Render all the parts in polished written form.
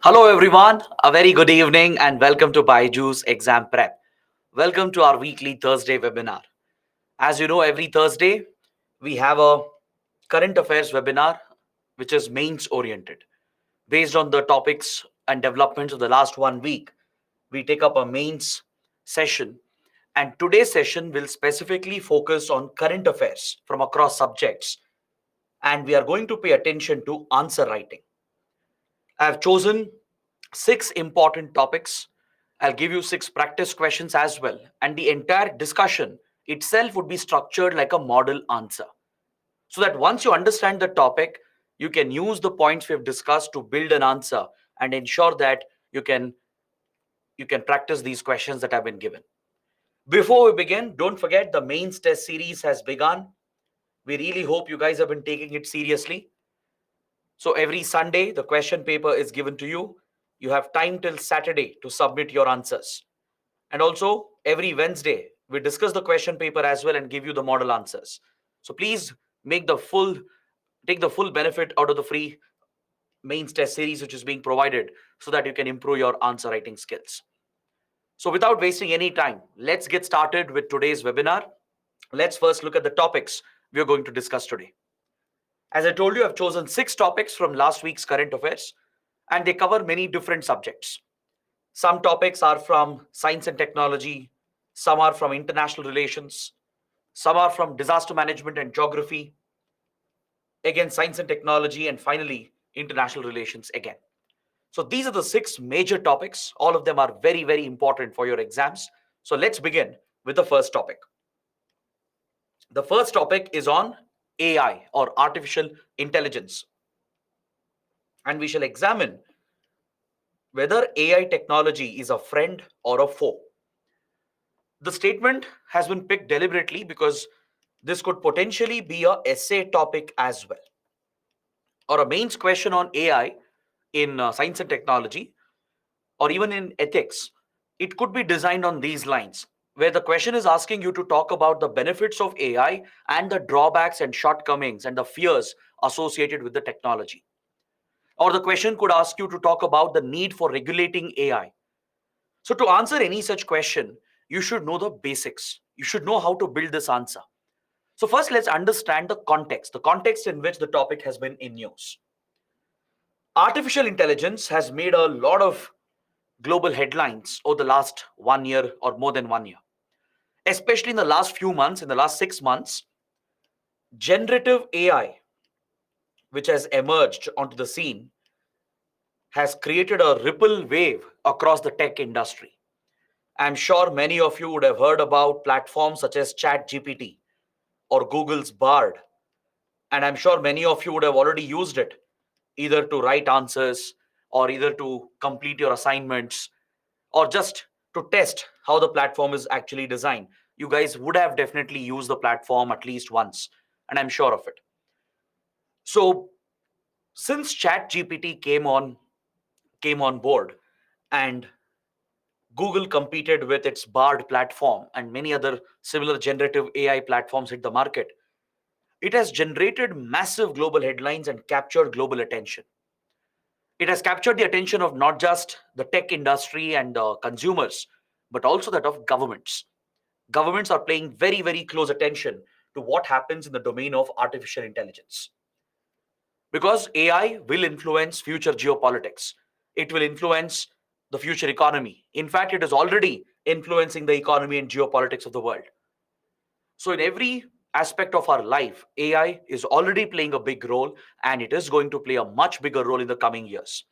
Hello everyone, a very good evening and welcome to Byju's Exam Prep. Welcome to our weekly Thursday webinar. As you know, every Thursday we have a current affairs webinar which is mains oriented. Based on the topics and developments of the last 1 week, we take up a mains session, and today's session will specifically focus on current affairs from across subjects, and we are going to pay attention to answer writing. I have chosen six important topics. I'll give you six practice questions as well. And the entire discussion itself would be structured like a model answer. So that once you understand the topic, you can use the points we've discussed to build an answer and ensure that you can you can practice these questions that have been given. Before we begin, don't forget the mains test series has begun. We really hope you guys have been taking it seriously. So every Sunday, the question paper is given to you. You have time till Saturday to submit your answers. And also, every Wednesday, we discuss the question paper as well and give you the model answers. So please make the full take the full benefit out of the free mains test series which is being provided so that you can improve your answer writing skills. So without wasting any time, let's get started with today's webinar. Let's first look at the topics we are going to discuss today. As I told you, I've chosen six topics from last week's current affairs, and they cover many different subjects. Some topics are from science and technology, some are from international relations, some are from disaster management and geography, again, science and technology, and finally, international relations again. So these are the six major topics. All of them are very, very important for your exams. So let's begin with the first topic. The first topic is on AI or artificial intelligence. And we shall examine whether AI technology is a friend or a foe. The statement has been picked deliberately because this could potentially be a essay topic as well, or a mains question on AI in science and technology, or even in ethics. It could be designed on these lines, where the question is asking you to talk about the benefits of AI and the drawbacks and shortcomings and the fears associated with the technology. Or the question could ask you to talk about the need for regulating AI. So, to answer any such question, you should know the basics. You should know how to build this answer. So, first, let's understand the context in which the topic has been in news. Artificial intelligence has made a lot of global headlines over the last 1 year or more than 1 year. Especially in the last few months, in the last 6 months, generative AI, which has emerged onto the scene, has created a ripple wave across the tech industry. I'm sure many of you would have heard about platforms such as ChatGPT or Google's Bard, and I'm sure many of you would have already used it either to write answers or either to complete your assignments or just to test how the platform is actually designed. You guys would have definitely used the platform at least once, and I'm sure of it. So since ChatGPT came on board and Google competed with its Bard platform and many other similar generative AI platforms hit the market, it has generated massive global headlines and captured global attention. It has captured the attention of not just the tech industry and consumers, but also that of governments. Governments are paying very, very close attention to what happens in the domain of artificial intelligence. Because AI will influence future geopolitics, it will influence the future economy. In fact, it is already influencing the economy and geopolitics of the world. So, in every aspect of our life, AI is already playing a big role and it is going to play a much bigger role in the coming years.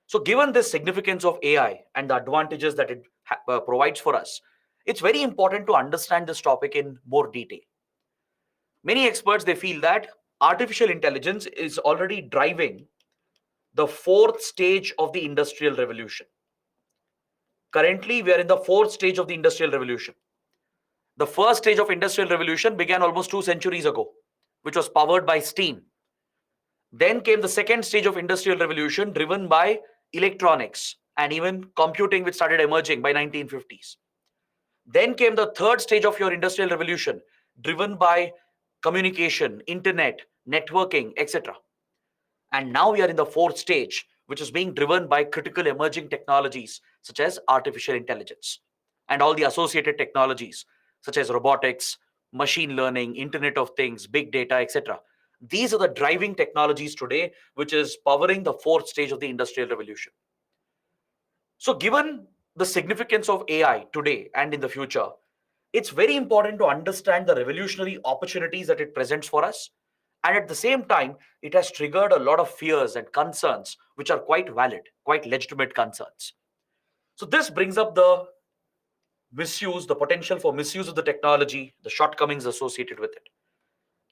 So, given the significance of AI and the advantages that it provides for us, it's very important to understand this topic in more detail. Many experts they feel that artificial intelligence is already driving the fourth stage of the industrial revolution. Currently, we are in the fourth stage of the industrial revolution. The first stage of industrial revolution began almost 2 centuries ago, which was powered by steam. Then came the second stage of industrial revolution driven by electronics and even computing, which started emerging by 1950s. Then came the third stage of your industrial revolution driven by communication, internet, networking, etc. And now we are in the fourth stage, which is being driven by critical emerging technologies such as artificial intelligence and all the associated technologies such as robotics, machine learning, Internet of Things, big data, etc. These are the driving technologies today, which is powering the fourth stage of the industrial revolution. So, given the significance of AI today and in the future, it's very important to understand the revolutionary opportunities that it presents for us. And at the same time, it has triggered a lot of fears and concerns, which are quite valid, quite legitimate concerns. So, this brings up the misuse, the potential for misuse of the technology, the shortcomings associated with it.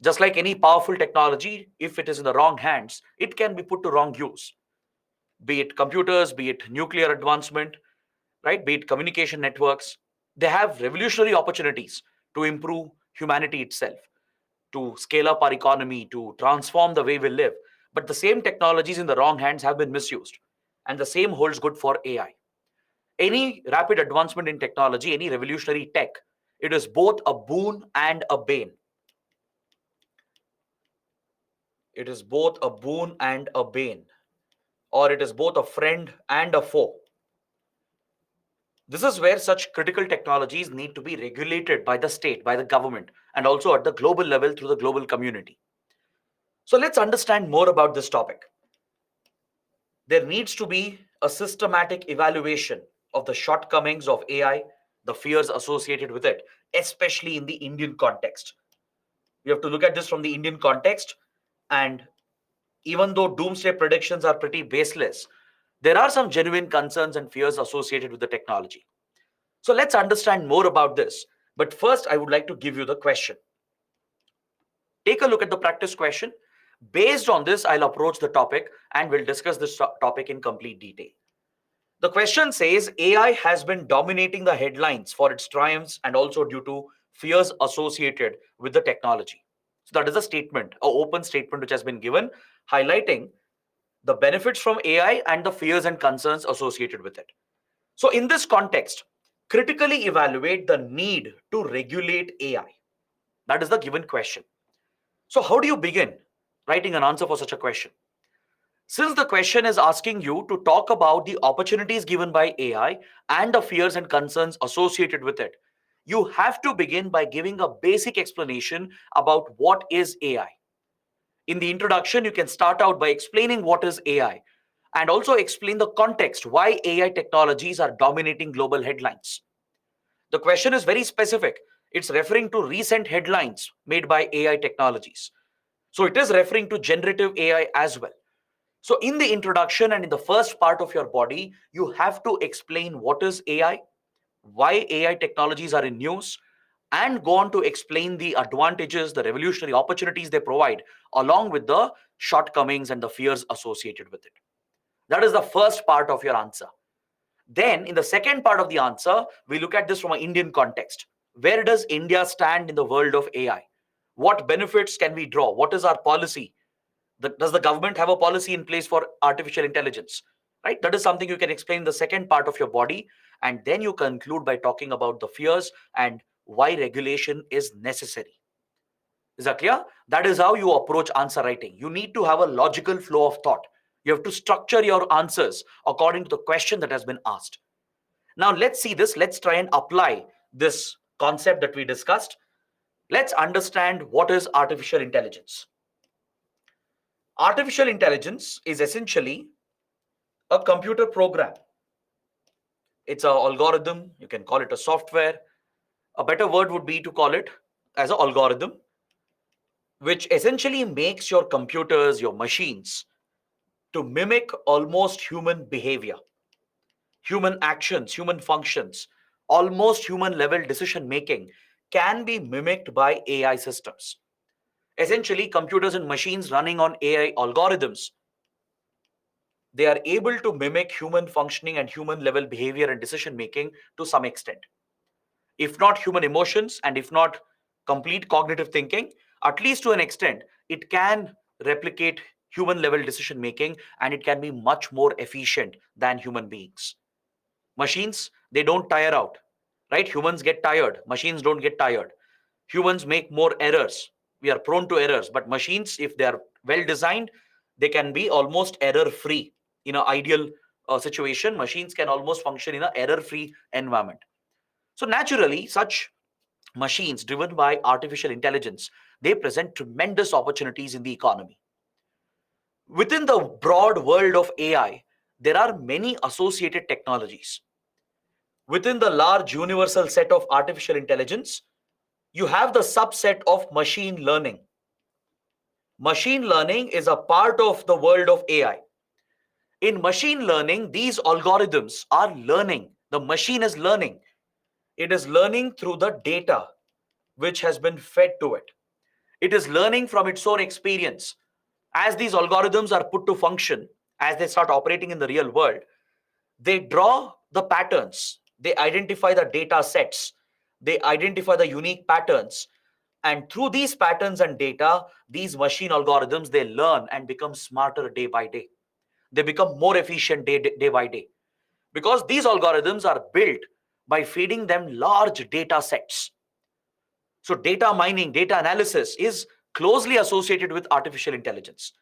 Just like any powerful technology, if it is in the wrong hands, it can be put to wrong use. Be it computers, be it nuclear advancement, right? Be it communication networks, they have revolutionary opportunities to improve humanity itself, to scale up our economy, to transform the way we live. But the same technologies in the wrong hands have been misused. And the same holds good for AI. Any rapid advancement in technology, any revolutionary tech, it is both a boon and a bane. It is both a boon and a bane, or it is both a friend and a foe. This is where such critical technologies need to be regulated by the state, by the government, and also at the global level through the global community. So let's understand more about this topic. There needs to be a systematic evaluation of the shortcomings of AI, the fears associated with it, especially in the Indian context. We have to look at this from the Indian context, and even though doomsday predictions are pretty baseless, there are some genuine concerns and fears associated with the technology. So let's understand more about this. But first, I would like to give you the question. Take a look at the practice question. Based on this, I'll approach the topic and we'll discuss this topic in complete detail. The question says AI has been dominating the headlines for its triumphs and also due to fears associated with the technology. So that is a statement, an open statement which has been given, highlighting the benefits from AI and the fears and concerns associated with it. So, in this context, critically evaluate the need to regulate AI. That is the given question. So, how do you begin writing an answer for such a question? Since the question is asking you to talk about the opportunities given by AI and the fears and concerns associated with it, you have to begin by giving a basic explanation about what is AI. In the introduction, you can start out by explaining what is AI and also explain the context why AI technologies are dominating global headlines. The question is very specific. It's referring to recent headlines made by AI technologies. So it is referring to generative AI as well. So in the introduction and in the first part of your body, you have to explain what is AI, why AI technologies are in news, and go on to explain the advantages, the revolutionary opportunities they provide, along with the shortcomings and the fears associated with it. That is the first part of your answer. Then, in the second part of the answer, we look at this from an Indian context. Where does India stand in the world of AI? What benefits can we draw? What is our policy? Does the government have a policy in place for artificial intelligence? Right? That is something you can explain in the second part of your body. And then you conclude by talking about the fears and why regulation is necessary. Is that clear? That is how you approach answer writing. You need to have a logical flow of thought. You have to structure your answers according to the question that has been asked. Now, let's see this. Let's try and apply this concept that we discussed. Let's understand what is artificial intelligence. Artificial intelligence is essentially a computer program. It's an algorithm. You can call it a software. A better word would be to call it as an algorithm, which essentially makes your computers, your machines, to mimic almost human behavior, human actions, human functions, almost human level decision making can be mimicked by AI systems. Essentially, computers and machines running on AI algorithms, they are able to mimic human functioning and human level behavior and decision making to some extent. If not human emotions and if not complete cognitive thinking, at least to an extent, it can replicate human level decision making and it can be much more efficient than human beings. Machines, they don't tire out, right? Humans get tired, machines don't get tired. Humans make more errors. We are prone to errors, but machines, if they are well designed, they can be almost error free. in an ideal situation, machines can almost function in an error-free environment. So naturally, such machines driven by artificial intelligence, they present tremendous opportunities in the economy. Within the broad world of AI, there are many associated technologies. Within the large universal set of artificial intelligence, you have the subset of machine learning. Machine learning is a part of the world of AI. In machine learning, these algorithms are learning. The machine is learning. It is learning through the data which has been fed to it. It is learning from its own experience. As these algorithms are put to function, as they start operating in the real world, they draw the patterns, they identify the data sets, they identify the unique patterns. And through these patterns and data, these machine algorithms, they learn and become smarter day by day. They become more efficient day by day. Because these algorithms are built by feeding them large data sets. So data mining, data analysis is closely associated with artificial intelligence.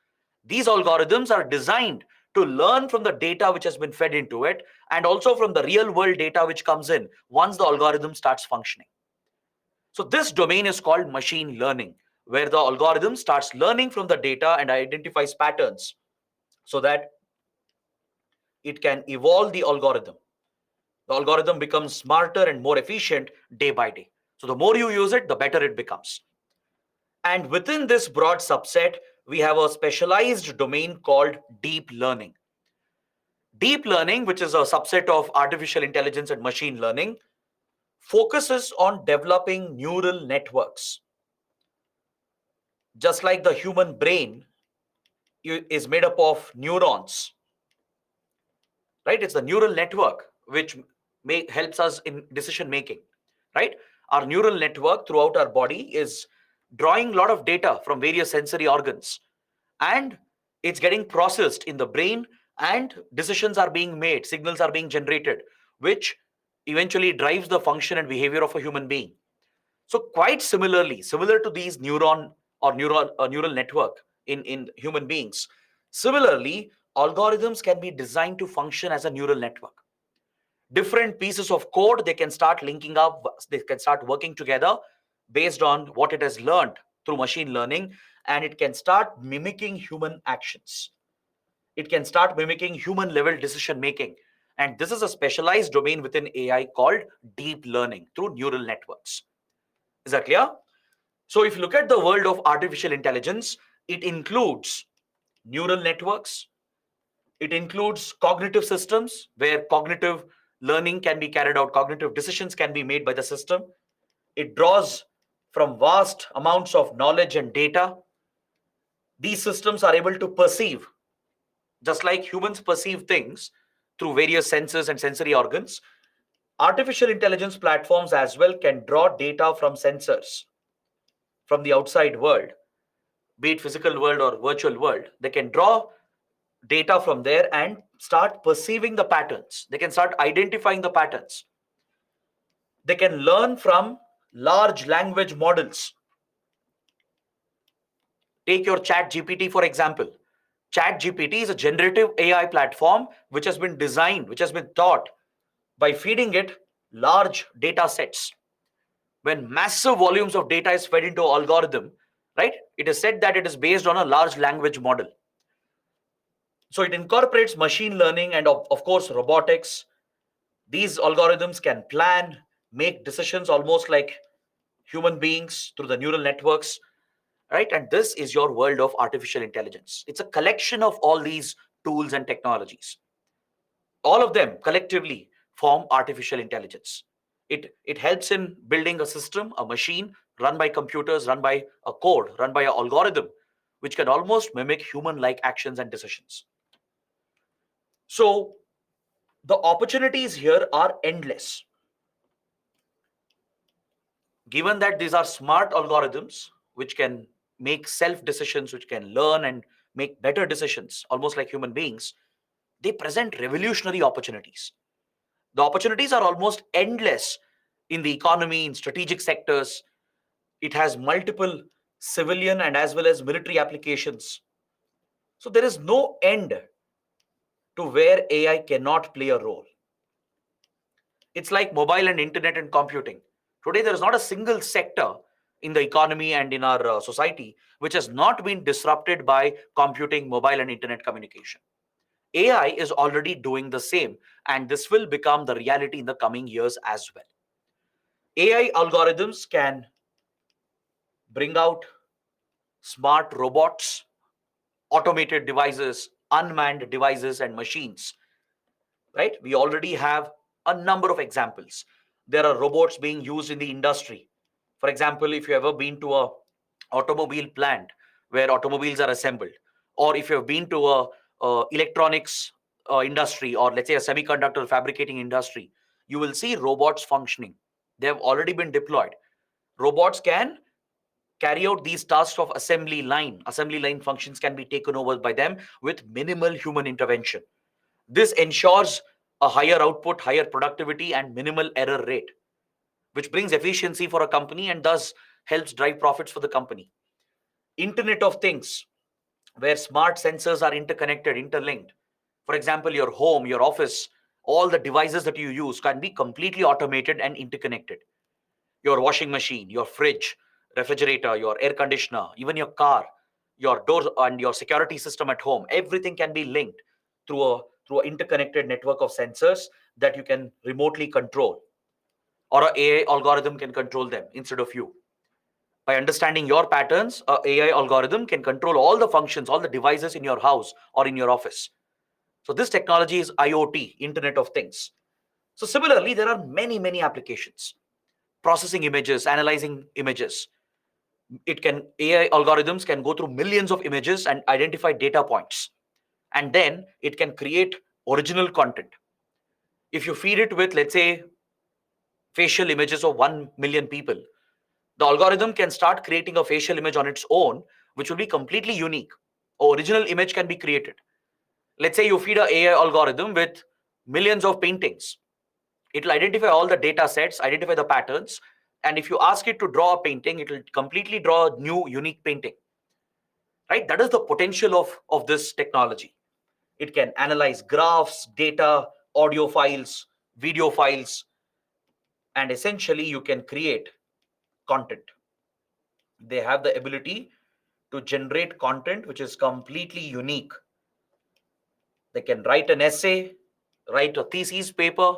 These algorithms are designed to learn from the data which has been fed into it and also from the real world data which comes in once the algorithm starts functioning. So this domain is called machine learning, where the algorithm starts learning from the data and identifies patterns so that it can evolve the algorithm. The algorithm becomes smarter and more efficient day by day. So the more you use it, the better it becomes. And within this broad subset, we have a specialized domain called deep learning. Deep learning, which is a subset of artificial intelligence and machine learning, focuses on developing neural networks. Just like the human brain is made up of neurons, right? It's the neural network which helps us in decision making, right? Our neural network throughout our body is drawing a lot of data from various sensory organs, and it's getting processed in the brain, and decisions are being made, signals are being generated, which eventually drives the function and behavior of a human being. So quite similarly, similar to these neuron or neural network in human beings, similarly, algorithms can be designed to function as a neural network. Different pieces of code, they can start linking up, they can start working together based on what it has learned through machine learning, and it can start mimicking human actions. It can start mimicking human level decision making. And this is a specialized domain within AI called deep learning through neural networks. Is that clear? So if you look at the world of artificial intelligence, it includes neural networks, it includes cognitive systems where cognitive learning can be carried out, cognitive decisions can be made by the system. It draws from vast amounts of knowledge and data. These systems are able to perceive, just like humans perceive things through various senses and sensory organs. Artificial intelligence platforms as well can draw data from sensors from the outside world, be it physical world or virtual world. They can draw data from there and start perceiving the patterns. They can start identifying the patterns. They can learn from large language models. Take your Chat GPT, for example. Chat GPT is a generative AI platform which has been designed, which has been taught by feeding it large data sets. When massive volumes of data is fed into an algorithm, right, it is said that it is based on a large language model. So it incorporates machine learning and of course robotics. These algorithms can plan, make decisions almost like human beings through the neural networks, right? And this is your world of artificial intelligence. It's a collection of all these tools and technologies. All of them collectively form artificial intelligence. It helps in building a system, a machine run by computers, run by a code, run by an algorithm, which can almost mimic human-like actions and decisions. So the opportunities here are endless. Given that these are smart algorithms which can make self decisions, which can learn and make better decisions, almost like human beings, they present revolutionary opportunities. The opportunities are almost endless in the economy, in strategic sectors. It has multiple civilian and as well as military applications. So there is no end to where AI cannot play a role. It's like mobile and internet and computing. Today, there is not a single sector in the economy and in our society which has not been disrupted by computing, mobile, and internet communication. AI is already doing the same, and this will become the reality in the coming years as well. AI algorithms can bring out smart robots, automated devices, unmanned devices, and machines, right? We already have a number of examples. There are robots being used in the industry. For example, if you ever been to a automobile plant where automobiles are assembled, or if you've been to a electronics industry, or let's say a semiconductor fabricating industry, you will see robots functioning. They have already been deployed. Robots can carry out these tasks of assembly line functions can be taken over by them with minimal human intervention. This ensures a higher output, higher productivity, and minimal error rate, which brings efficiency for a company and thus helps drive profits for the company. Internet of Things, where smart sensors are interconnected, interlinked. For example, your home, your office, all the devices that you use can be completely automated and interconnected. Your washing machine, your fridge, refrigerator, your air conditioner, even your car, your door and your security system at home, everything can be linked through a through an interconnected network of sensors that you can remotely control, or a AI algorithm can control them instead of you. By understanding your patterns, a AI algorithm can control all the functions, all the devices in your house or in your office. So this technology is IoT, Internet of Things. So similarly, there are many applications. Processing images, analyzing images. It can AI algorithms can go through millions of images and identify data points. And then it can create original content. If you feed it with, let's say, facial images of 1 million people, the algorithm can start creating a facial image on its own, which will be completely unique. Original image can be created. Let's say you feed a AI algorithm with millions of paintings. It will identify all the data sets, identify the patterns, and if you ask it to draw a painting, it will completely draw a new unique painting. Right? That is the potential of this technology. It can analyze graphs, data, audio files, video files, and essentially you can create content. They have the ability to generate content which is completely unique. They can write an essay, write a thesis paper,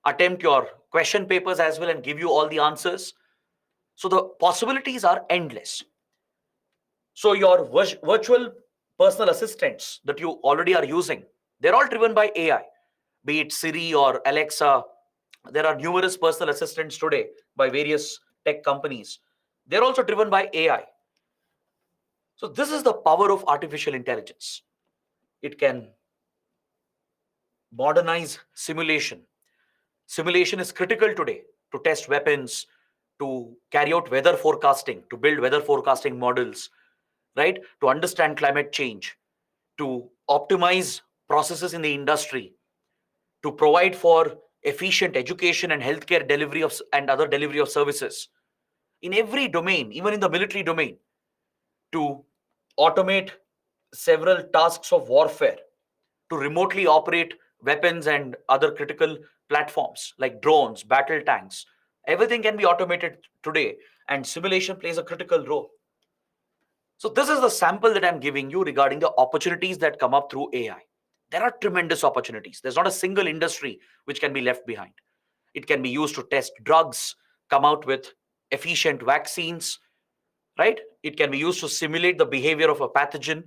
attempt your question papers as well, and give you all the answers. So the possibilities are endless. So your virtual personal assistants that you already are using, they're all driven by AI, be it Siri or Alexa. There are numerous personal assistants today by various tech companies. They're also driven by AI. So this is the power of artificial intelligence. It can modernize simulation. Simulation is critical today to test weapons, to carry out weather forecasting, to build weather forecasting models, right? To understand climate change, to optimize processes in the industry, to provide for efficient education and healthcare delivery of and other delivery of services in every domain, even in the military domain, to automate several tasks of warfare, to remotely operate weapons and other critical platforms like drones, battle tanks. Everything can be automated today, and simulation plays a critical role. So, this is the sample that I'm giving you regarding the opportunities that come up through AI. There are tremendous opportunities. There's not a single industry which can be left behind. It can be used to test drugs, come out with efficient vaccines, right? It can be used to simulate the behavior of a pathogen,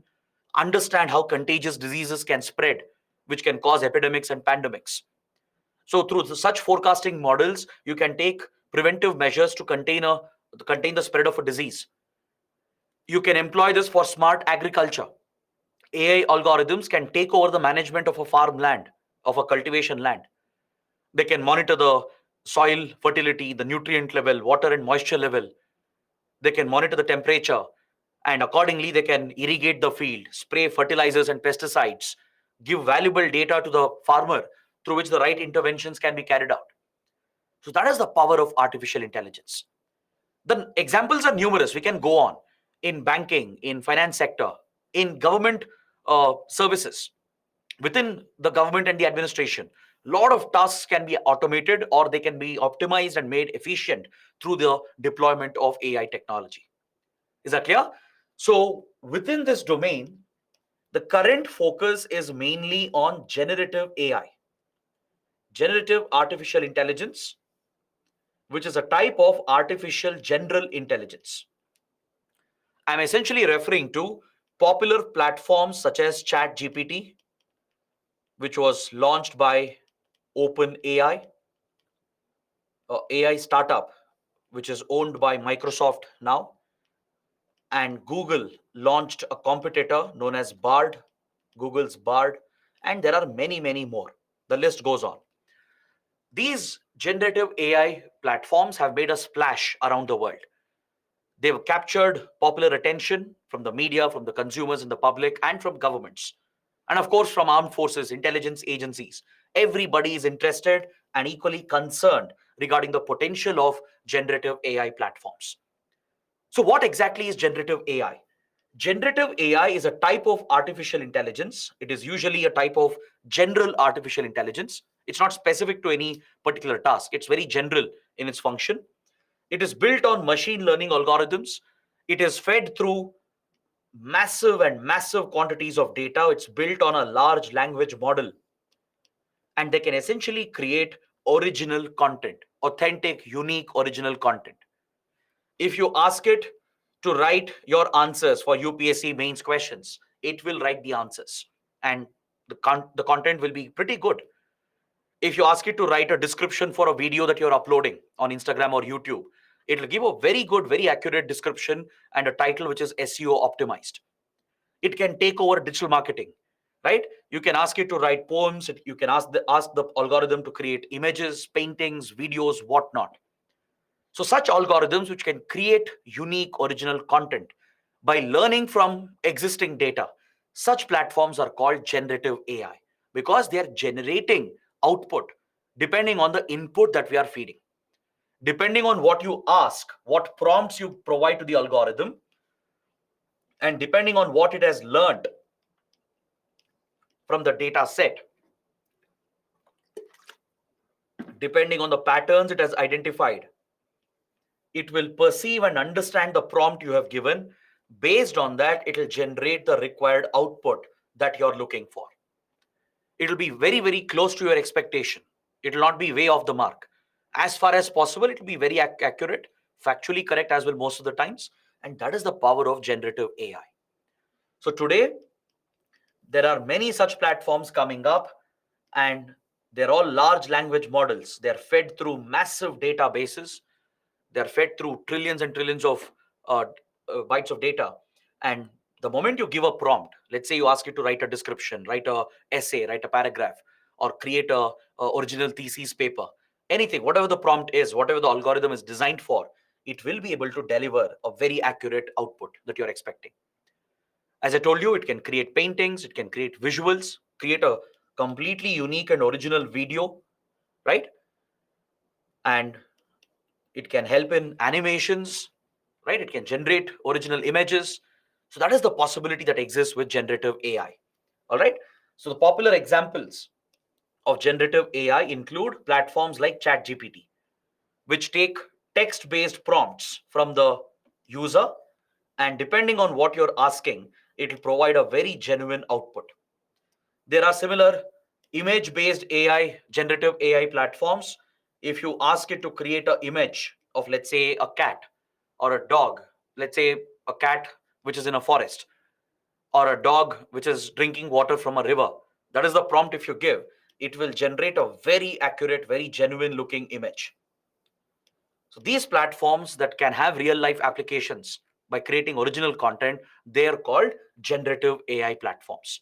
understand how contagious diseases can spread, which can cause epidemics and pandemics. So, through such forecasting models, you can take preventive measures to contain the spread of a disease. You can employ this for smart agriculture. AI algorithms can take over the management of a farmland, of a cultivation land. They can monitor the soil fertility, the nutrient level, water and moisture level. They can monitor the temperature, and accordingly, they can irrigate the field, spray fertilizers and pesticides, give valuable data to the farmer through which the right interventions can be carried out. So, that is the power of artificial intelligence. The examples are numerous. We can go on in banking, in finance sector, in government services. within the government and the administration, a lot of tasks can be automated or they can be optimized and made efficient through the deployment of AI technology. Is that clear? So within this domain, the current focus is mainly on generative AI, generative artificial intelligence, which is a type of artificial general intelligence. I'm essentially referring to popular platforms such as ChatGPT, which was launched by OpenAI, AI startup, which is owned by Microsoft now, and Google launched a competitor known as Bard, Google's Bard, and there are many, many more. The list goes on. These generative AI platforms have made a splash around the world. They've captured popular attention from the media, from the consumers and the public, and from governments. And of course, from armed forces, intelligence agencies. Everybody is interested and equally concerned regarding the potential of generative AI platforms. So, what exactly is generative AI? Generative AI is a type of artificial intelligence. It is usually a type of general artificial intelligence. It's not specific to any particular task, it's very general in its function. It is built on machine learning algorithms. It is fed through massive and massive quantities of data. It's built on a large language model, and they can essentially create original content, authentic, unique, original content. If you ask it to write your answers for UPSC mains questions, it will write the answers, and the content will be pretty good. If you ask it to write a description for a video that you're uploading on Instagram or YouTube, it'll give a very good, very accurate description and a title which is SEO optimized. It can take over digital marketing, right? You can ask it to write poems. You can ask the algorithm to create images, paintings, videos, whatnot. So such algorithms which can create unique original content by learning from existing data, such platforms are called generative AI because they are generating output depending on the input that we are feeding. Depending on what you ask, what prompts you provide to the algorithm, and depending on what it has learned from the data set, depending on the patterns it has identified, it will perceive and understand the prompt you have given. Based on that, it will generate the required output that you're looking for. It will be very, very close to your expectation. It will not be way off the mark. As far as possible, it will be very accurate, factually correct as well most of the times. And that is the power of generative AI. So today, there are many such platforms coming up, and they're all large language models. They're fed through massive databases. They're fed through trillions and trillions of uh, bytes of data. And the moment you give a prompt, let's say you ask it to write a description, write a essay, write a paragraph, or create a original thesis paper, anything, whatever the prompt is, whatever the algorithm is designed for, it will be able to deliver a very accurate output that you're expecting. As I told you, it can create paintings, it can create visuals, create a completely unique and original video, right? And it can help in animations, right? It can generate original images. So that is the possibility that exists with generative AI. All right. So the popular examples of generative AI include platforms like ChatGPT, which take text-based prompts from the user, and depending on what you're asking, it will provide a very genuine output. There are similar image-based AI, generative AI platforms. If you ask it to create an image of, let's say, a cat or a dog, let's say a cat which is in a forest, or a dog which is drinking water from a river, that is the prompt. If you give, it will generate a very accurate, very genuine looking image. So these platforms that can have real life applications by creating original content, they are called generative AI platforms.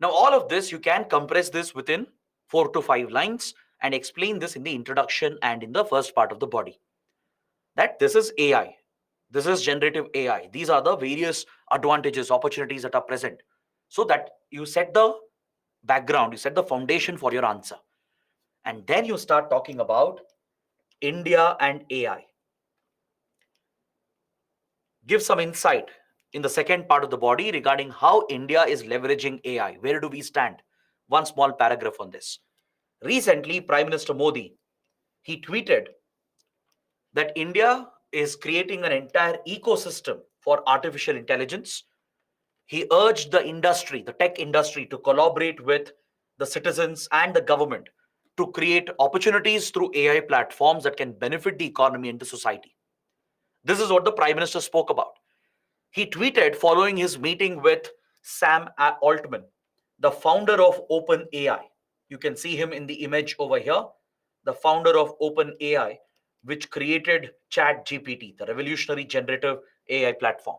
Now, all of this, you can compress this within 4 to 5 lines and explain this in the introduction and in the first part of the body. That this is AI, this is generative AI. These are the various advantages, opportunities that are present. So that you set the background, you set the foundation for your answer. And then you start talking about India and AI. Give some insight in the second part of the body regarding how India is leveraging AI. Where do we stand? one small paragraph on this. Recently, Prime Minister Modi, he tweeted that India is creating an entire ecosystem for artificial intelligence. He urged the industry, the tech industry, to collaborate with the citizens and the government to create opportunities through AI platforms that can benefit the economy and the society. This is what the Prime Minister spoke about. He tweeted following his meeting with Sam Altman, the founder of OpenAI. You can see him in the image over here, the founder of OpenAI, which created ChatGPT, the revolutionary generative AI platform.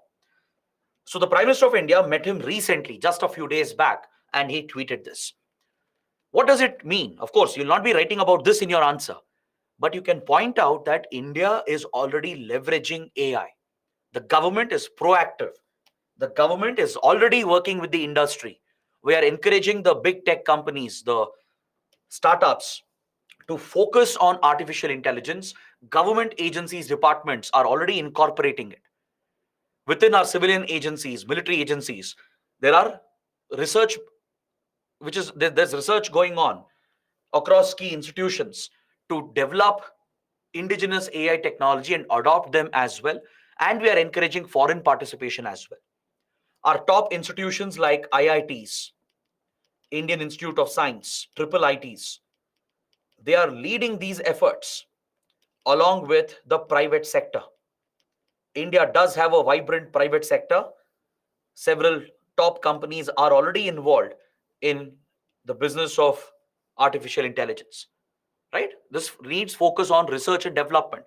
So the Prime Minister of India met him recently, just a few days back, and he tweeted this. What does it mean? Of course, you'll not be writing about this in your answer, but you can point out that India is already leveraging AI. The government is proactive. The government is already working with the industry. We are encouraging the big tech companies, the startups, to focus on artificial intelligence. Government agencies, departments are already incorporating it. Within our civilian agencies, military agencies, there are research, there's research going on across key institutions to develop indigenous AI technology and adopt them as well. And we are encouraging foreign participation as well. Our top institutions like IITs, Indian Institute of Science, triple ITs, they are leading these efforts along with the private sector. India does have a vibrant private sector. Several top companies are already involved in the business of artificial intelligence, right? This needs focus on research and development.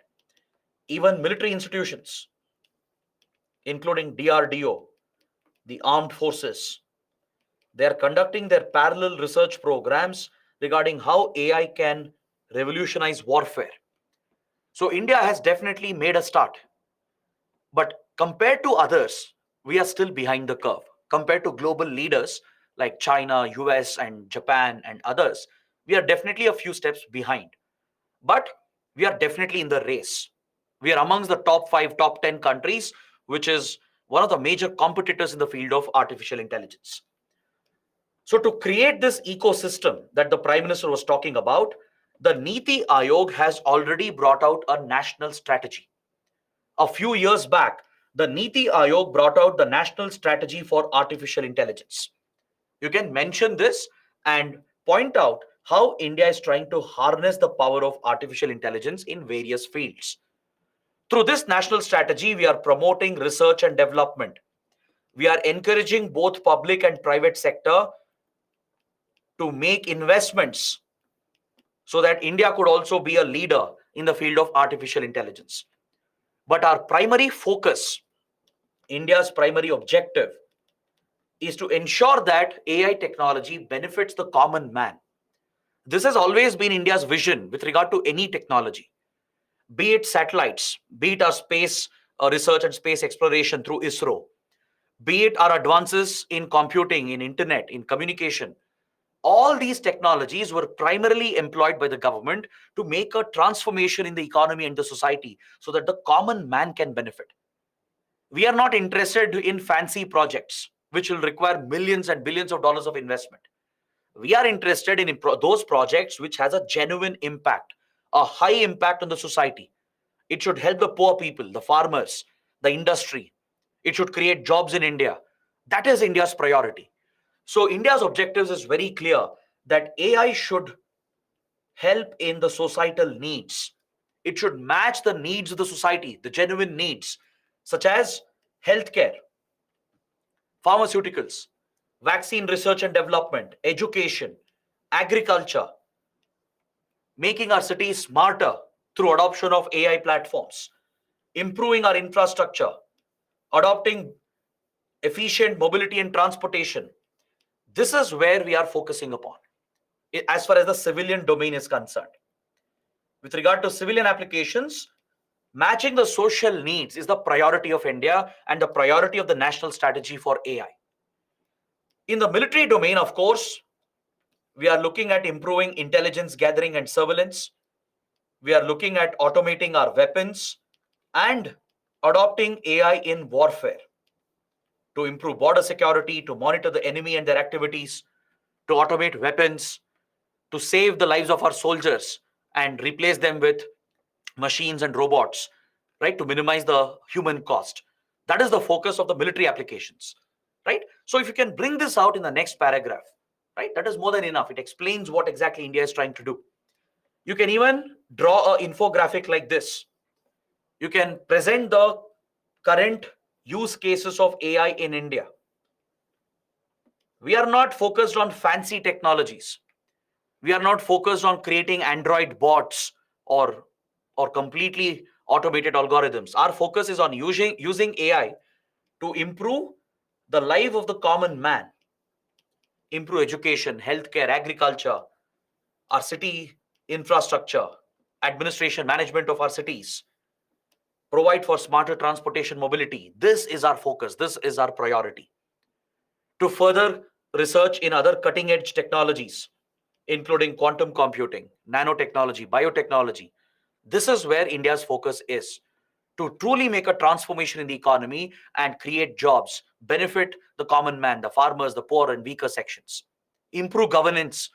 Even military institutions, including DRDO, the armed forces, they are conducting their parallel research programs regarding how AI can revolutionize warfare. So India has definitely made a start. But compared to others, we are still behind the curve. Compared to global leaders like China, US, and Japan, and others, we are definitely a few steps behind. But we are definitely in the race. We are amongst the top 5, top 10 countries, which is one of the major competitors in the field of artificial intelligence. So, to create this ecosystem that the Prime Minister was talking about, the Niti Aayog has already brought out a national strategy. A few years back, the Niti Aayog brought out the National Strategy for Artificial Intelligence. You can mention this and point out how India is trying to harness the power of artificial intelligence in various fields. Through this national strategy, we are promoting research and development. We are encouraging both public and private sector to make investments so that India could also be a leader in the field of artificial intelligence. But our primary focus, India's primary objective, is to ensure that AI technology benefits the common man. This has always been India's vision with regard to any technology, be it satellites, be it our space research and space exploration through ISRO, be it our advances in computing, in internet, in communication. All these technologies were primarily employed by the government to make a transformation in the economy and the society so that the common man can benefit. We are not interested in fancy projects which will require millions and billions of dollars of investment. We are interested in those projects which has a genuine impact, a high impact on the society. It should help the poor people, the farmers, the industry. It should create jobs in India. That is India's priority. So India's objectives is very clear that AI should help in the societal needs. It should match the needs of the society, the genuine needs, such as healthcare, pharmaceuticals, vaccine research and development, education, agriculture, making our cities smarter through adoption of AI platforms, improving our infrastructure, adopting efficient mobility and transportation. This is where we are focusing upon as far as the civilian domain is concerned. With regard to civilian applications, matching the social needs is the priority of India and the priority of the national strategy for AI. In the military domain, of course, we are looking at improving intelligence gathering and surveillance. We are looking at automating our weapons and adopting AI in warfare to improve border security, to monitor the enemy and their activities, to automate weapons, to save the lives of our soldiers and replace them with machines and robots, right? To minimize the human cost. That is the focus of the military applications, right? So if you can bring this out in the next paragraph, right, that is more than enough. It explains what exactly India is trying to do. You can even draw an infographic like this. You can present the current use cases of AI in India. We are not focused on fancy technologies. We are not focused on creating Android bots or completely automated algorithms. Our focus is on using AI to improve the life of the common man, improve education, healthcare, agriculture, our city infrastructure, administration, management of our cities, provide for smarter transportation mobility. This is our focus. This is our priority. To further research in other cutting edge technologies, including quantum computing, nanotechnology, biotechnology. This is where India's focus is, to truly make a transformation in the economy and create jobs, benefit the common man, the farmers, the poor, and weaker sections. Improve governance.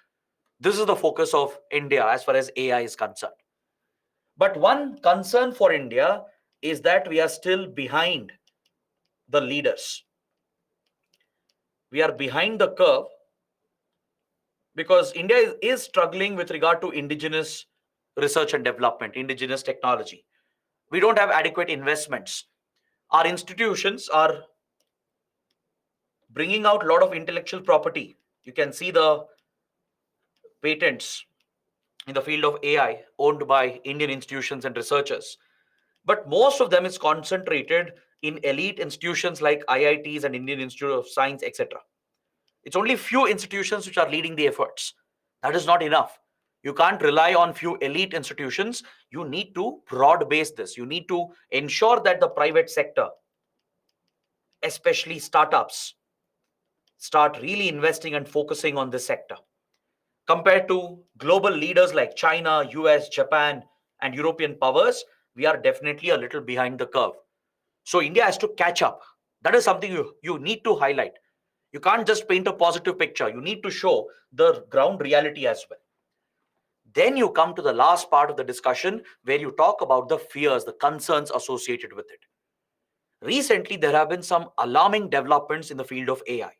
This is the focus of India as far as AI is concerned. But one concern for India is that we are still behind the leaders. We are behind the curve because India is struggling with regard to indigenous research and development, indigenous technology. We don't have adequate investments. Our institutions are bringing out a lot of intellectual property. You can see the patents in the field of AI owned by Indian institutions and researchers. But most of them is concentrated in elite institutions like IITs and Indian Institute of Science, etc. It's only few institutions which are leading the efforts. That is not enough. You can't rely on few elite institutions. You need to broad base this. You need to ensure that the private sector, especially startups, start really investing and focusing on this sector. Compared to global leaders like China, US, Japan, and European powers, we are definitely a little behind the curve. So India has to catch up. That is something you need to highlight. You can't just paint a positive picture. You need to show the ground reality as well. Then you come to the last part of the discussion where you talk about the fears, the concerns associated with it. Recently, there have been some alarming developments in the field of AI.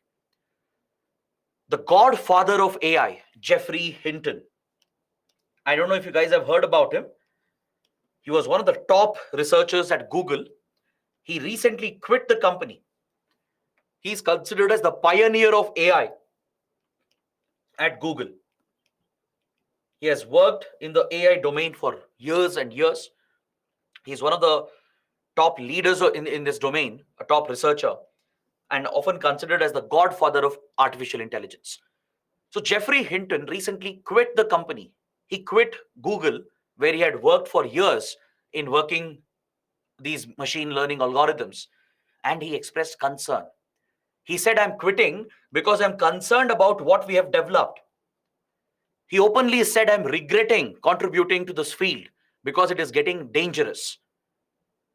The godfather of AI, Geoffrey Hinton. I don't know if you guys have heard about him. He was one of the top researchers at Google. He recently quit the company. He's considered as the pioneer of AI at Google. He has worked in the AI domain for years and years. He's one of the top leaders in this domain, a top researcher, and often considered as the godfather of artificial intelligence. So Geoffrey Hinton recently quit the company. He quit Google, where he had worked for years in working these machine learning algorithms, and he expressed concern. He said, I'm quitting because I'm concerned about what we have developed. He openly said, I'm regretting contributing to this field because it is getting dangerous.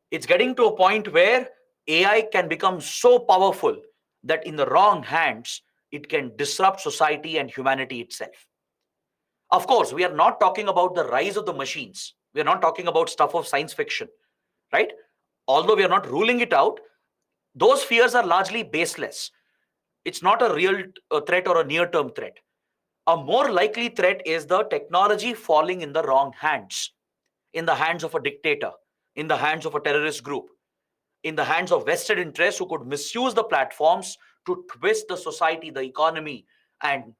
It's getting to a point where AI can become so powerful that in the wrong hands, it can disrupt society and humanity itself. Of course, we are not talking about the rise of the machines. We are not talking about stuff of science fiction, right? Although we are not ruling it out, those fears are largely baseless. It's not a real threat or a near term threat. A more likely threat is the technology falling in the wrong hands, in the hands of a dictator, in the hands of a terrorist group, in the hands of vested interests who could misuse the platforms to twist the society, the economy, and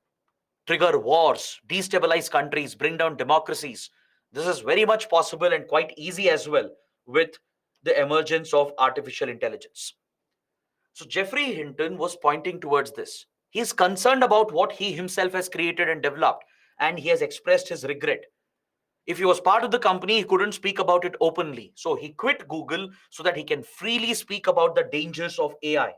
trigger wars, destabilize countries, bring down democracies. This is very much possible and quite easy as well with the emergence of artificial intelligence. So Geoffrey Hinton was pointing towards this. He is concerned about what he himself has created and developed, and he has expressed his regret. If he was part of the company, he couldn't speak about it openly. So he quit Google so that he can freely speak about the dangers of AI.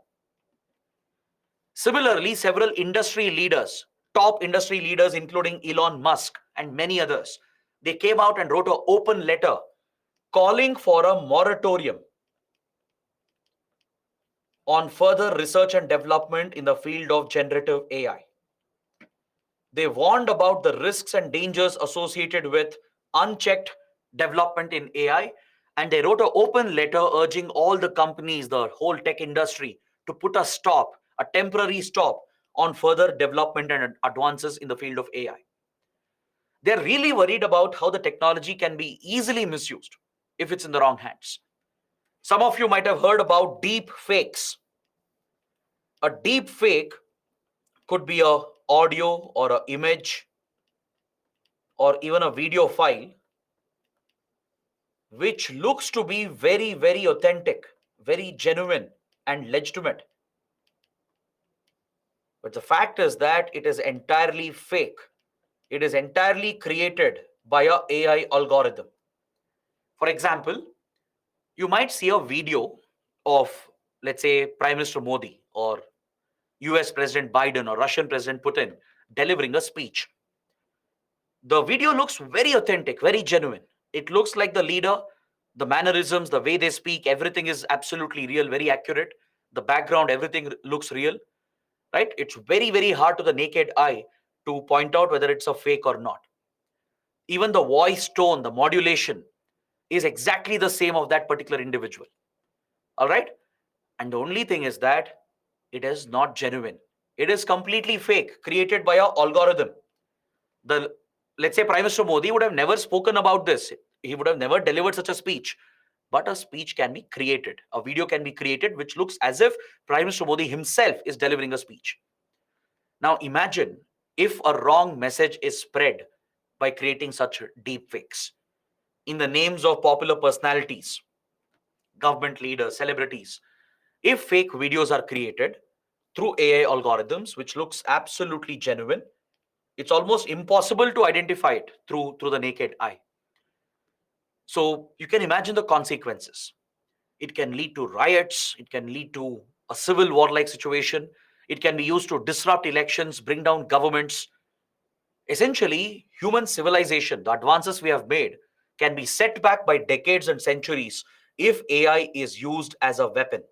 Similarly, several industry leaders, top industry leaders, including Elon Musk and many others, they came out and wrote an open letter calling for a moratorium on further research and development in the field of generative AI. They warned about the risks and dangers associated with unchecked development in AI, and they wrote an open letter urging all the companies, the whole tech industry, to put a stop, a temporary stop on further development and advances in the field of AI. They're really worried about how the technology can be easily misused if it's in the wrong hands. Some of you might have heard about deep fakes. A deep fake could be a audio or a image or even a video file which looks to be very, very authentic, very genuine and legitimate. But the fact is that it is entirely fake. It is entirely created by a AI algorithm. For example, you might see a video of, let's say, Prime Minister Modi or US President Biden or Russian President Putin delivering a speech. The video looks very authentic, very genuine. It looks like the leader, the mannerisms, the way they speak, everything is absolutely real, very accurate. The background, everything looks real, right? It's very, very hard to the naked eye to point out whether it's a fake or not. Even the voice tone, the modulation is exactly the same of that particular individual. All right. And the only thing is that it is not genuine. It is completely fake, created by an algorithm. The Let's say Prime Minister Modi would have never spoken about this. He would have never delivered such a speech. But a speech can be created. A video can be created which looks as if Prime Minister Modi himself is delivering a speech. Now imagine if a wrong message is spread by creating such deep fakes in the names of popular personalities, government leaders, celebrities. If fake videos are created through AI algorithms, which looks absolutely genuine, it's almost impossible to identify it through the naked eye. So you can imagine the consequences. It can lead to riots, it can lead to a civil war-like situation, it can be used to disrupt elections, bring down governments. Essentially, human civilization, the advances we have made, can be set back by decades and centuries if AI is used as a weapon.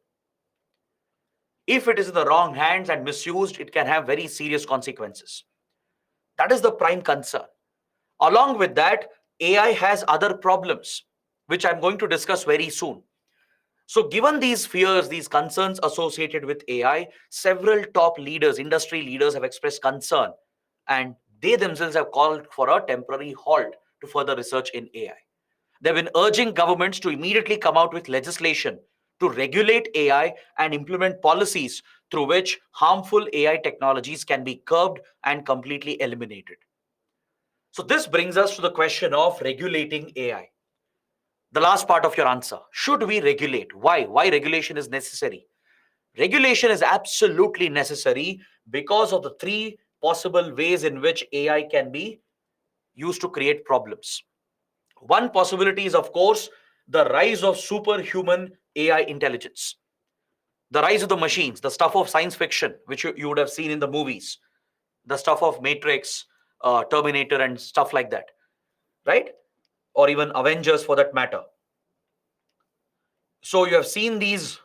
If it is in the wrong hands and misused, it can have very serious consequences. That is the prime concern. Along with that, AI has other problems, which I'm going to discuss very soon. So, given these fears, these concerns associated with AI, several top leaders, industry leaders have expressed concern, and they themselves have called for a temporary halt to further research in AI. They've been urging governments to immediately come out with legislation to regulate AI and implement policies through which harmful AI technologies can be curbed and completely eliminated. So, this brings us to the question of regulating AI. The last part of your answer. Should we regulate? Why? Why regulation is necessary? Regulation is absolutely necessary because of the three possible ways in which AI can be used to create problems. One possibility is, of course, the rise of superhuman AI intelligence, the rise of the machines, the stuff of science fiction, which you would have seen in the movies, the stuff of Matrix, Terminator, and stuff like that, right? Or even Avengers for that matter. So you have seen these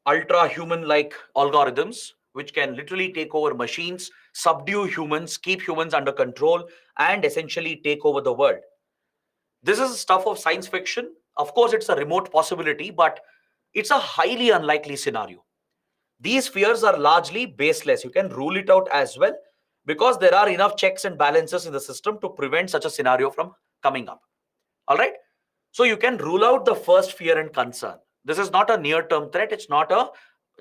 ultra human like algorithms which can literally take over machines, subdue humans, keep humans under control, and essentially take over the world. This is stuff of science fiction. Of course, it's a remote possibility, but it's a highly unlikely scenario. These fears are largely baseless. You can rule it out as well because there are enough checks and balances in the system to prevent such a scenario from coming up. All right. So you can rule out the first fear and concern. This is not a near term threat. It's not a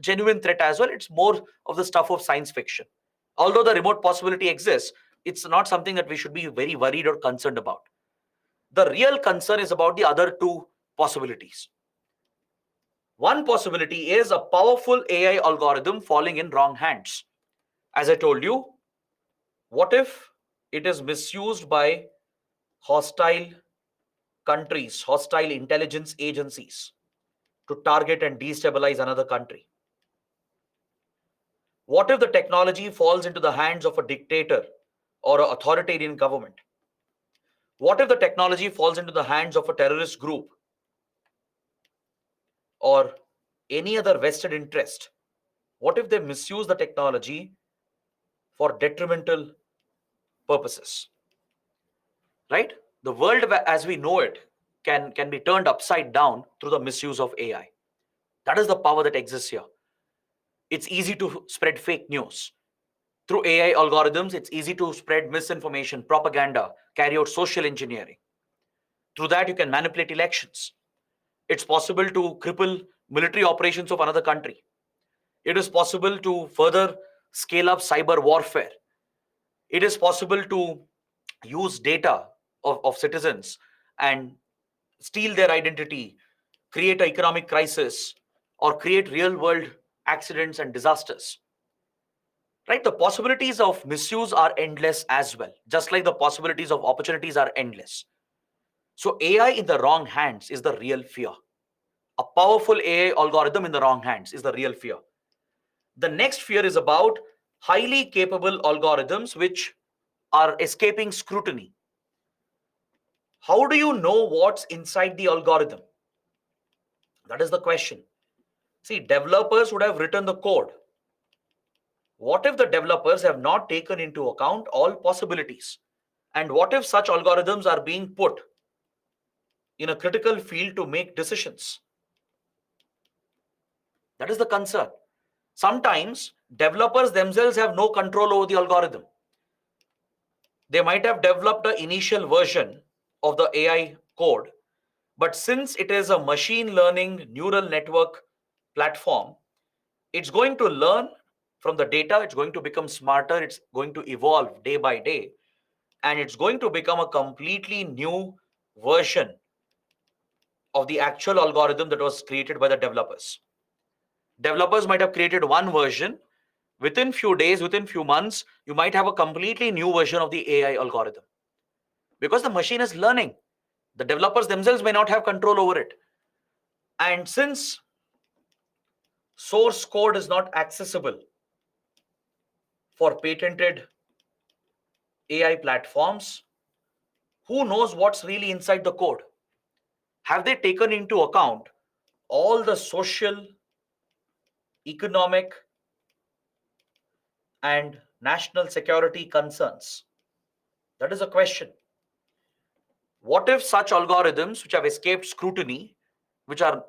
genuine threat as well. It's more of the stuff of science fiction. Although the remote possibility exists, it's not something that we should be very worried or concerned about. The real concern is about the other two possibilities. One possibility is a powerful AI algorithm falling in wrong hands. As I told you, what if it is misused by hostile countries, hostile intelligence agencies to target and destabilize another country? What if the technology falls into the hands of a dictator or an authoritarian government? What if the technology falls into the hands of a terrorist group or any other vested interest? What if they misuse the technology for detrimental purposes, right? The world as we know it can be turned upside down through the misuse of AI. That is the power that exists here. It's easy to spread fake news. Through AI algorithms, it's easy to spread misinformation, propaganda, carry out social engineering. Through that, you can manipulate elections. It's possible to cripple military operations of another country. It is possible to further scale up cyber warfare. It is possible to use data of citizens and steal their identity, create an economic crisis, or create real world accidents and disasters. Right? The possibilities of misuse are endless as well, just like the possibilities of opportunities are endless. So, AI in the wrong hands is the real fear. A powerful AI algorithm in the wrong hands is the real fear. The next fear is about highly capable algorithms which are escaping scrutiny. How do you know what's inside the algorithm? That is the question. See, developers would have written the code. What if the developers have not taken into account all possibilities? And what if such algorithms are being put in a critical field to make decisions? That is the concern. Sometimes developers themselves have no control over the algorithm. They might have developed the initial version of the AI code, but since it is a machine learning neural network platform, it's going to learn from the data, it's going to become smarter, it's going to evolve day by day, and it's going to become a completely new version of the actual algorithm that was created by the developers. Developers might have created one version. Within few days, within few months, you might have a completely new version of the AI algorithm because the machine is learning. The developers themselves may not have control over it. And since source code is not accessible for patented AI platforms, who knows what's really inside the code? Have they taken into account all the social, economic, and national security concerns? That is a question. What if such algorithms, which have escaped scrutiny, which are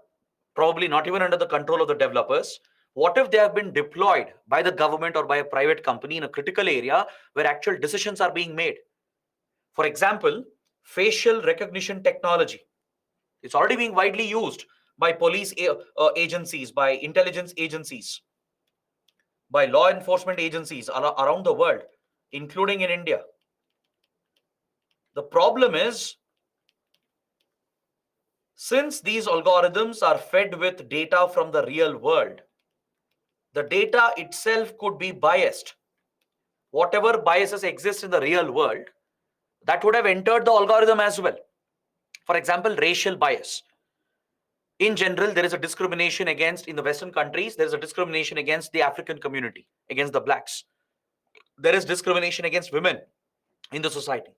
probably not even under the control of the developers, what if they have been deployed by the government or by a private company in a critical area where actual decisions are being made? For example, facial recognition technology. It's already being widely used by police agencies, by intelligence agencies, by law enforcement agencies around the world, including in India. The problem is, since these algorithms are fed with data from the real world, the data itself could be biased. Whatever biases exist in the real world, that would have entered the algorithm as well. For example, racial bias. In general, there is a discrimination against, in the Western countries, there is a discrimination against the African community, against the blacks. There is discrimination against women in the society.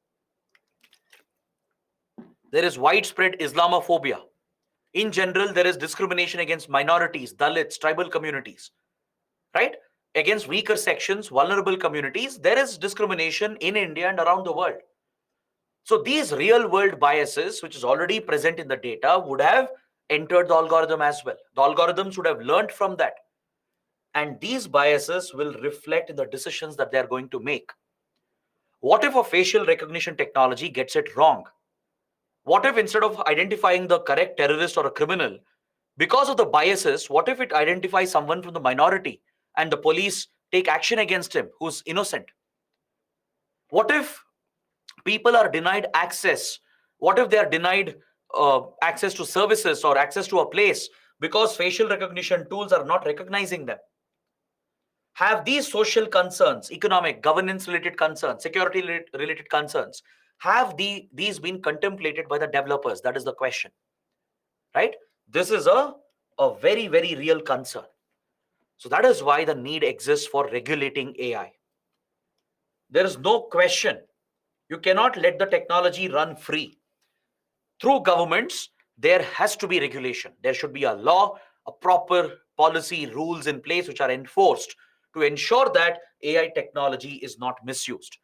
There is widespread Islamophobia. In general, there is discrimination against minorities, Dalits, tribal communities, right? Against weaker sections, vulnerable communities, there is discrimination in India and around the world. So these real world biases, which is already present in the data, would have entered the algorithm as well. The algorithms would have learned from that. And these biases will reflect in the decisions that they're going to make. What if a facial recognition technology gets it wrong? What if instead of identifying the correct terrorist or a criminal, because of the biases, what if it identifies someone from the minority and the police take action against him who's innocent? What if people are denied access? What if they are denied access to services or access to a place because facial recognition tools are not recognizing them? Have these social concerns, economic, governance related concerns, security related concerns, have these been contemplated by the developers? That is the question, right? This is a very, very real concern. So that is why the need exists for regulating AI. There is no question. You cannot let the technology run free. Through governments, there has to be regulation. There should be a law, a proper policy, rules in place which are enforced to ensure that AI technology is not misused.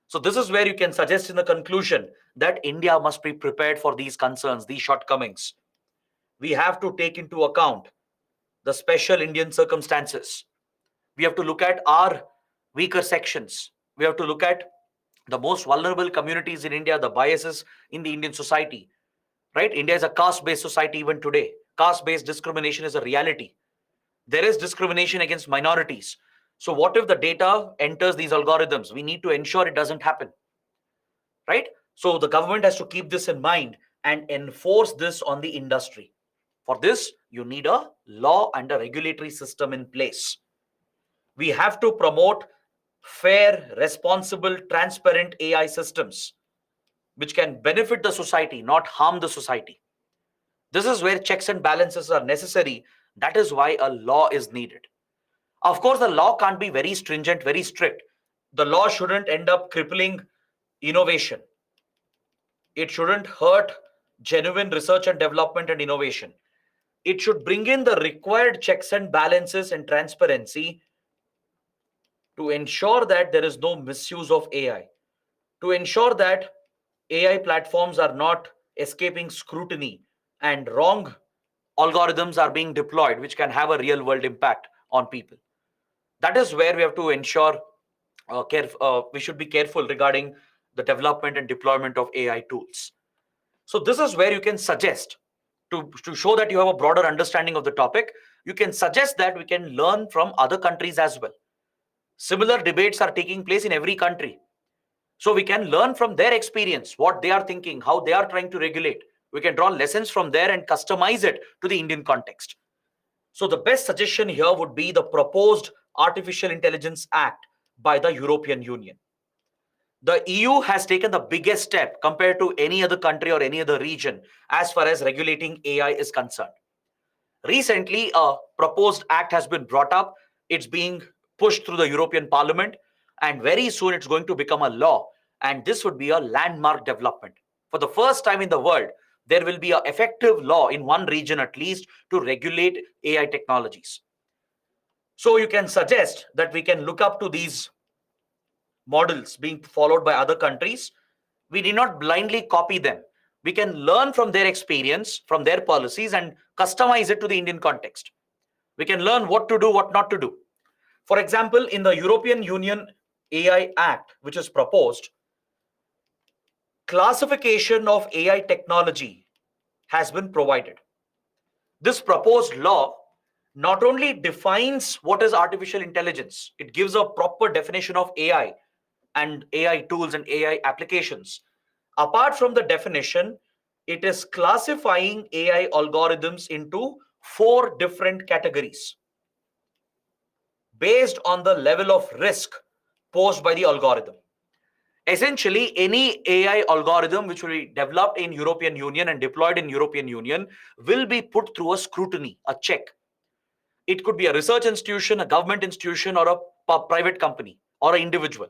So this is where you can suggest in the conclusion that India must be prepared for these concerns, these shortcomings. We have to take into account the special Indian circumstances. We have to look at our weaker sections. We have to look at the most vulnerable communities in India, the biases in the Indian society. Right? India is a caste-based society even today. Caste-based discrimination is a reality. There is discrimination against minorities. So what if the data enters these algorithms? We need to ensure it doesn't happen. Right? So the government has to keep this in mind and enforce this on the industry. For this, you need a law and a regulatory system in place. We have to promote fair, responsible, transparent AI systems which can benefit the society, not harm the society. This is where checks and balances are necessary. That is why a law is needed. Of course, the law can't be very stringent, very strict. The law shouldn't end up crippling innovation. It shouldn't hurt genuine research and development and innovation. It should bring in the required checks and balances and transparency to ensure that there is no misuse of AI, to ensure that AI platforms are not escaping scrutiny and wrong algorithms are being deployed, which can have a real world impact on people. That is where we have to ensure we should be careful regarding the development and deployment of AI tools. So this is where you can suggest to show that you have a broader understanding of the topic. You can suggest that we can learn from other countries as well. Similar debates are taking place in every country. So we can learn from their experience, what they are thinking, how they are trying to regulate. We can draw lessons from there and customize it to the Indian context. So the best suggestion here would be the proposed Artificial Intelligence Act by the European Union. The EU has taken the biggest step compared to any other country or any other region as far as regulating AI is concerned. Recently, a proposed act has been brought up. It's being pushed through the European Parliament, and very soon it's going to become a law. And this would be a landmark development. For the first time in the world, there will be an effective law in one region at least to regulate AI technologies. So you can suggest that we can look up to these models being followed by other countries. We need not blindly copy them. We can learn from their experience, from their policies, and customize it to the Indian context. We can learn what to do, what not to do. For example, in the European Union AI Act, which is proposed, classification of AI technology has been provided. This proposed law not only defines what is artificial intelligence, it gives a proper definition of AI and AI tools and AI applications. Apart from the definition, it is classifying AI algorithms into 4 different categories based on the level of risk posed by the algorithm. Essentially, any AI algorithm which will be developed in European Union and deployed in European Union will be put through a scrutiny, a check. It could be a research institution, a government institution, or a private company or an individual.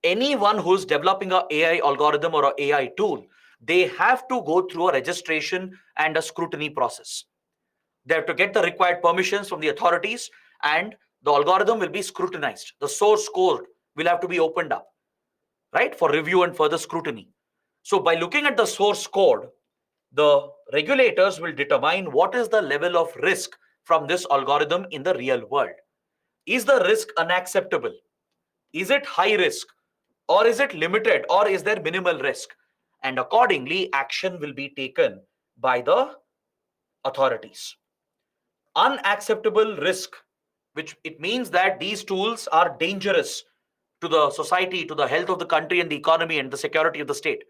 Anyone who's developing a AI algorithm or a AI tool, they have to go through a registration and a scrutiny process. They have to get the required permissions from the authorities, and the algorithm will be scrutinized. The source code will have to be opened up, right, for review and further scrutiny. So by looking at the source code, the regulators will determine what is the level of risk from this algorithm in the real world. Is the risk unacceptable? Is it high risk? Or is it limited? Or is there minimal risk? And accordingly, action will be taken by the authorities. Unacceptable risk, which it means that these tools are dangerous to the society, to the health of the country and the economy and the security of the state.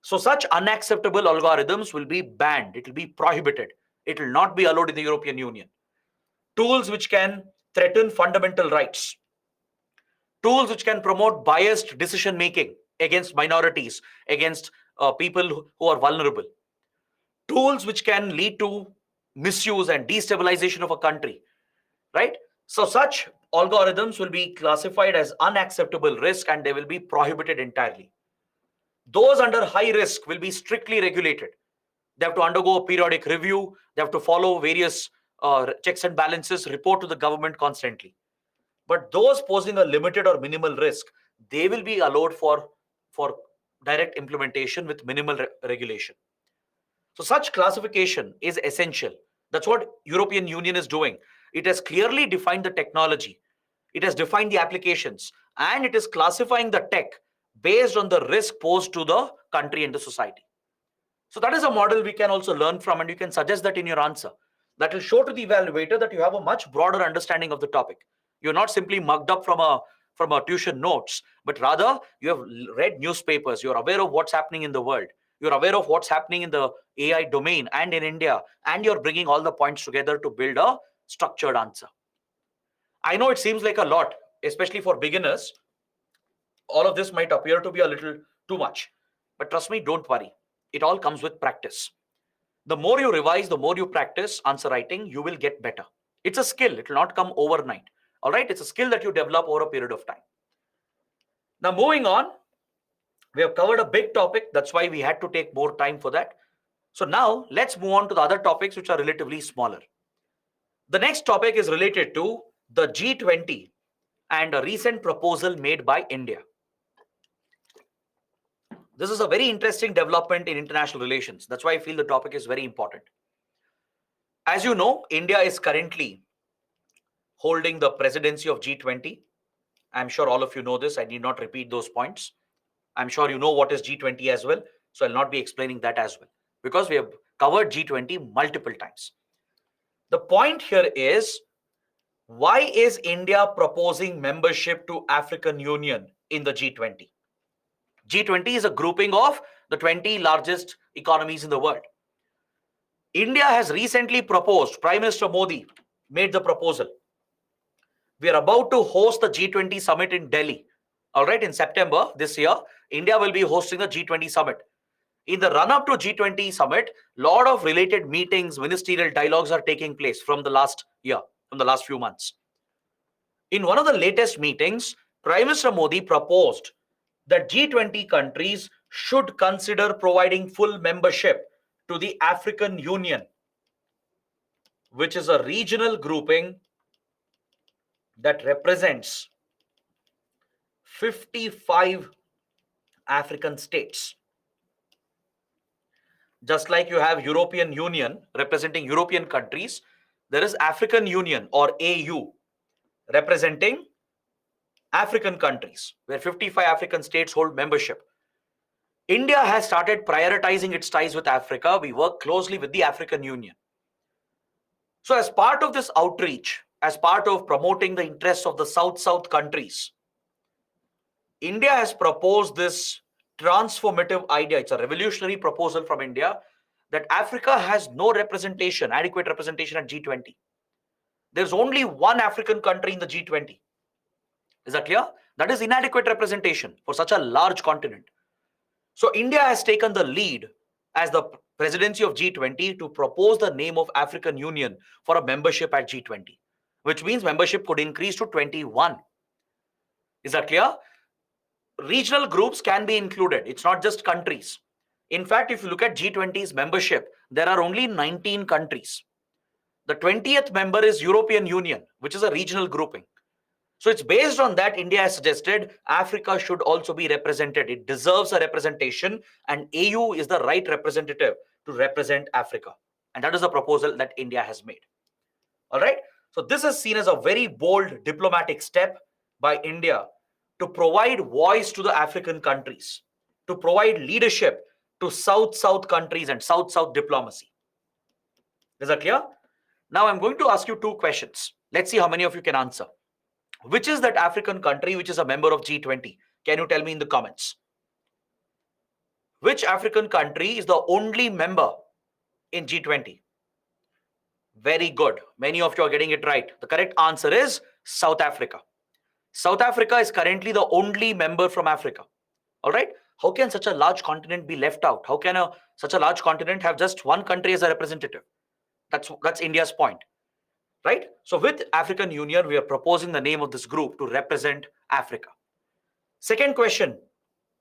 So such unacceptable algorithms will be banned. It will be prohibited. It will not be allowed in the European Union. Tools which can threaten fundamental rights, tools which can promote biased decision making against minorities, against people who are vulnerable, tools which can lead to misuse and destabilization of a country, right? So such algorithms will be classified as unacceptable risk and they will be prohibited entirely. Those under high risk will be strictly regulated. They have to undergo a periodic review. They have to follow various checks and balances, report to the government constantly. But those posing a limited or minimal risk, they will be allowed for for direct implementation with minimal regulation. So such classification is essential. That's what European Union is doing. It has clearly defined the technology, it has defined the applications, and it is classifying the tech based on the risk posed to the country and the society. So that is a model we can also learn from, and you can suggest that in your answer. That will show to the evaluator that you have a much broader understanding of the topic. You're not simply mugged up from a tuition notes, but rather you have read newspapers. You're aware of what's happening in the world. You're aware of what's happening in the AI domain and in India, and you're bringing all the points together to build a structured answer. I know it seems like a lot, especially for beginners. All of this might appear to be a little too much, but trust me, don't worry. It all comes with practice. The more you revise, the more you practice answer writing, you will get better. It's a skill, it will not come overnight. All right, it's a skill that you develop over a period of time. Now, moving on, we have covered a big topic. That's why we had to take more time for that. So, now let's move on to the other topics which are relatively smaller. The next topic is related to the G20 and a recent proposal made by India. This is a very interesting development in international relations. That's why I feel the topic is very important. As you know, India is currently holding the presidency of G20. I'm sure all of you know this. I need not repeat those points. I'm sure you know what is G20 as well. So I'll not be explaining that as well, because we have covered G20 multiple times. The point here is, why is India proposing membership to African Union in the G20? G20 is a grouping of the 20 largest economies in the world. India has recently proposed, Prime Minister Modi made the proposal. We are about to host the G20 summit in Delhi. All right, in September this year, India will be hosting the G20 summit. In the run up to G20 summit, lot of related meetings, ministerial dialogues are taking place from the last year, from the last few months. In one of the latest meetings, Prime Minister Modi proposed that G20 countries should consider providing full membership to the African Union, which is a regional grouping that represents 55 African states. Just like you have European Union representing European countries, there is African Union or AU representing African countries, where 55 African states hold membership. India has started prioritizing its ties with Africa. We work closely with the African Union. So as part of this outreach, as part of promoting the interests of the South-South countries, India has proposed this transformative idea. It's a revolutionary proposal from India that Africa has no representation, adequate representation at G20. There's only one African country in the G20. Is that clear? That is inadequate representation for such a large continent. So India has taken the lead as the presidency of G20 to propose the name of African Union for a membership at G20, which means membership could increase to 21. Is that clear? Regional groups can be included. It's not just countries. In fact, if you look at G20's membership, there are only 19 countries. The 20th member is European Union, which is a regional grouping. So it's based on that India has suggested Africa should also be represented. It deserves a representation, and AU is the right representative to represent Africa. And that is a proposal that India has made. All right. So this is seen as a very bold diplomatic step by India to provide voice to the African countries, to provide leadership to South-South countries and South-South diplomacy. Is that clear? Now I'm going to ask you two questions. Let's see how many of you can answer. Which is that African country which is a member of G20? Can you tell me in the comments? Which African country is the only member in G20? Very good. Many of you are getting it right. The correct answer is South Africa. South Africa is currently the only member from Africa. All right. How can such a large continent be left out? How can such a large continent have just one country as a representative? That's India's point. Right? So with African Union, we are proposing the name of this group to represent Africa. Second question.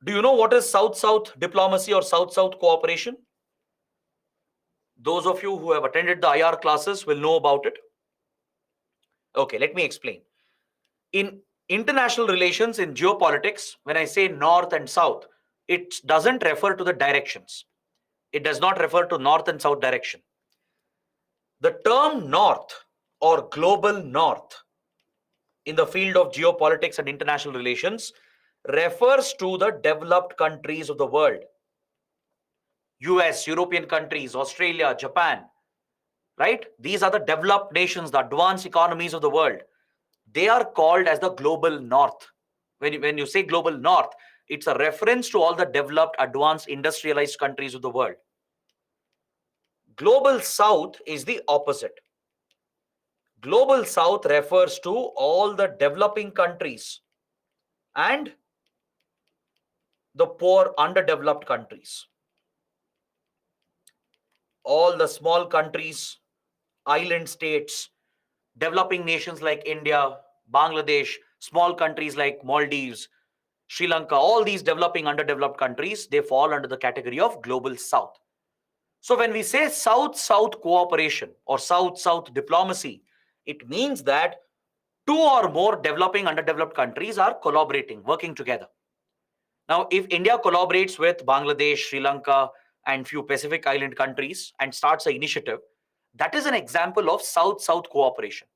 Do you know what is South-South diplomacy or South-South cooperation? Those of you who have attended the IR classes will know about it. Okay, let me explain. In international relations, in geopolitics, when I say North and South, It doesn't refer to the directions. It does not refer to north and south direction. The term north or global north in the field of geopolitics and international relations refers to the developed countries of the world. US, European countries, Australia, Japan, right? These are the developed nations, the advanced economies of the world. They are called as the global north. When you say global north, it's a reference to all the developed, advanced, industrialized countries of the world. Global south is the opposite. Global south refers to all the developing countries and the poor, underdeveloped countries. All the small countries, island states, developing nations like India, Bangladesh, small countries like Maldives, Sri Lanka, all these developing, underdeveloped countries, they fall under the category of global south. So when we say South-South cooperation or South-South diplomacy, it means that two or more developing, underdeveloped countries are collaborating, working together. Now, if India collaborates with Bangladesh, Sri Lanka, and few Pacific Island countries and starts an initiative, that is an example of South-South cooperation.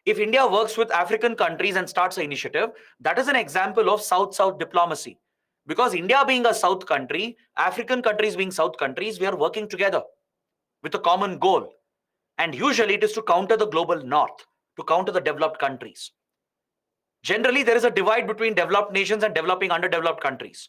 If India works with African countries and starts an initiative, that is an example of South-South diplomacy. Because India being a South country, African countries being South countries, we are working together with a common goal. And usually it is to counter the global North, to counter the developed countries. Generally, there is a divide between developed nations and developing, underdeveloped countries.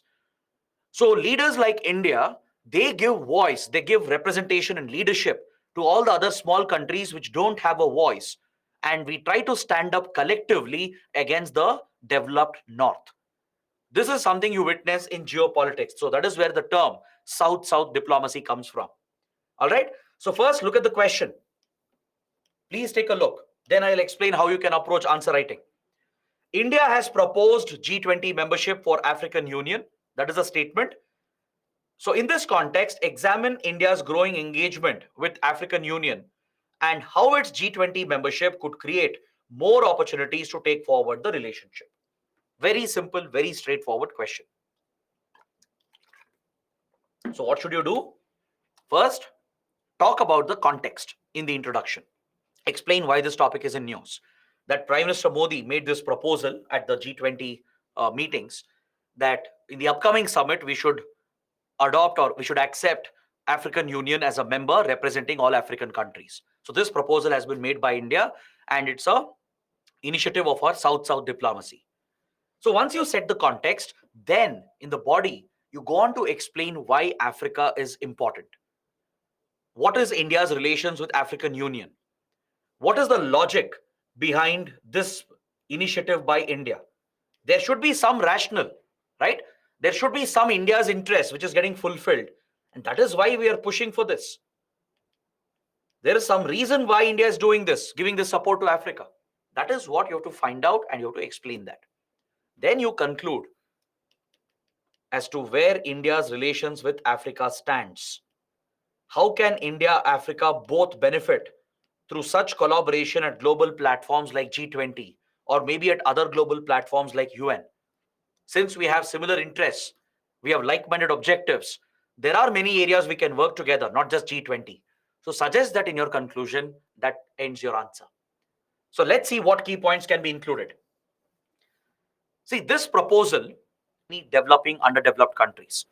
So leaders like India, they give voice, they give representation and leadership to all the other small countries which don't have a voice. And we try to stand up collectively against the developed North. This is something you witness in geopolitics. So that is where the term South-South diplomacy comes from. All right. So first, look at the question. Please take a look. Then I'll explain how you can approach answer writing. India has proposed G20 membership for African Union. That is a statement. So in this context, examine India's growing engagement with African Union and how its G20 membership could create more opportunities to take forward the relationship. Very simple, very straightforward question. So what should you do? First, talk about the context in the introduction. Explain why this topic is in news. That Prime Minister Modi made this proposal at the G20 meetings that in the upcoming summit, we should adopt or we should accept African Union as a member representing all African countries. So this proposal has been made by India and it's a initiative of our South-South diplomacy. So once you set the context, then in the body, you go on to explain why Africa is important. What is India's relations with African Union? What is the logic behind this initiative by India? There should be some rationale, right? There should be some India's interest which is getting fulfilled. And that is why we are pushing for this. There is some reason why India is doing this, giving this support to Africa. That is what you have to find out and you have to explain that. Then you conclude as to where India's relations with Africa stands. How can India, Africa both benefit through such collaboration at global platforms like G20 or maybe at other global platforms like UN? Since we have similar interests, we have like-minded objectives, there are many areas we can work together, not just G20. So suggest that in your conclusion. That ends your answer. So let's see what key points can be included. See, this proposal need developing, underdeveloped countries.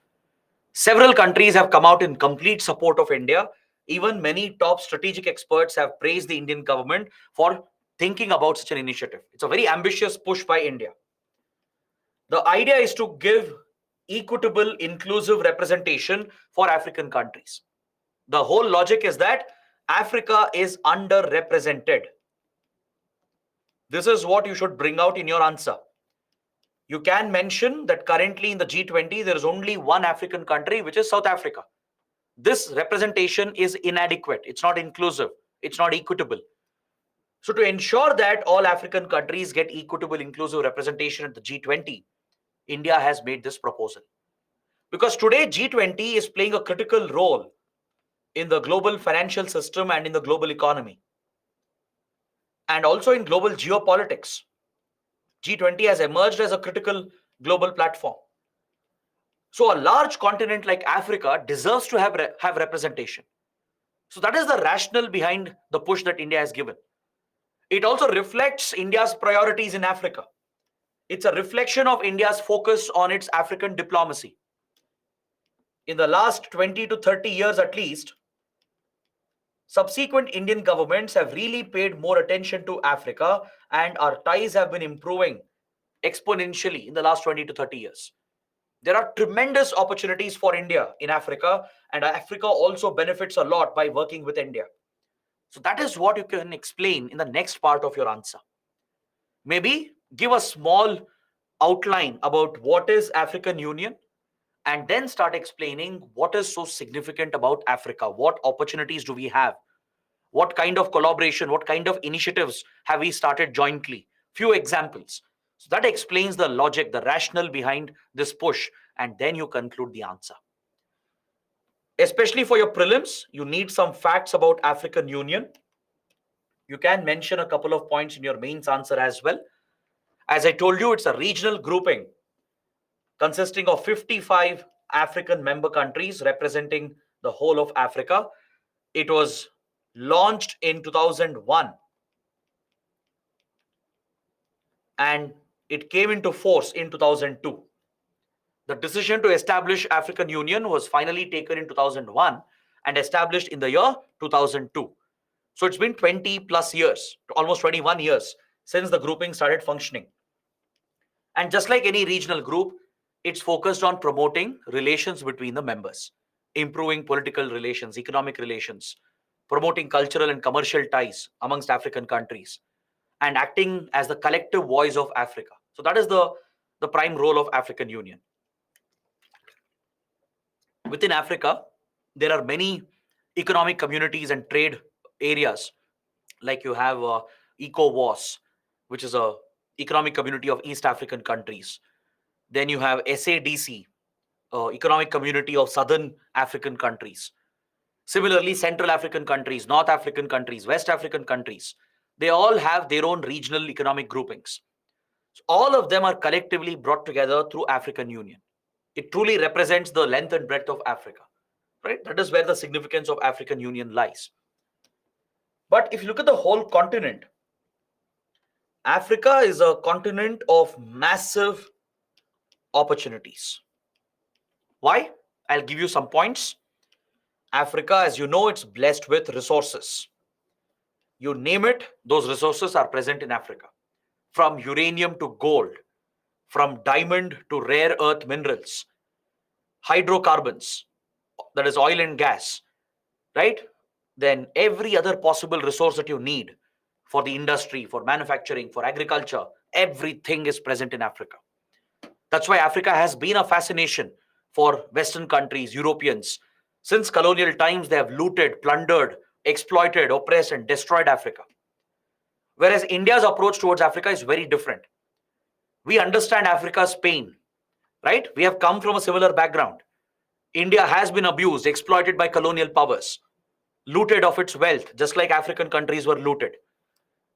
Several countries have come out in complete support of India. Even many top strategic experts have praised the Indian government for thinking about such an initiative. It's a very ambitious push by India. The idea is to give equitable, inclusive representation for African countries. The whole logic is that Africa is underrepresented. This is what you should bring out in your answer. You can mention that currently in the G20, there is only one African country, which is South Africa. This representation is inadequate. It's not inclusive. It's not equitable. So to ensure that all African countries get equitable, inclusive representation at the G20, India has made this proposal. Because today G20 is playing a critical role in the global financial system and in the global economy. And also in global geopolitics. G20 has emerged as a critical global platform. So a large continent like Africa deserves to have representation. So that is the rationale behind the push that India has given. It also reflects India's priorities in Africa. It's a reflection of India's focus on its African diplomacy. In the last 20 to 30 years at least, subsequent Indian governments have really paid more attention to Africa, and our ties have been improving exponentially in the last 20 to 30 years. There are tremendous opportunities for India in Africa, and Africa also benefits a lot by working with India. So that is what you can explain in the next part of your answer. Maybe give a small outline about what is African Union, and then start explaining what is so significant about Africa. What opportunities do we have? What kind of collaboration, what kind of initiatives have we started jointly? Few examples. So that explains the logic, the rationale behind this push, and then you conclude the answer. Especially for your prelims, you need some facts about African Union. You can mention a couple of points in your mains answer as well. As I told you, it's a regional grouping consisting of 55 African member countries representing the whole of Africa. It was launched in 2001 and it came into force in 2002. The decision to establish African Union was finally taken in 2001 and established in the year 2002. So it's been 20 plus years, almost 21 years since the grouping started functioning. And just like any regional group, it's focused on promoting relations between the members, improving political relations, economic relations, promoting cultural and commercial ties amongst African countries, and acting as the collective voice of Africa. So that is the prime role of African Union. Within Africa, there are many economic communities and trade areas. Like you have ECOWAS, which is a economic community of East African countries. Then you have SADC, economic community of Southern African countries. Similarly, Central African countries, North African countries, West African countries, they all have their own regional economic groupings. So all of them are collectively brought together through African Union. It truly represents the length and breadth of Africa, right? That is where the significance of African Union lies. But if you look at the whole continent, Africa is a continent of massive opportunities. Why? I'll give you some points. Africa, as you know, it's blessed with resources. You name it, those resources are present in Africa. From uranium to gold, from diamond to rare earth minerals, hydrocarbons, that is oil and gas, right? Then every other possible resource that you need for the industry, for manufacturing, for agriculture, everything is present in Africa. That's why Africa has been a fascination for Western countries, Europeans. Since colonial times, they have looted, plundered, exploited, oppressed, and destroyed Africa. Whereas India's approach towards Africa is very different. We understand Africa's pain, right? We have come from a similar background. India has been abused, exploited by colonial powers, looted of its wealth, just like African countries were looted.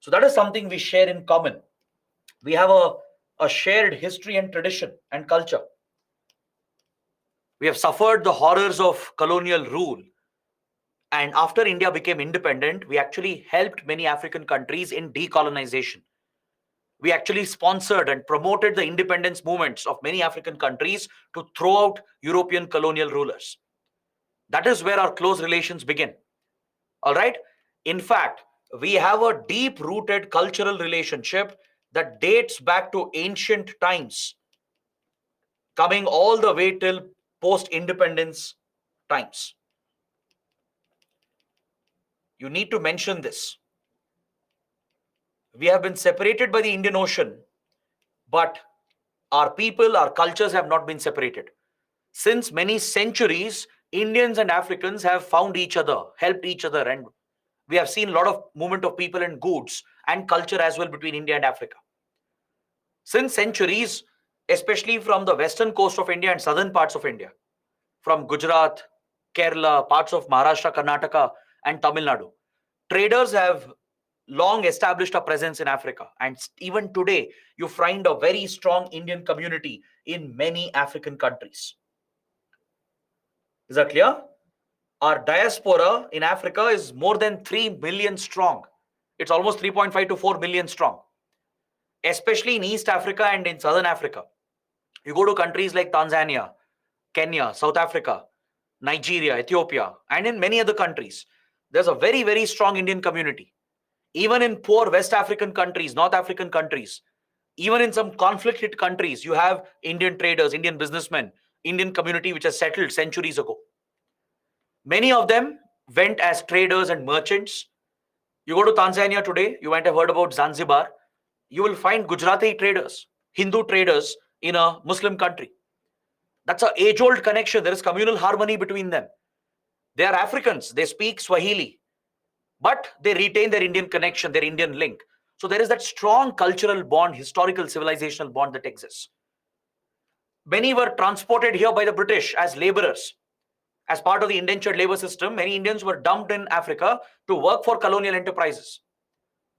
So that is something we share in common. We have a shared history and tradition and culture. We have suffered the horrors of colonial rule. And after India became independent, we actually helped many African countries in decolonization. We actually sponsored and promoted the independence movements of many African countries to throw out European colonial rulers. That is where our close relations begin. All right? In fact, we have a deep rooted cultural relationship that dates back to ancient times, coming all the way till post independence times. You need to mention this. We have been separated by the Indian Ocean, but our people, our cultures have not been separated. Since many centuries, Indians and Africans have found each other, helped each other, and we have seen a lot of movement of people and goods and culture as well between India and Africa. Since centuries, especially from the western coast of India and southern parts of India, from Gujarat, Kerala, parts of Maharashtra, Karnataka, and Tamil Nadu, traders have long established a presence in Africa. And even today, you find a very strong Indian community in many African countries. Is that clear? Our diaspora in Africa is more than 3 million strong. It's almost 3.5 to 4 million strong, especially in East Africa and in Southern Africa. You go to countries like Tanzania, Kenya, South Africa, Nigeria, Ethiopia, and in many other countries, there's a very, very strong Indian community. Even in poor West African countries, North African countries, even in some conflict hit countries, you have Indian traders, Indian businessmen, Indian community which has settled centuries ago. Many of them went as traders and merchants. You go to Tanzania today, you might have heard about Zanzibar. You will find Gujarati traders, Hindu traders in a Muslim country. That's an age old connection. There is communal harmony between them. They are Africans, they speak Swahili, but they retain their Indian connection, their Indian link. So there is that strong cultural bond, historical civilizational bond that exists. Many were transported here by the British as laborers. As part of the indentured labor system, many Indians were dumped in Africa to work for colonial enterprises.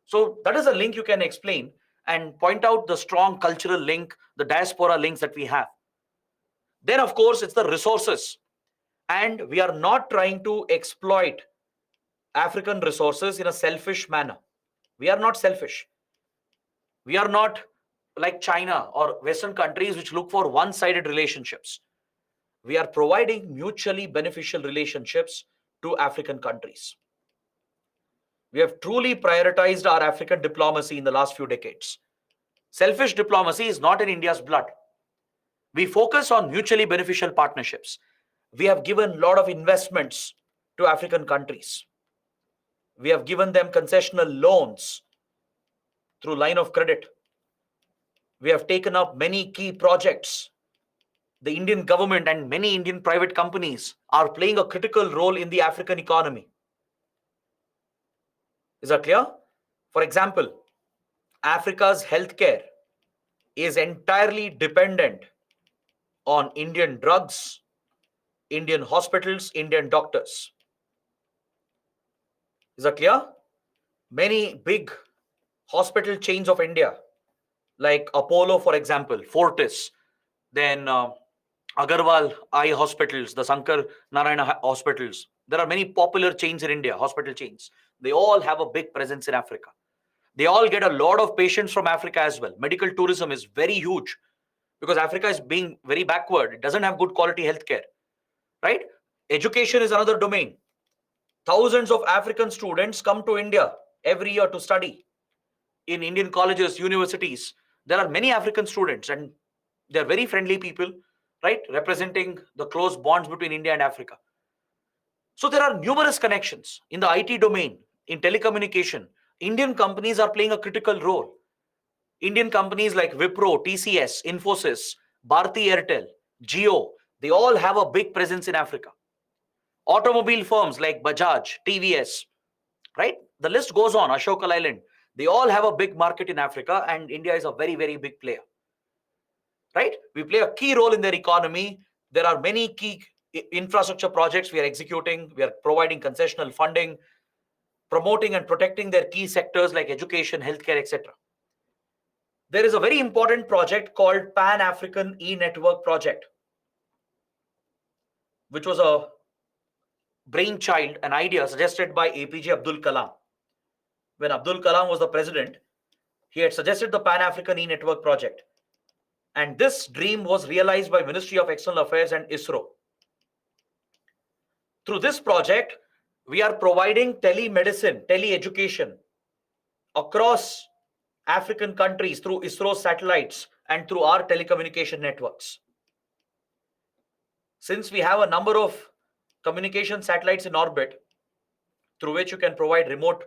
So that is a link you can explain and point out the strong cultural link, the diaspora links that we have. Then, of course, it's the resources. And we are not trying to exploit African resources in a selfish manner. We are not selfish. We are not like China or Western countries which look for one sided relationships. We are providing mutually beneficial relationships to African countries. We have truly prioritized our African diplomacy in the last few decades. Selfish diplomacy is not in India's blood. We focus on mutually beneficial partnerships. We have given a lot of investments to African countries. We have given them concessional loans through line of credit. We have taken up many key projects. The Indian government and many Indian private companies are playing a critical role in the African economy. Is that clear? For example, Africa's healthcare is entirely dependent on Indian drugs, Indian hospitals, Indian doctors. Is that clear? Many big hospital chains of India, like Apollo, for example, Fortis, then Agarwal Eye Hospitals, the Sankar Narayana hospitals. There are many popular chains in India, hospital chains. They all have a big presence in Africa. They all get a lot of patients from Africa as well. Medical tourism is very huge because Africa is being very backward. It doesn't have good quality healthcare, right? Education is another domain. Thousands of African students come to India every year to study in Indian colleges, universities. There are many African students and they're very friendly people, right? Representing the close bonds between India and Africa. So there are numerous connections in the IT domain, in telecommunication. Indian companies are playing a critical role. Indian companies like Wipro, TCS, Infosys, Bharti Airtel, Jio, they all have a big presence in Africa. Automobile firms like Bajaj, TVS, right? The list goes on, Ashoka Leyland. They all have a big market in Africa and India is a very, very big player, right? We play a key role in their economy. There are many key infrastructure projects we are executing. We are providing concessional funding, promoting and protecting their key sectors like education, healthcare, etc. There is a very important project called Pan-African E-Network Project, which was a brainchild, an idea suggested by APJ Abdul Kalam. When Abdul Kalam was the president, he had suggested the Pan-African E-Network Project. And this dream was realized by Ministry of External Affairs and ISRO. Through this project, we are providing telemedicine, tele-education across African countries through ISRO satellites and through our telecommunication networks. Since we have a number of communication satellites in orbit through which you can provide remote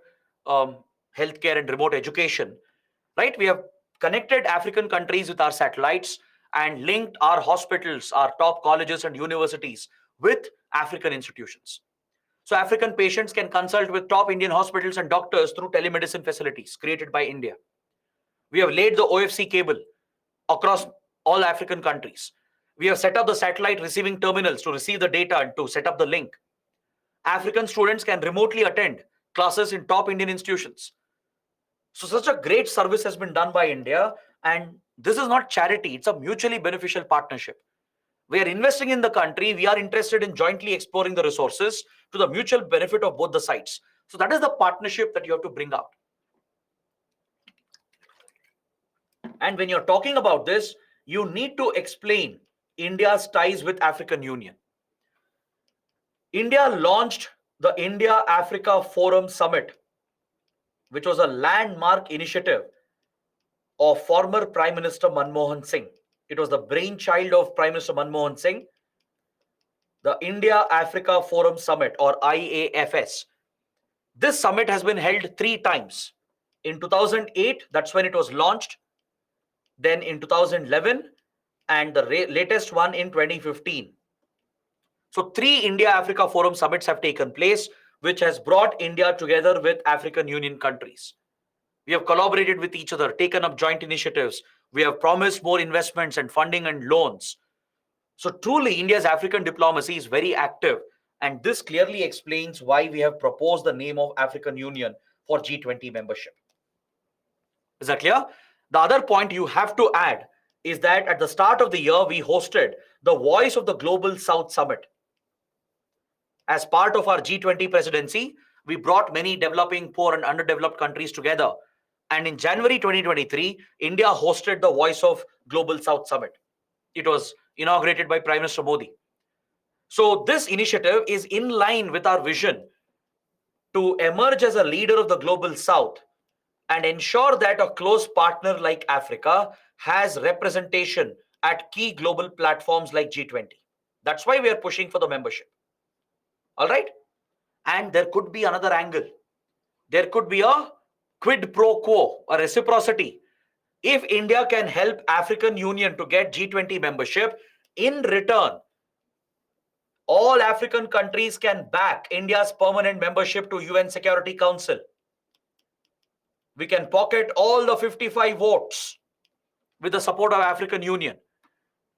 healthcare and remote education, right? We have connected African countries with our satellites and linked our hospitals, our top colleges and universities with African institutions. So African patients can consult with top Indian hospitals and doctors through telemedicine facilities created by India. We have laid the OFC cable across all African countries. We have set up the satellite receiving terminals to receive the data and to set up the link. African students can remotely attend classes in top Indian institutions. So such a great service has been done by India, and this is not charity, it's a mutually beneficial partnership. We are investing in the country. We are interested in jointly exploring the resources to the mutual benefit of both the sides. So that is the partnership that you have to bring out. And when you're talking about this, you need to explain India's ties with African Union. India launched the India-Africa Forum Summit, which was a landmark initiative of former Prime Minister Manmohan Singh. It was the brainchild of Prime Minister Manmohan Singh. The India-Africa Forum Summit, or IAFS. This summit has been held 3 times. In 2008, that's when it was launched. Then in 2011, and the latest one in 2015. So 3 India-Africa Forum summits have taken place, which has brought India together with African Union countries. We have collaborated with each other, taken up joint initiatives. We have promised more investments and funding and loans. So truly, India's African diplomacy is very active. And this clearly explains why we have proposed the name of African Union for G20 membership. Is that clear? The other point you have to add is that at the start of the year, we hosted the Voice of the Global South Summit. As part of our G20 presidency, we brought many developing, poor and underdeveloped countries together. And in January 2023, India hosted the Voice of Global South Summit. It was inaugurated by Prime Minister Modi. So this initiative is in line with our vision to emerge as a leader of the Global South and ensure that a close partner like Africa has representation at key global platforms like G20. That's why we are pushing for the membership. All right? And there could be another angle. There could be a quid pro quo, a reciprocity. If India can help African Union to get G20 membership, in return, all African countries can back India's permanent membership to UN Security Council. We can pocket all the 55 votes with the support of African Union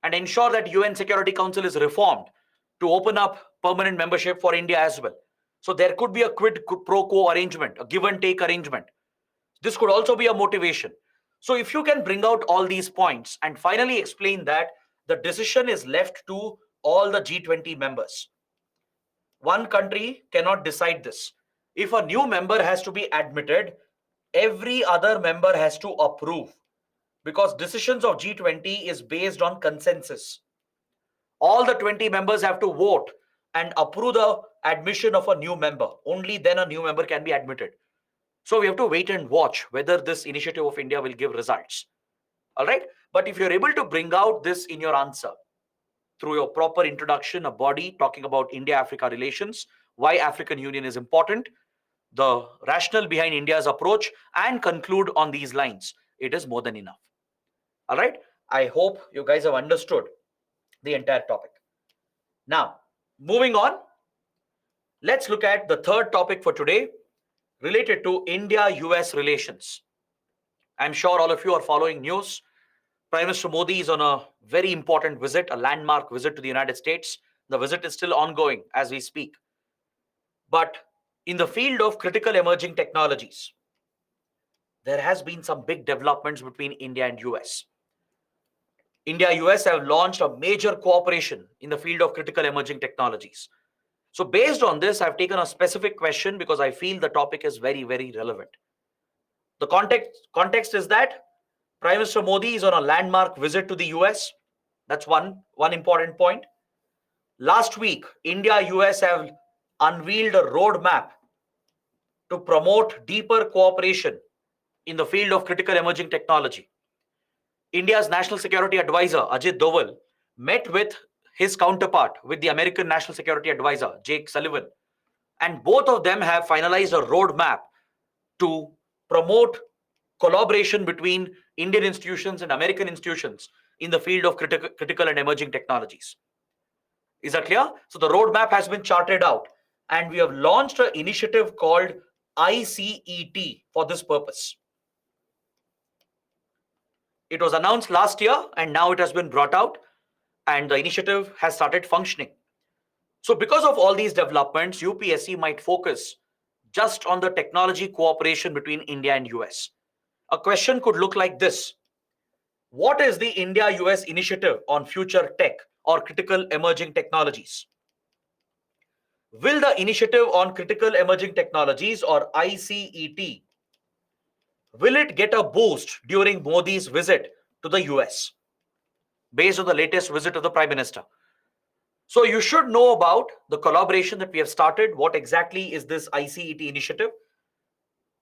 and ensure that UN Security Council is reformed to open up permanent membership for India as well. So there could be a quid pro quo arrangement, a give and take arrangement. This could also be a motivation. So if you can bring out all these points and finally explain that the decision is left to all the G20 members. One country cannot decide this. If a new member has to be admitted, every other member has to approve, because decisions of G20 is based on consensus. All the 20 members have to vote and approve the admission of a new member. Only then a new member can be admitted. So we have to wait and watch whether this initiative of India will give results. All right. But if you're able to bring out this in your answer through your proper introduction, a body talking about India-Africa relations, why African Union is important, the rationale behind India's approach, and conclude on these lines, it is more than enough. All right. I hope you guys have understood the entire topic. Now, moving on, let's look at the third topic for today related to India-US relations. I'm sure all of you are following news. Prime Minister Modi is on a very important visit, a landmark visit to the United States. The visit is still ongoing as we speak. But in the field of critical emerging technologies, there has been some big developments between India and US. India-US have launched a major cooperation in the field of critical emerging technologies. So based on this, I've taken a specific question because I feel the topic is very, very relevant. The context is that Prime Minister Modi is on a landmark visit to the US. That's one important point. Last week, India-US have unveiled a roadmap to promote deeper cooperation in the field of critical emerging technology. India's National Security Advisor, Ajit Doval, met with his counterpart, with the American National Security Advisor, Jake Sullivan. And both of them have finalized a roadmap to promote collaboration between Indian institutions and American institutions in the field of critical and emerging technologies. Is that clear? So the roadmap has been charted out, and we have launched an initiative called ICET for this purpose. It was announced last year, and now it has been brought out, and the initiative has started functioning. So because of all these developments, UPSC might focus just on the technology cooperation between India and US. A question could look like this. What is the India-US initiative on future tech or critical emerging technologies. Will the Initiative on Critical Emerging Technologies, or ICET, will it get a boost during Modi's visit to the US, based on the latest visit of the Prime Minister? So you should know about the collaboration that we have started. What exactly is this ICET initiative?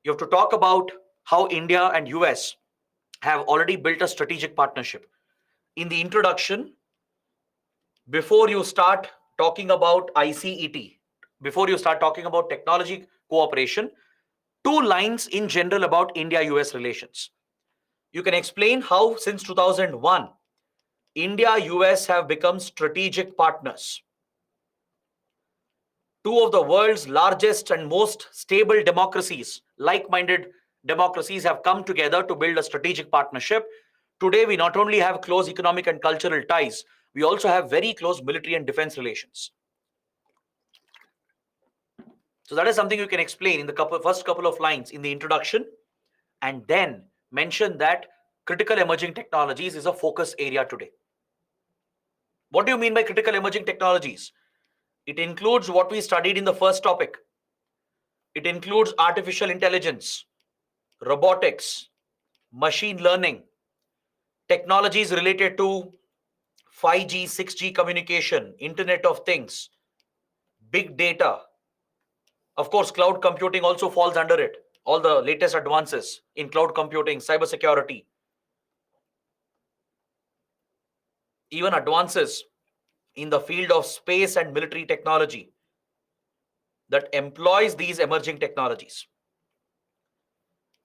You have to talk about how India and US have already built a strategic partnership. In the introduction, before you start talking about ICET, before you start talking about technology cooperation, two lines in general about India US relations. You can explain how since 2001, India US have become strategic partners. Two of the world's largest and most stable democracies, like-minded democracies, have come together to build a strategic partnership. Today, we not only have close economic and cultural ties, we also have very close military and defense relations. So that is something you can explain in the first couple of lines in the introduction, and then mention that critical emerging technologies is a focus area today. What do you mean by critical emerging technologies? It includes what we studied in the first topic. It includes artificial intelligence, robotics, machine learning, technologies related to 5G, 6G communication, Internet of Things, big data. Of course, cloud computing also falls under it. All the latest advances in cloud computing, cybersecurity, even advances in the field of space and military technology that employs these emerging technologies.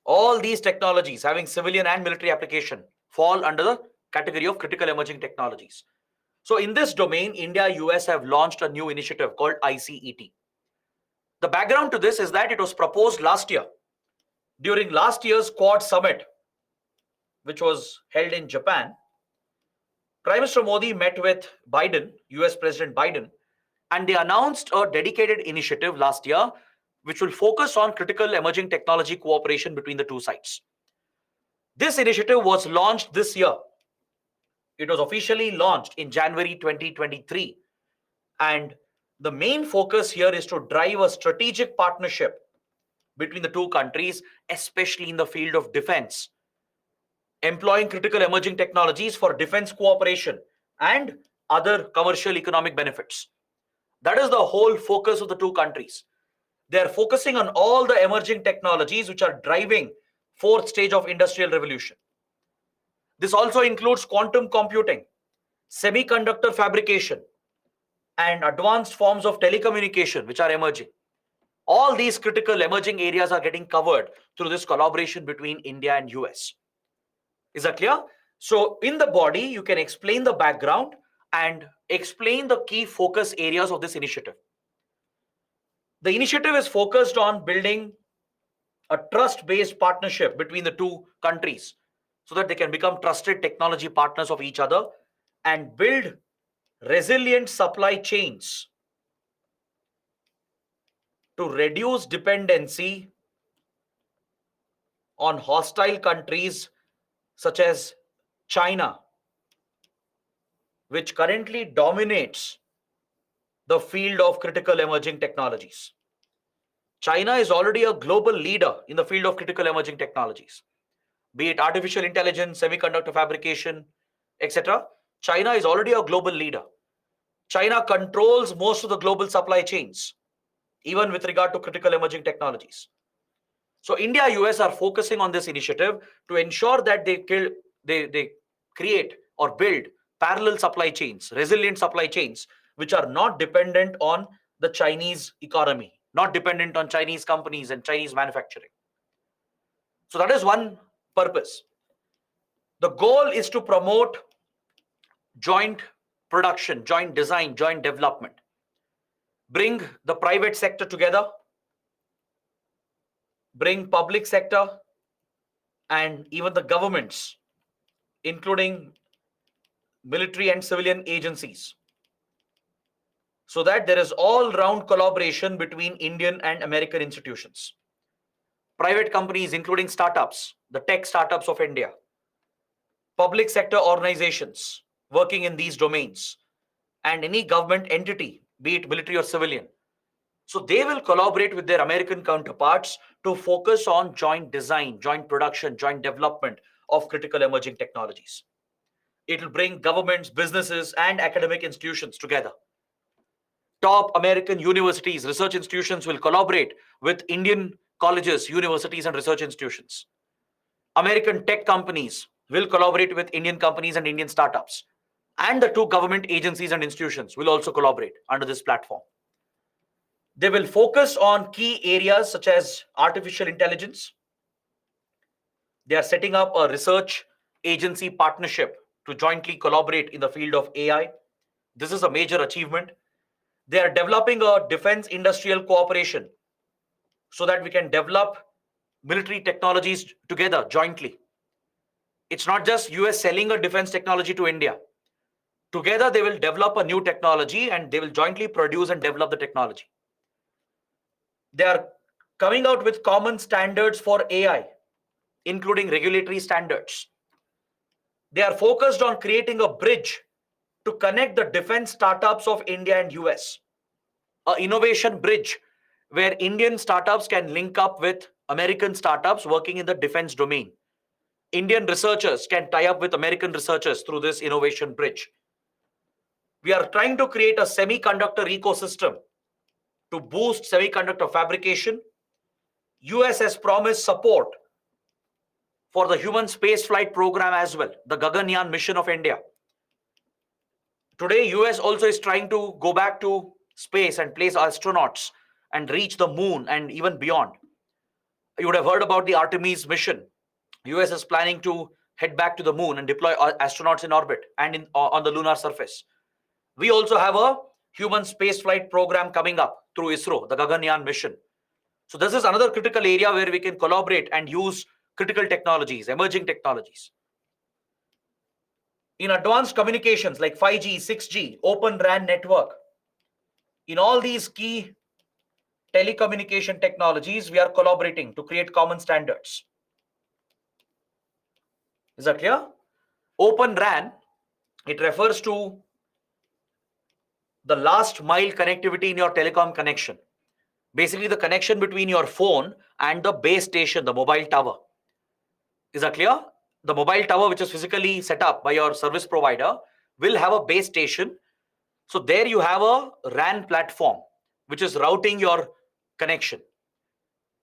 All these technologies having civilian and military application fall under the category of critical emerging technologies. So in this domain, India, US have launched a new initiative called ICET. The background to this is that it was proposed last year during last year's Quad Summit, which was held in Japan. Prime Minister Modi met with Biden, US President Biden, and they announced a dedicated initiative last year which will focus on critical emerging technology cooperation between the two sides. This initiative was launched this year. It was officially launched in January 2023. And the main focus here is to drive a strategic partnership between the two countries, especially in the field of defense, employing critical emerging technologies for defense cooperation and other commercial economic benefits. That is the whole focus of the two countries. They are focusing on all the emerging technologies which are driving fourth stage of industrial revolution. This also includes quantum computing, semiconductor fabrication, and advanced forms of telecommunication which are emerging. All these critical emerging areas are getting covered through this collaboration between India and US. Is that clear? So in the body, you can explain the background and explain the key focus areas of this initiative. The initiative is focused on building a trust-based partnership between the two countries so that they can become trusted technology partners of each other and build resilient supply chains to reduce dependency on hostile countries such as China, which currently dominates the field of critical emerging technologies. China is already a global leader in the field of critical emerging technologies, be it artificial intelligence, semiconductor fabrication, etc. China is already a global leader. China controls most of the global supply chains, even with regard to critical emerging technologies. So India, US are focusing on this initiative to ensure that they create or build parallel supply chains, resilient supply chains, which are not dependent on the Chinese economy, not dependent on Chinese companies and Chinese manufacturing. So that is one purpose. The goal is to promote joint production, joint design, joint development, bring the private sector together, bring public sector and even the governments, including military and civilian agencies, so that there is all-round collaboration between Indian and American institutions, private companies, including startups, the tech startups of India, public sector organizations working in these domains, and any government entity, be it military or civilian. So they will collaborate with their American counterparts to focus on joint design, joint production, joint development of critical emerging technologies. It will bring governments, businesses, and academic institutions together. Top American universities, research institutions will collaborate with Indian colleges, universities, and research institutions. American tech companies will collaborate with Indian companies and Indian startups. And the two government agencies and institutions will also collaborate under this platform. They will focus on key areas such as artificial intelligence. They are setting up a research agency partnership to jointly collaborate in the field of AI. This is a major achievement. They are developing a defense industrial cooperation so that we can develop military technologies together jointly. It's not just US selling a defense technology to India. Together, they will develop a new technology and they will jointly produce and develop the technology. They are coming out with common standards for AI, including regulatory standards. They are focused on creating a bridge to connect the defense startups of India and US, an innovation bridge where Indian startups can link up with American startups working in the defense domain. Indian researchers can tie up with American researchers through this innovation bridge. We are trying to create a semiconductor ecosystem to boost semiconductor fabrication. US has promised support for the human spaceflight program as well, the Gaganyaan mission of India. Today, US also is trying to go back to space and place astronauts and reach the moon and even beyond. You would have heard about the Artemis mission. US is planning to head back to the moon and deploy astronauts in orbit and on the lunar surface. We also have a human spaceflight program coming up through ISRO, the Gaganyaan mission. So this is another critical area where we can collaborate and use critical technologies, emerging technologies. In advanced communications like 5G, 6G, Open RAN network, in all these key telecommunication technologies, we are collaborating to create common standards. Is that clear? Open RAN, it refers to the last mile connectivity in your telecom connection. Basically, the connection between your phone and the base station, the mobile tower. Is that clear? The mobile tower, which is physically set up by your service provider, will have a base station. So there you have a RAN platform, which is routing your connection.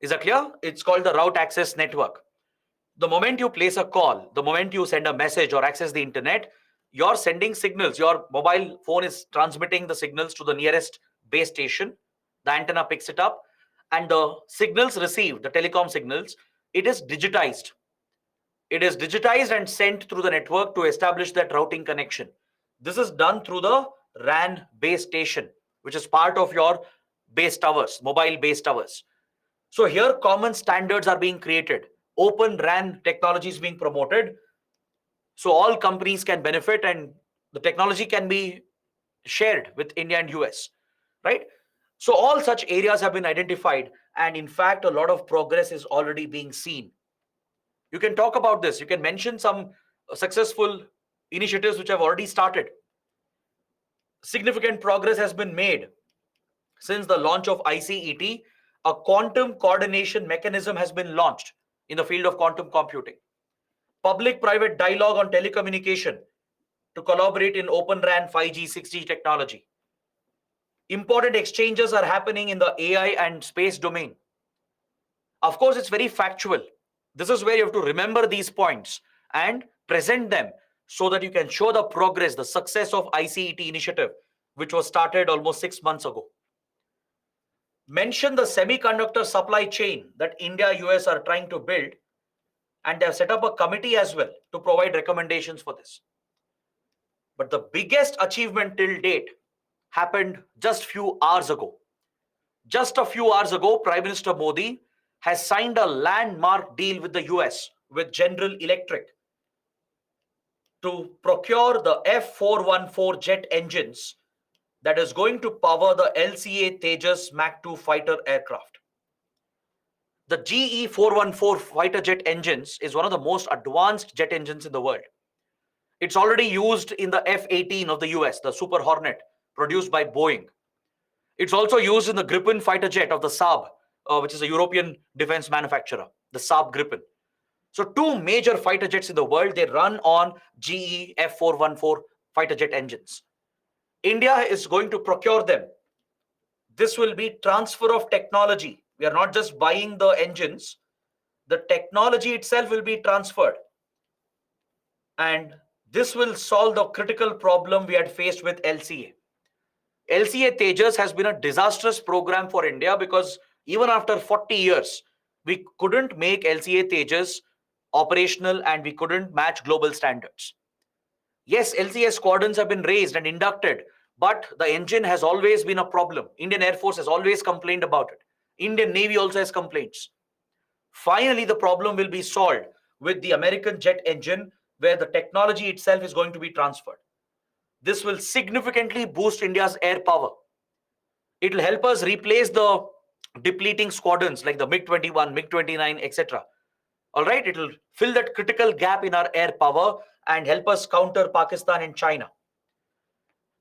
Is that clear? It's called the route access network. The moment you place a call, the moment you send a message or access the internet, you're sending signals. Your mobile phone is transmitting the signals to the nearest base station. The antenna picks it up, and the signals received, the telecom signals, it is digitized. It is digitized and sent through the network to establish that routing connection. This is done through the RAN base station, which is part of your base towers, mobile base towers. So here common standards are being created. Open RAN technology is being promoted. So all companies can benefit and the technology can be shared with India and US, right? So all such areas have been identified. And in fact, a lot of progress is already being seen. You can talk about this. You can mention some successful initiatives which have already started. Significant progress has been made since the launch of ICET. A quantum coordination mechanism has been launched in the field of quantum computing. Public-private dialogue on telecommunication to collaborate in Open RAN 5G, 6G technology. Important exchanges are happening in the AI and space domain. Of course, it's very factual. This is where you have to remember these points and present them so that you can show the progress, the success of ICET initiative, which was started almost 6 months ago. Mention the semiconductor supply chain that India, US are trying to build, and they have set up a committee as well to provide recommendations for this. But the biggest achievement till date happened just few hours ago. Just a few hours ago, Prime Minister Modi has signed a landmark deal with the US, with General Electric, to procure the F414 jet engines that is going to power the LCA Tejas Mach 2 fighter aircraft. The GE 414 fighter jet engines is one of the most advanced jet engines in the world. It's already used in the F-18 of the US, the Super Hornet, produced by Boeing. It's also used in the Gripen fighter jet of the Saab, which is a European defense manufacturer, the Saab Gripen. So two major fighter jets in the world, they run on GE F414 fighter jet engines. India is going to procure them. This will be transfer of technology. We are not just buying the engines, the technology itself will be transferred. And this will solve the critical problem we had faced with LCA. LCA Tejas has been a disastrous program for India because even after 40 years, we couldn't make LCA Tejas operational and we couldn't match global standards. Yes, LCA squadrons have been raised and inducted, but the engine has always been a problem. Indian Air Force has always complained about it. Indian Navy also has complaints. Finally, the problem will be solved with the American jet engine, where the technology itself is going to be transferred. This will significantly boost India's air power. It will help us replace the depleting squadrons like the MiG-21, MiG-29, etc. All right, it will fill that critical gap in our air power and help us counter Pakistan and China.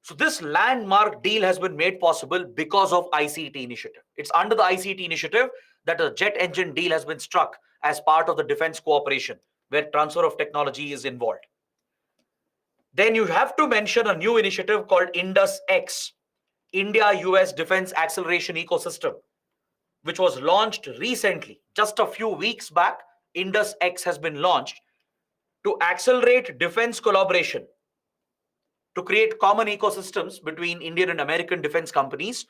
So this landmark deal has been made possible because of ICT initiative. It's under the ICT initiative that a jet engine deal has been struck as part of the defense cooperation, where transfer of technology is involved. Then you have to mention a new initiative called Indus X, India-US Defense Acceleration Ecosystem, which was launched recently. Just a few weeks back, Indus X has been launched to accelerate defense collaboration, to create common ecosystems between Indian and American defense companies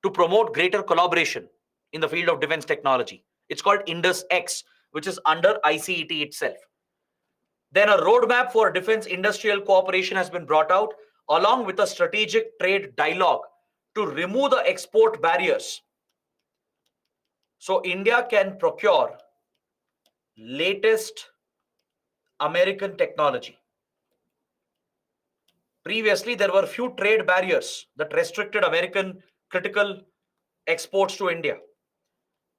to promote greater collaboration in the field of defense technology. It's called Indus X, which is under ICET itself. Then a roadmap for defense industrial cooperation has been brought out, along with a strategic trade dialogue to remove the export barriers. So India can procure latest American technology. Previously, there were few trade barriers that restricted American critical exports to India.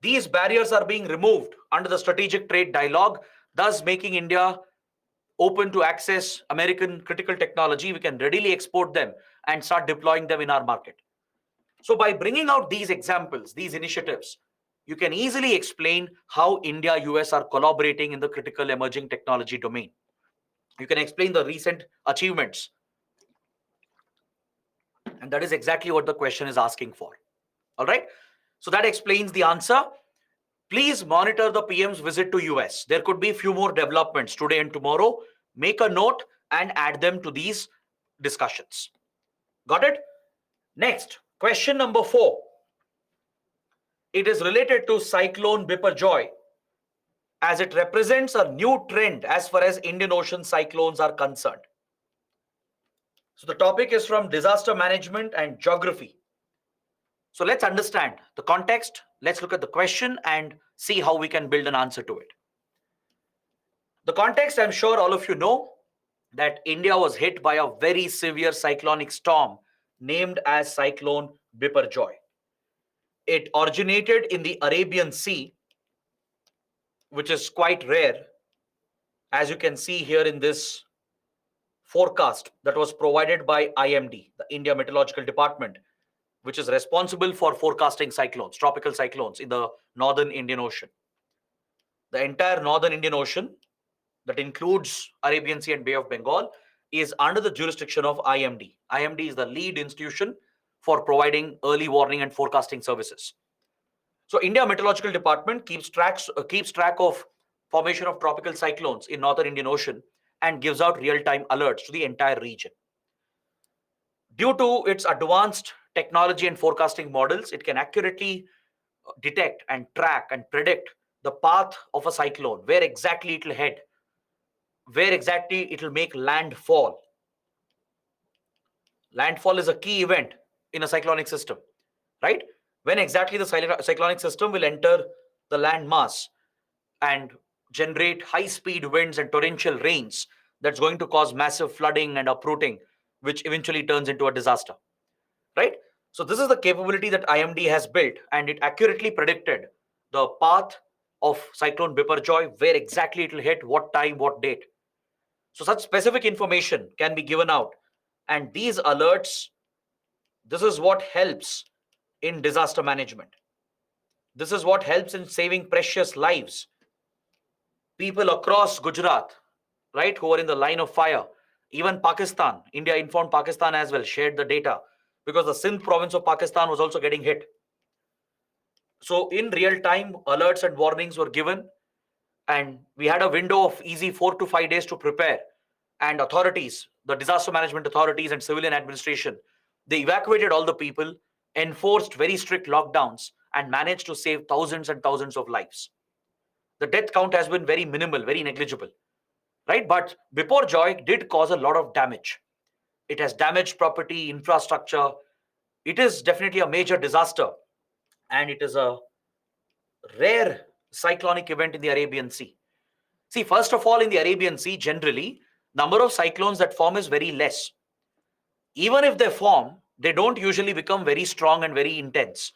These barriers are being removed under the strategic trade dialogue, thus making India open to access American critical technology. We can readily export them and start deploying them in our market. So by bringing out these examples, these initiatives, you can easily explain how India, US are collaborating in the critical emerging technology domain. You can explain the recent achievements. And that is exactly what the question is asking for. All right. So that explains the answer. Please monitor the PM's visit to US. There could be a few more developments today and tomorrow. Make a note and add them to these discussions. Got it? Next, question number 4. It is related to Cyclone Biparjoy, as it represents a new trend as far as Indian Ocean cyclones are concerned. So the topic is from disaster management and geography. So let's understand the context. Let's look at the question and see how we can build an answer to it. The context, I'm sure all of you know that India was hit by a very severe cyclonic storm named as Cyclone Biparjoy. It originated in the Arabian Sea, which is quite rare, as you can see here in this forecast that was provided by IMD, the India Meteorological Department, which is responsible for forecasting cyclones, tropical cyclones in the northern Indian Ocean. The entire northern Indian Ocean, that includes Arabian Sea and Bay of Bengal, is under the jurisdiction of IMD. IMD is the lead institution for providing early warning and forecasting services. So India Meteorological Department keeps track of formation of tropical cyclones in northern Indian Ocean and gives out real-time alerts to the entire region. Due to its advanced technology and forecasting models, it can accurately detect and track and predict the path of a cyclone, where exactly it will head, where exactly it will make landfall. Landfall is a key event in a cyclonic system, right? When exactly the cyclonic system will enter the land mass and generate high-speed winds and torrential rains that's going to cause massive flooding and uprooting, which eventually turns into a disaster, right? So this is the capability that IMD has built, and it accurately predicted the path of Cyclone Biparjoy, where exactly it will hit, what time, what date. So such specific information can be given out, and these alerts This is what helps in disaster management. This is what helps in saving precious lives. People across Gujarat, right, who are in the line of fire, even Pakistan, India informed Pakistan as well, shared the data because the Sindh province of Pakistan was also getting hit. So, in real time, alerts and warnings were given, and we had a window of easy 4 to 5 days to prepare. And authorities, the disaster management authorities and civilian administration, they evacuated all the people, enforced very strict lockdowns, and managed to save thousands and thousands of lives. The death count has been very minimal, very negligible, right? But Biparjoy did cause a lot of damage. It has damaged property, infrastructure. It is definitely a major disaster, and it is a rare cyclonic event in the Arabian Sea. See, first of all, in the Arabian Sea, generally, number of cyclones that form is very less. Even if they form, they don't usually become very strong and very intense.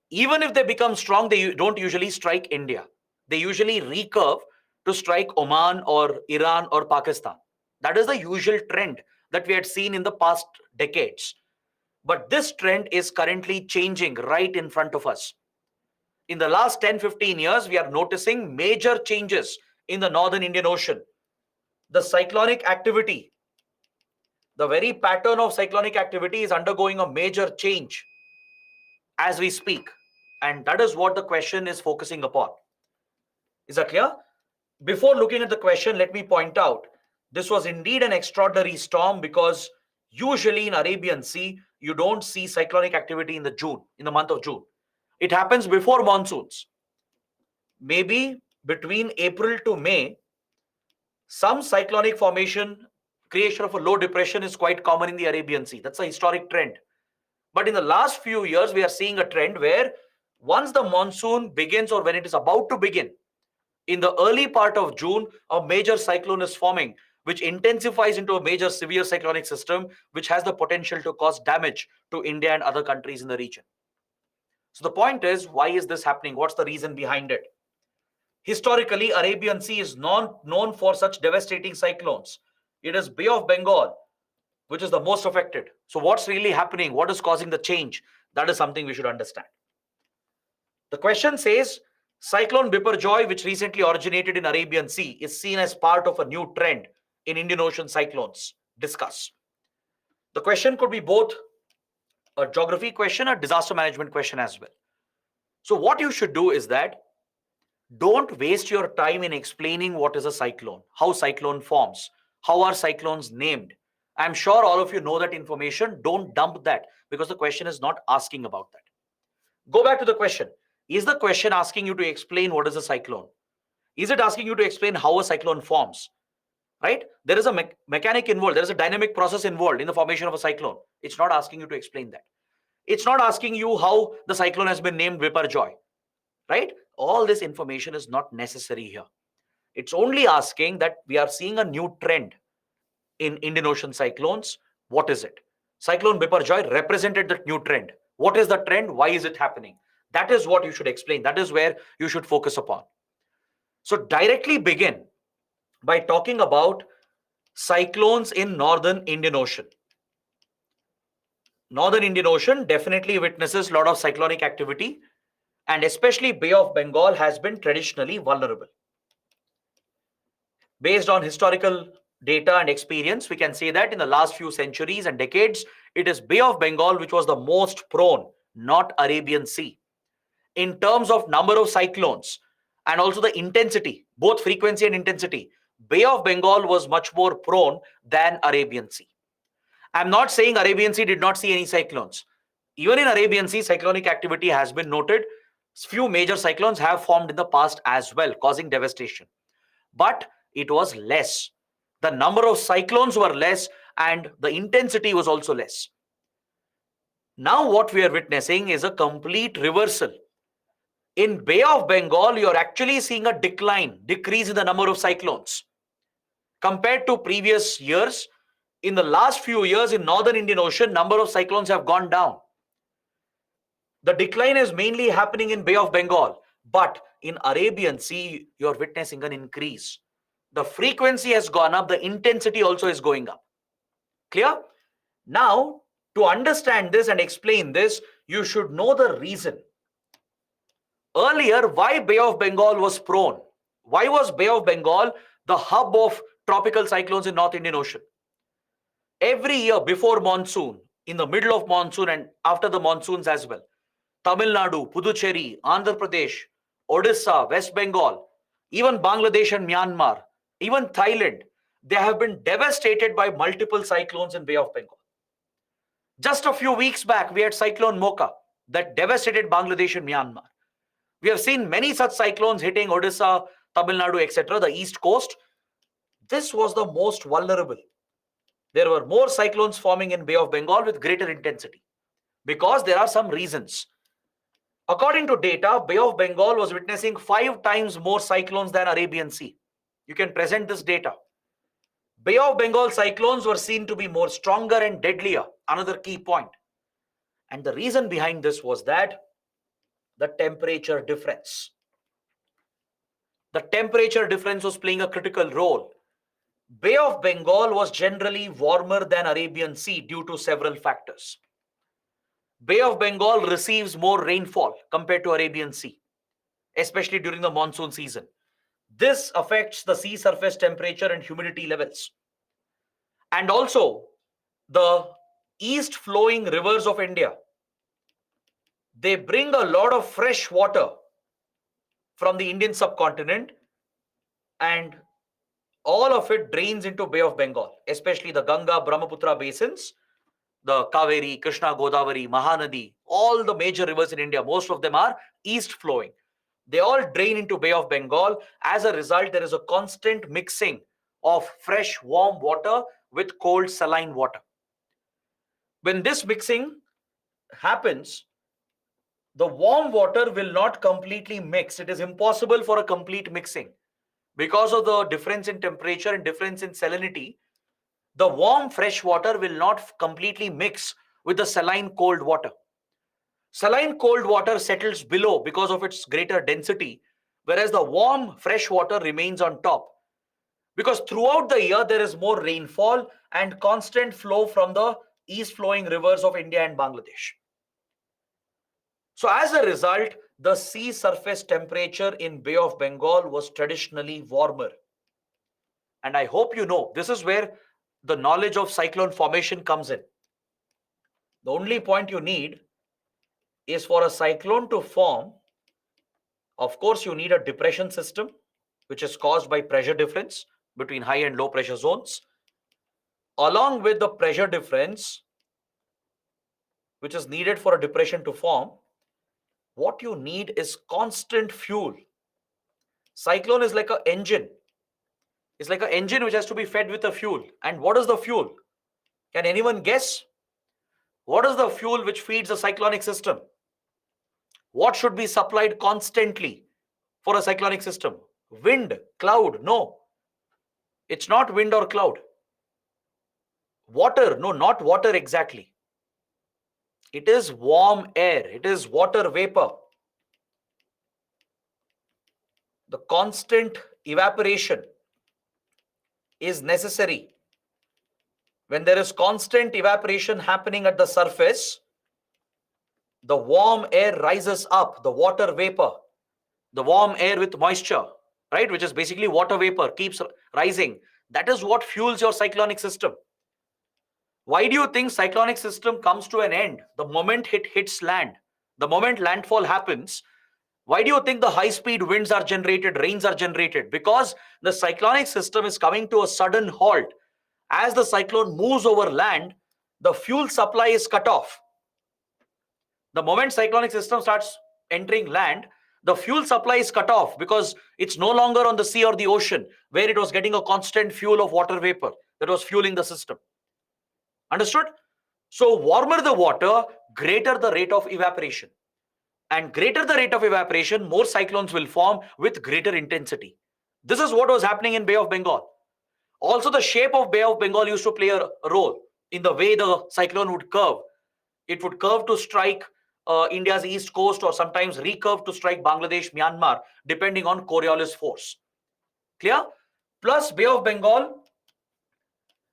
Even if they become strong, they don't usually strike India. They usually recurve to strike Oman or Iran or Pakistan. That is the usual trend that we had seen in the past decades. But this trend is currently changing right in front of us. In the last 10-15 years, we are noticing major changes in the northern Indian Ocean. The cyclonic activity, the very pattern of cyclonic activity is undergoing a major change as we speak. And that is what the question is focusing upon. Is that clear? Before looking at the question, let me point out this was indeed an extraordinary storm because usually in Arabian Sea, you don't see cyclonic activity in the month of June. It happens before monsoons. Maybe between April to May, some cyclonic formation, creation of a low depression is quite common in the Arabian Sea. That's a historic trend. But in the last few years, we are seeing a trend where once the monsoon begins or when it is about to begin, in the early part of June, a major cyclone is forming, which intensifies into a major severe cyclonic system, which has the potential to cause damage to India and other countries in the region. So the point is, why is this happening? What's the reason behind it? Historically, Arabian Sea is known for such devastating cyclones. It is Bay of Bengal, which is the most affected. So what's really happening? What is causing the change? That is something we should understand. The question says, Cyclone Biparjoy, which recently originated in Arabian Sea, is seen as part of a new trend in Indian Ocean cyclones. Discuss. The question could be both a geography question or disaster management question as well. So what you should do is that don't waste your time in explaining what is a cyclone, how cyclone forms, how are cyclones named. I'm sure all of you know that information. Don't dump that because the question is not asking about that. Go back to the question. Is the question asking you to explain what is a cyclone? Is it asking you to explain how a cyclone forms? Right? There is a mechanic involved. There is a dynamic process involved in the formation of a cyclone. It's not asking you to explain that. It's not asking you how the cyclone has been named Biparjoy. Right? All this information is not necessary here. It's only asking that we are seeing a new trend in Indian Ocean cyclones. What is it? Cyclone Biparjoy represented that new trend. What is the trend? Why is it happening? That is what you should explain. That is where you should focus upon. So directly begin by talking about cyclones in northern Indian Ocean. Northern Indian Ocean definitely witnesses a lot of cyclonic activity, and especially Bay of Bengal has been traditionally vulnerable. Based on historical data and experience, we can say that in the last few centuries and decades, it is Bay of Bengal which was the most prone, not Arabian Sea. In terms of number of cyclones and also the intensity, both frequency and intensity, Bay of Bengal was much more prone than Arabian Sea. I'm not saying Arabian Sea did not see any cyclones. Even in Arabian Sea, cyclonic activity has been noted. Few major cyclones have formed in the past as well, causing devastation. But it was less. The number of cyclones were less and the intensity was also less. Now what we are witnessing is a complete reversal. In Bay of Bengal, you're actually seeing a decrease in the number of cyclones. Compared to previous years, in the last few years in Northern Indian Ocean, number of cyclones have gone down. The decline is mainly happening in Bay of Bengal, but in Arabian Sea, you're witnessing an increase. The frequency has gone up, the intensity also is going up. Clear? Now, To understand this and explain this, you should know the reason. Earlier, why Bay of Bengal was prone? Why was Bay of Bengal the hub of tropical cyclones in North Indian Ocean? Every year before monsoon, in the middle of monsoon and after the monsoons as well, Tamil Nadu, Puducherry, Andhra Pradesh, Odisha, West Bengal, even Bangladesh and Myanmar, even Thailand, they have been devastated by multiple cyclones in Bay of Bengal. Just a few weeks back, we had Cyclone Mocha that devastated Bangladesh and Myanmar. We have seen many such cyclones hitting Odisha, Tamil Nadu, etc., the east coast. This was the most vulnerable. There were more cyclones forming in Bay of Bengal with greater intensity because there are some reasons. According to data, Bay of Bengal was witnessing 5 times more cyclones than Arabian Sea. You can present this data. Bay of Bengal cyclones were seen to be more stronger and deadlier, another key point. And the reason behind this was that the temperature difference. The temperature difference was playing a critical role. Bay of Bengal was generally warmer than Arabian Sea due to several factors. Bay of Bengal receives more rainfall compared to Arabian Sea, especially during the monsoon season. This affects the sea surface temperature and humidity levels. And also, the east flowing rivers of India, they bring a lot of fresh water from the Indian subcontinent, and all of it drains into Bay of Bengal, especially the Ganga, Brahmaputra basins, the Kaveri, Krishna, Godavari, Mahanadi, all the major rivers in India, most of them are east flowing. They all drain into Bay of Bengal. As a result, there is a constant mixing of fresh, warm water with cold, saline water. When this mixing happens, the warm water will not completely mix. It is impossible for a complete mixing. Because of the difference in temperature and difference in salinity, the warm fresh water will not completely mix with the saline cold water. Saline cold water settles below because of its greater density, whereas the warm fresh water remains on top. Because throughout the year, there is more rainfall and constant flow from the east flowing rivers of India and Bangladesh. So as a result, the sea surface temperature in Bay of Bengal was traditionally warmer. And I hope you know, this is where the knowledge of cyclone formation comes in. The only point you need is for a cyclone to form, of course, you need a depression system, which is caused by pressure difference between high and low pressure zones. Along with the pressure difference, which is needed for a depression to form, what you need is constant fuel. Cyclone is like an engine. It's like an engine which has to be fed with a fuel. And what is the fuel? Can anyone guess? What is the fuel which feeds a cyclonic system? What should be supplied constantly for a cyclonic system? Wind, cloud? No. It's not wind or cloud. Water? No, not water exactly. It is warm air. It is water vapor. The constant evaporation is necessary. When there is constant evaporation happening at the surface, the warm air rises up, the water vapor, the warm air with moisture, right, which is basically water vapor, keeps rising. That is what fuels your cyclonic system. Why do you think cyclonic system comes to an end the moment it hits land? The moment landfall happens, why do you think the high speed winds are generated, rains are generated? Because the cyclonic system is coming to a sudden halt. As the cyclone moves over land, the fuel supply is cut off. The moment cyclonic system starts entering land, the fuel supply is cut off because it's no longer on the sea or the ocean where it was getting a constant fuel of water vapor that was fueling the system. Understood? So warmer the water, greater the rate of evaporation. And greater the rate of evaporation, more cyclones will form with greater intensity. This is what was happening in Bay of Bengal. Also, the shape of Bay of Bengal used to play a role in the way the cyclone would curve. It would curve to strike India's east coast or sometimes recurve to strike Bangladesh, Myanmar, depending on Coriolis force. Clear? Plus, Bay of Bengal,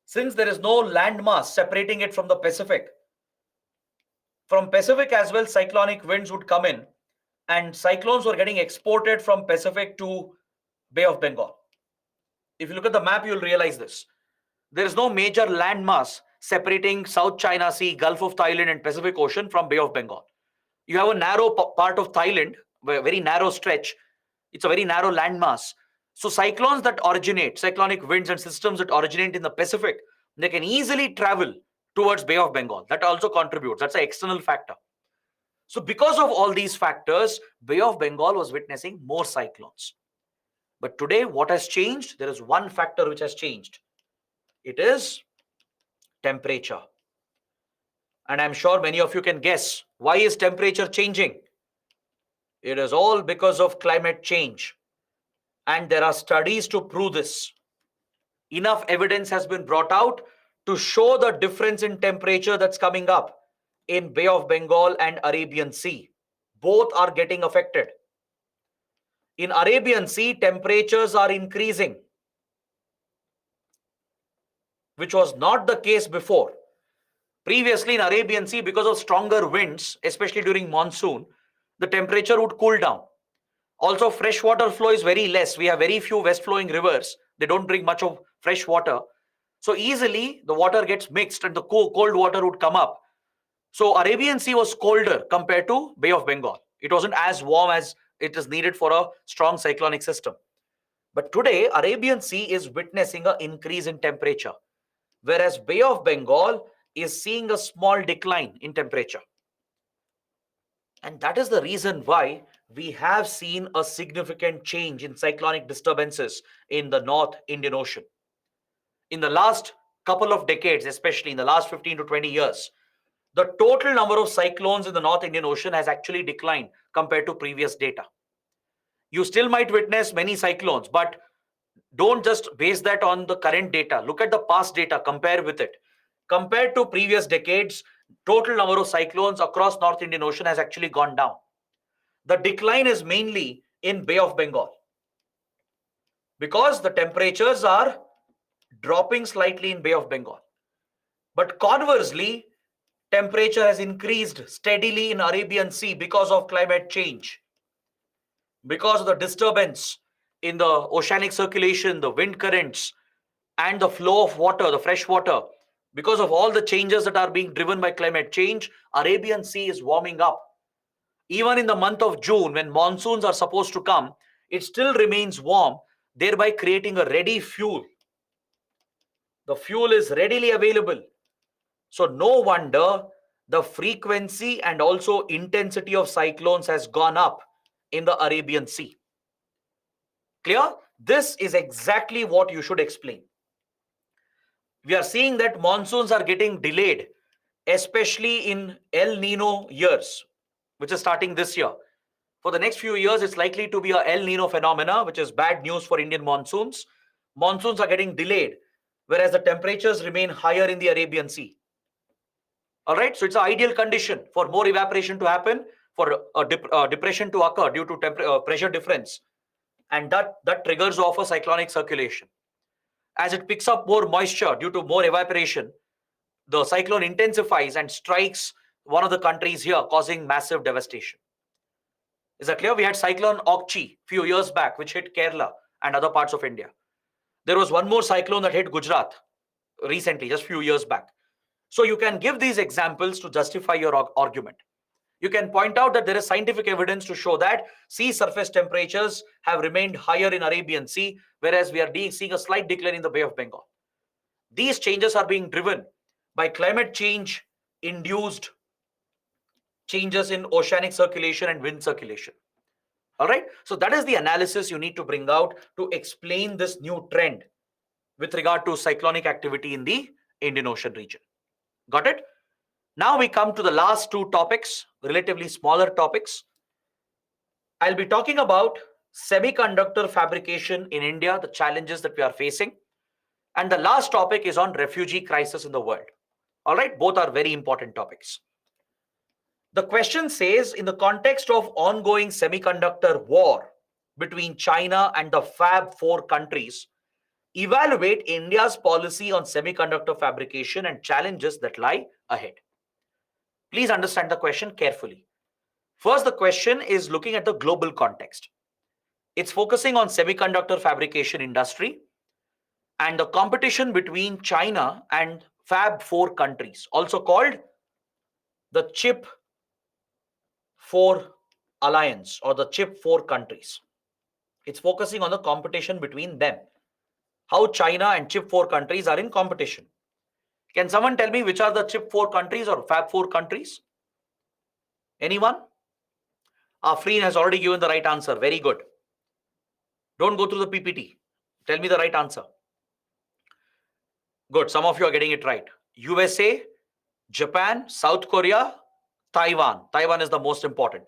since there is no landmass separating it from the Pacific, From Pacific as well, cyclonic winds would come in, and cyclones were getting exported from Pacific to Bay of Bengal. If you look at the map, you'll realize this. There is no major landmass separating South China Sea, Gulf of Thailand, and Pacific Ocean from Bay of Bengal. You have a narrow part of Thailand, a very narrow stretch. It's a very narrow landmass. So cyclones that originate, cyclonic winds and systems that originate in the Pacific, they can easily travel towards Bay of Bengal. That also contributes. That's an external factor. So because of all these factors, Bay of Bengal was witnessing more cyclones. But today, what has changed? There is one factor which has changed. It is temperature. And I'm sure many of you can guess, why is temperature changing? It is all because of climate change. And there are studies to prove this. Enough evidence has been brought out to show the difference in temperature that's coming up in Bay of Bengal and Arabian Sea. Both are getting affected. In Arabian Sea, temperatures are increasing, which was not the case before. Previously in Arabian Sea, because of stronger winds, especially during monsoon, the temperature would cool down. Also, fresh water flow is very less. We have very few west flowing rivers. They don't bring much of fresh water. So easily the water gets mixed and the cold water would come up. So Arabian Sea was colder compared to Bay of Bengal. It wasn't as warm as it is needed for a strong cyclonic system. But today, Arabian Sea is witnessing an increase in temperature, whereas Bay of Bengal is seeing a small decline in temperature. And that is the reason why we have seen a significant change in cyclonic disturbances in the North Indian Ocean. In the last couple of decades, especially in the last 15 to 20 years, the total number of cyclones in the North Indian Ocean has actually declined compared to previous data. You still might witness many cyclones, but don't just base that on the current data. Look at the past data, compare with it. Compared to previous decades, total number of cyclones across North Indian Ocean has actually gone down. The decline is mainly in Bay of Bengal because the temperatures are dropping slightly in Bay of Bengal. But conversely, temperature has increased steadily in Arabian Sea because of climate change, because of the disturbance in the oceanic circulation, the wind currents, and the flow of water, the fresh water. Because of all the changes that are being driven by climate change, Arabian Sea is warming up. Even in the month of June, when monsoons are supposed to come, it still remains warm, thereby creating a ready fuel. The fuel is readily available. So no wonder the frequency and also intensity of cyclones has gone up in the Arabian Sea. Clear? This is exactly what you should explain. We are seeing that monsoons are getting delayed, especially in El Nino years, which is starting this year. For the next few years, it's likely to be a El Nino phenomena, which is bad news for Indian monsoons. Monsoons are getting delayed, whereas the temperatures remain higher in the Arabian Sea. All right, so it's an ideal condition for more evaporation to happen, for a depression to occur due to pressure difference, and that triggers off a cyclonic circulation. As it picks up more moisture due to more evaporation, the cyclone intensifies and strikes one of the countries here, causing massive devastation. Is that clear? We had cyclone Okchi few years back, which hit Kerala and other parts of India. There was one more cyclone that hit Gujarat recently, just few years back. So you can give these examples to justify your argument. You can point out that there is scientific evidence to show that sea surface temperatures have remained higher in Arabian Sea, whereas we are seeing a slight decline in the Bay of Bengal. These changes are being driven by climate change induced changes in oceanic circulation and wind circulation. All right. So that is the analysis you need to bring out to explain this new trend with regard to cyclonic activity in the Indian Ocean region. Got it? Now we come to the last two topics, relatively smaller topics. I'll be talking about semiconductor fabrication in India, the challenges that we are facing. And the last topic is on refugee crisis in the world. All right, both are very important topics. The question says, in the context of ongoing semiconductor war between China and the Fab 4 countries, evaluate India's policy on semiconductor fabrication and challenges that lie ahead. Please understand the question carefully. First, the question is looking at the global context. It's focusing on semiconductor fabrication industry and the competition between China and Fab 4 countries, also called the Chip 4 Alliance or the Chip 4 countries. It's focusing on the competition between them. How China and Chip 4 countries are in competition. Can someone tell me which are the Chip 4 countries or Fab 4 countries? Anyone? Afreen has already given the right answer. Very good. Don't go through the PPT. Tell me the right answer. Good. Some of you are getting it right. USA, Japan, South Korea, Taiwan. Taiwan is the most important.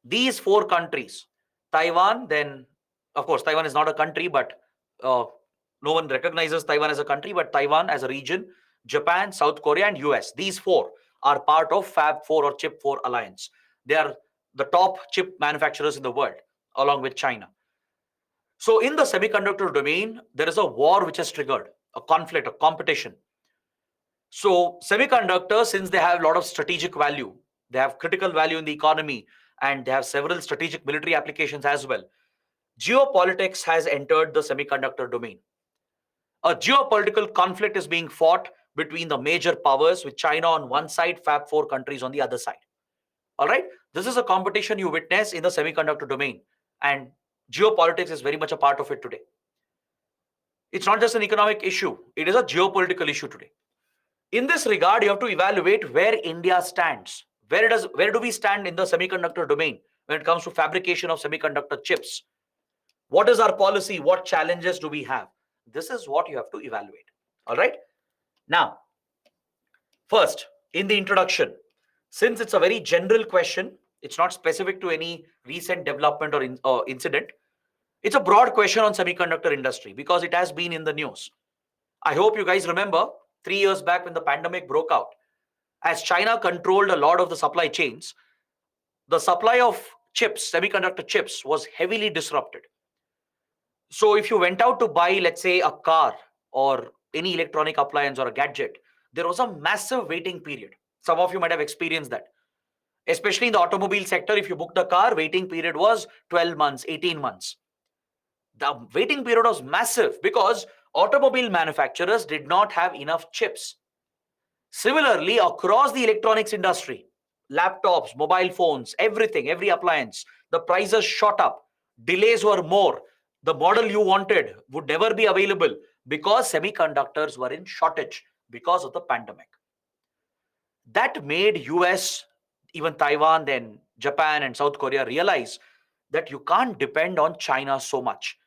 These four countries, Taiwan, then, of course, Taiwan is not a country, but no one recognizes Taiwan as a country, but Taiwan as a region, Japan, South Korea, and US. These four are part of Fab 4 or Chip 4 alliance. They are the top chip manufacturers in the world, along with China. So, in the semiconductor domain, there is a war which has triggered, a conflict, a competition. So, semiconductors, since they have a lot of strategic value, they have critical value in the economy, and they have several strategic military applications as well. Geopolitics has entered the semiconductor domain. A geopolitical conflict is being fought between the major powers, with China on one side, Fab 4 countries on the other side. All right, this is a competition you witness in the semiconductor domain, and geopolitics is very much a part of it today. It's not just an economic issue, it is a geopolitical issue today. In this regard, you have to evaluate where India stands. Where do we stand in the semiconductor domain when it comes to fabrication of semiconductor chips? What is our policy? What challenges do we have? This is what you have to evaluate. All right. Now, first, in the introduction, since it's a very general question, it's not specific to any recent development or incident. It's a broad question on semiconductor industry because it has been in the news. I hope you guys remember 3 years back when the pandemic broke out. As China controlled a lot of the supply chains, the supply of chips, semiconductor chips, was heavily disrupted. So if you went out to buy, let's say, a car or any electronic appliance or a gadget, there was a massive waiting period. Some of you might have experienced that. Especially in the automobile sector, if you booked a car, waiting period was 12 months, 18 months. The waiting period was massive because automobile manufacturers did not have enough chips. Similarly, across the electronics industry, laptops, mobile phones, everything, every appliance, the prices shot up. Delays were more. The model you wanted would never be available because semiconductors were in shortage because of the pandemic. That made US, even Taiwan, then Japan and South Korea realize that you can't depend on China so much.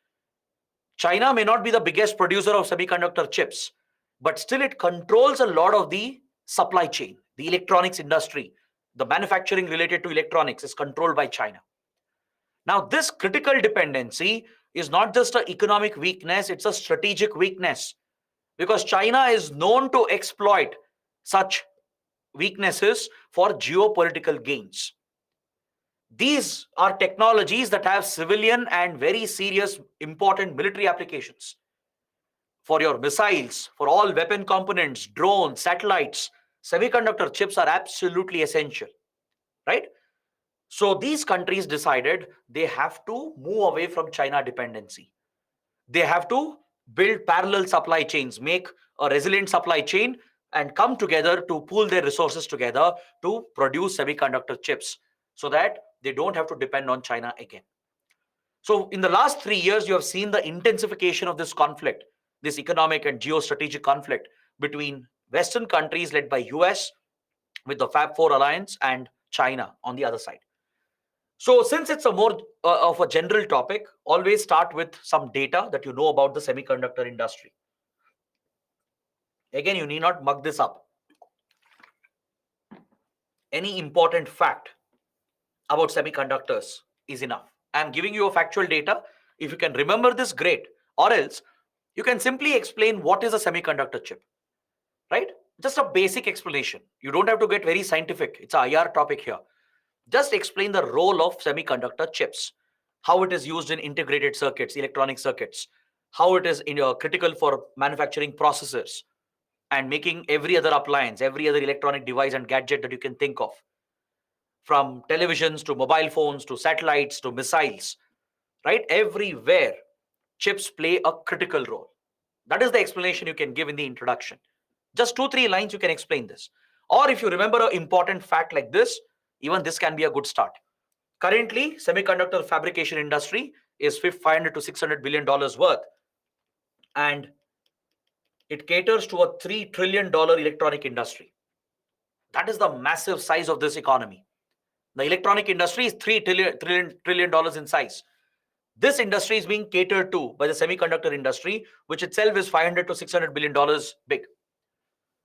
China may not be the biggest producer of semiconductor chips, but still it controls a lot of the supply chain. The electronics industry, the manufacturing related to electronics is controlled by China. Now, this critical dependency is not just an economic weakness, it's a strategic weakness because China is known to exploit such weaknesses for geopolitical gains. These are technologies that have civilian and very serious important military applications. For your missiles, for all weapon components, drones, satellites, semiconductor chips are absolutely essential, right? So these countries decided they have to move away from China dependency. They have to build parallel supply chains, make a resilient supply chain, and come together to pool their resources together to produce semiconductor chips so that they don't have to depend on China again. So in the last 3 years, you have seen the intensification of this conflict, this economic and geostrategic conflict between Western countries led by US with the Fab 4 alliance and China on the other side. So since it's a more of a general topic, always start with some data that you know about the semiconductor industry. Again, you need not mug this up. Any important fact about semiconductors is enough. I'm giving you a factual data. If you can remember this, great. Or else, you can simply explain what is a semiconductor chip, right? Just a basic explanation. You don't have to get very scientific. It's a IR topic here. Just explain the role of semiconductor chips, how it is used in integrated circuits, electronic circuits, how it is critical for manufacturing processors, and making every other appliance, every other electronic device and gadget that you can think of, from televisions to mobile phones to satellites to missiles, right? Everywhere, chips play a critical role. That is the explanation you can give in the introduction. Just 2 3 lines you can explain this. Or if you remember an important fact like this, even this can be a good start. Currently, semiconductor fabrication industry is 500 to 600 billion dollars worth, and it caters to a $3 trillion electronic industry. That is the massive size of this economy. The electronic industry is $3 trillion dollars in size. This industry is being catered to by the semiconductor industry, which itself is 500 to 600 billion dollars big.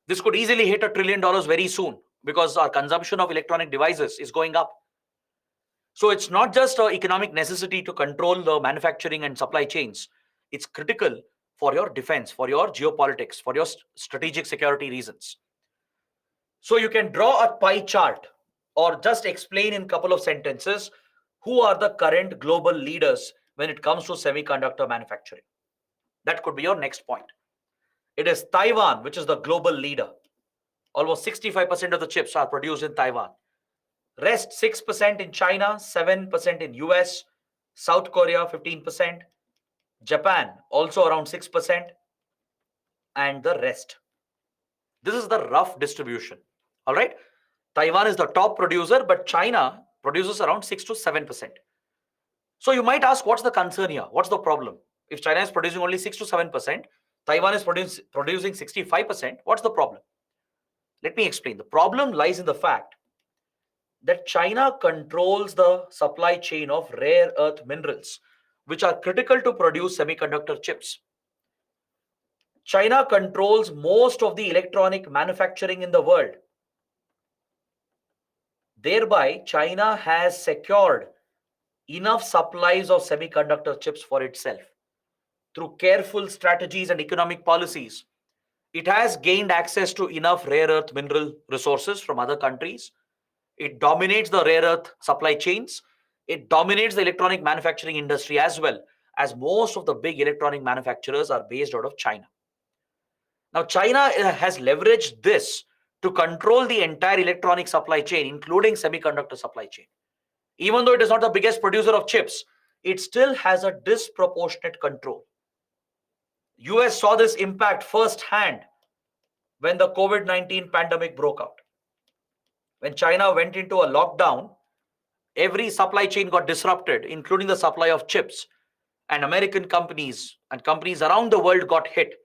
This could easily hit $1 trillion very soon because our consumption of electronic devices is going up. So it's not just an economic necessity to control the manufacturing and supply chains. It's critical for your defense, for your geopolitics, for your strategic security reasons. So you can draw a pie chart or just explain in a couple of sentences who are the current global leaders when it comes to semiconductor manufacturing. That could be your next point. It is Taiwan, which is the global leader. Almost 65% of the chips are produced in Taiwan. Rest 6% in China, 7% in US, South Korea 15%, Japan also around 6%, and the rest. This is the rough distribution. All right. Taiwan is the top producer, but China produces around 6 to 7%. So you might ask, what's the concern here? What's the problem? If China is producing only 6 to 7%, Taiwan is producing 65%, what's the problem? Let me explain. The problem lies in the fact that China controls the supply chain of rare earth minerals, which are critical to produce semiconductor chips. China controls most of the electronic manufacturing in the world. Thereby, China has secured enough supplies of semiconductor chips for itself. Through careful strategies and economic policies, it has gained access to enough rare earth mineral resources from other countries. It dominates the rare earth supply chains. It dominates the electronic manufacturing industry as well, as most of the big electronic manufacturers are based out of China. Now, China has leveraged this to control the entire electronic supply chain, including semiconductor supply chain. Even though it is not the biggest producer of chips, it still has a disproportionate control. US saw this impact firsthand when the COVID-19 pandemic broke out. When China went into a lockdown, every supply chain got disrupted, including the supply of chips. And American companies and companies around the world got hit.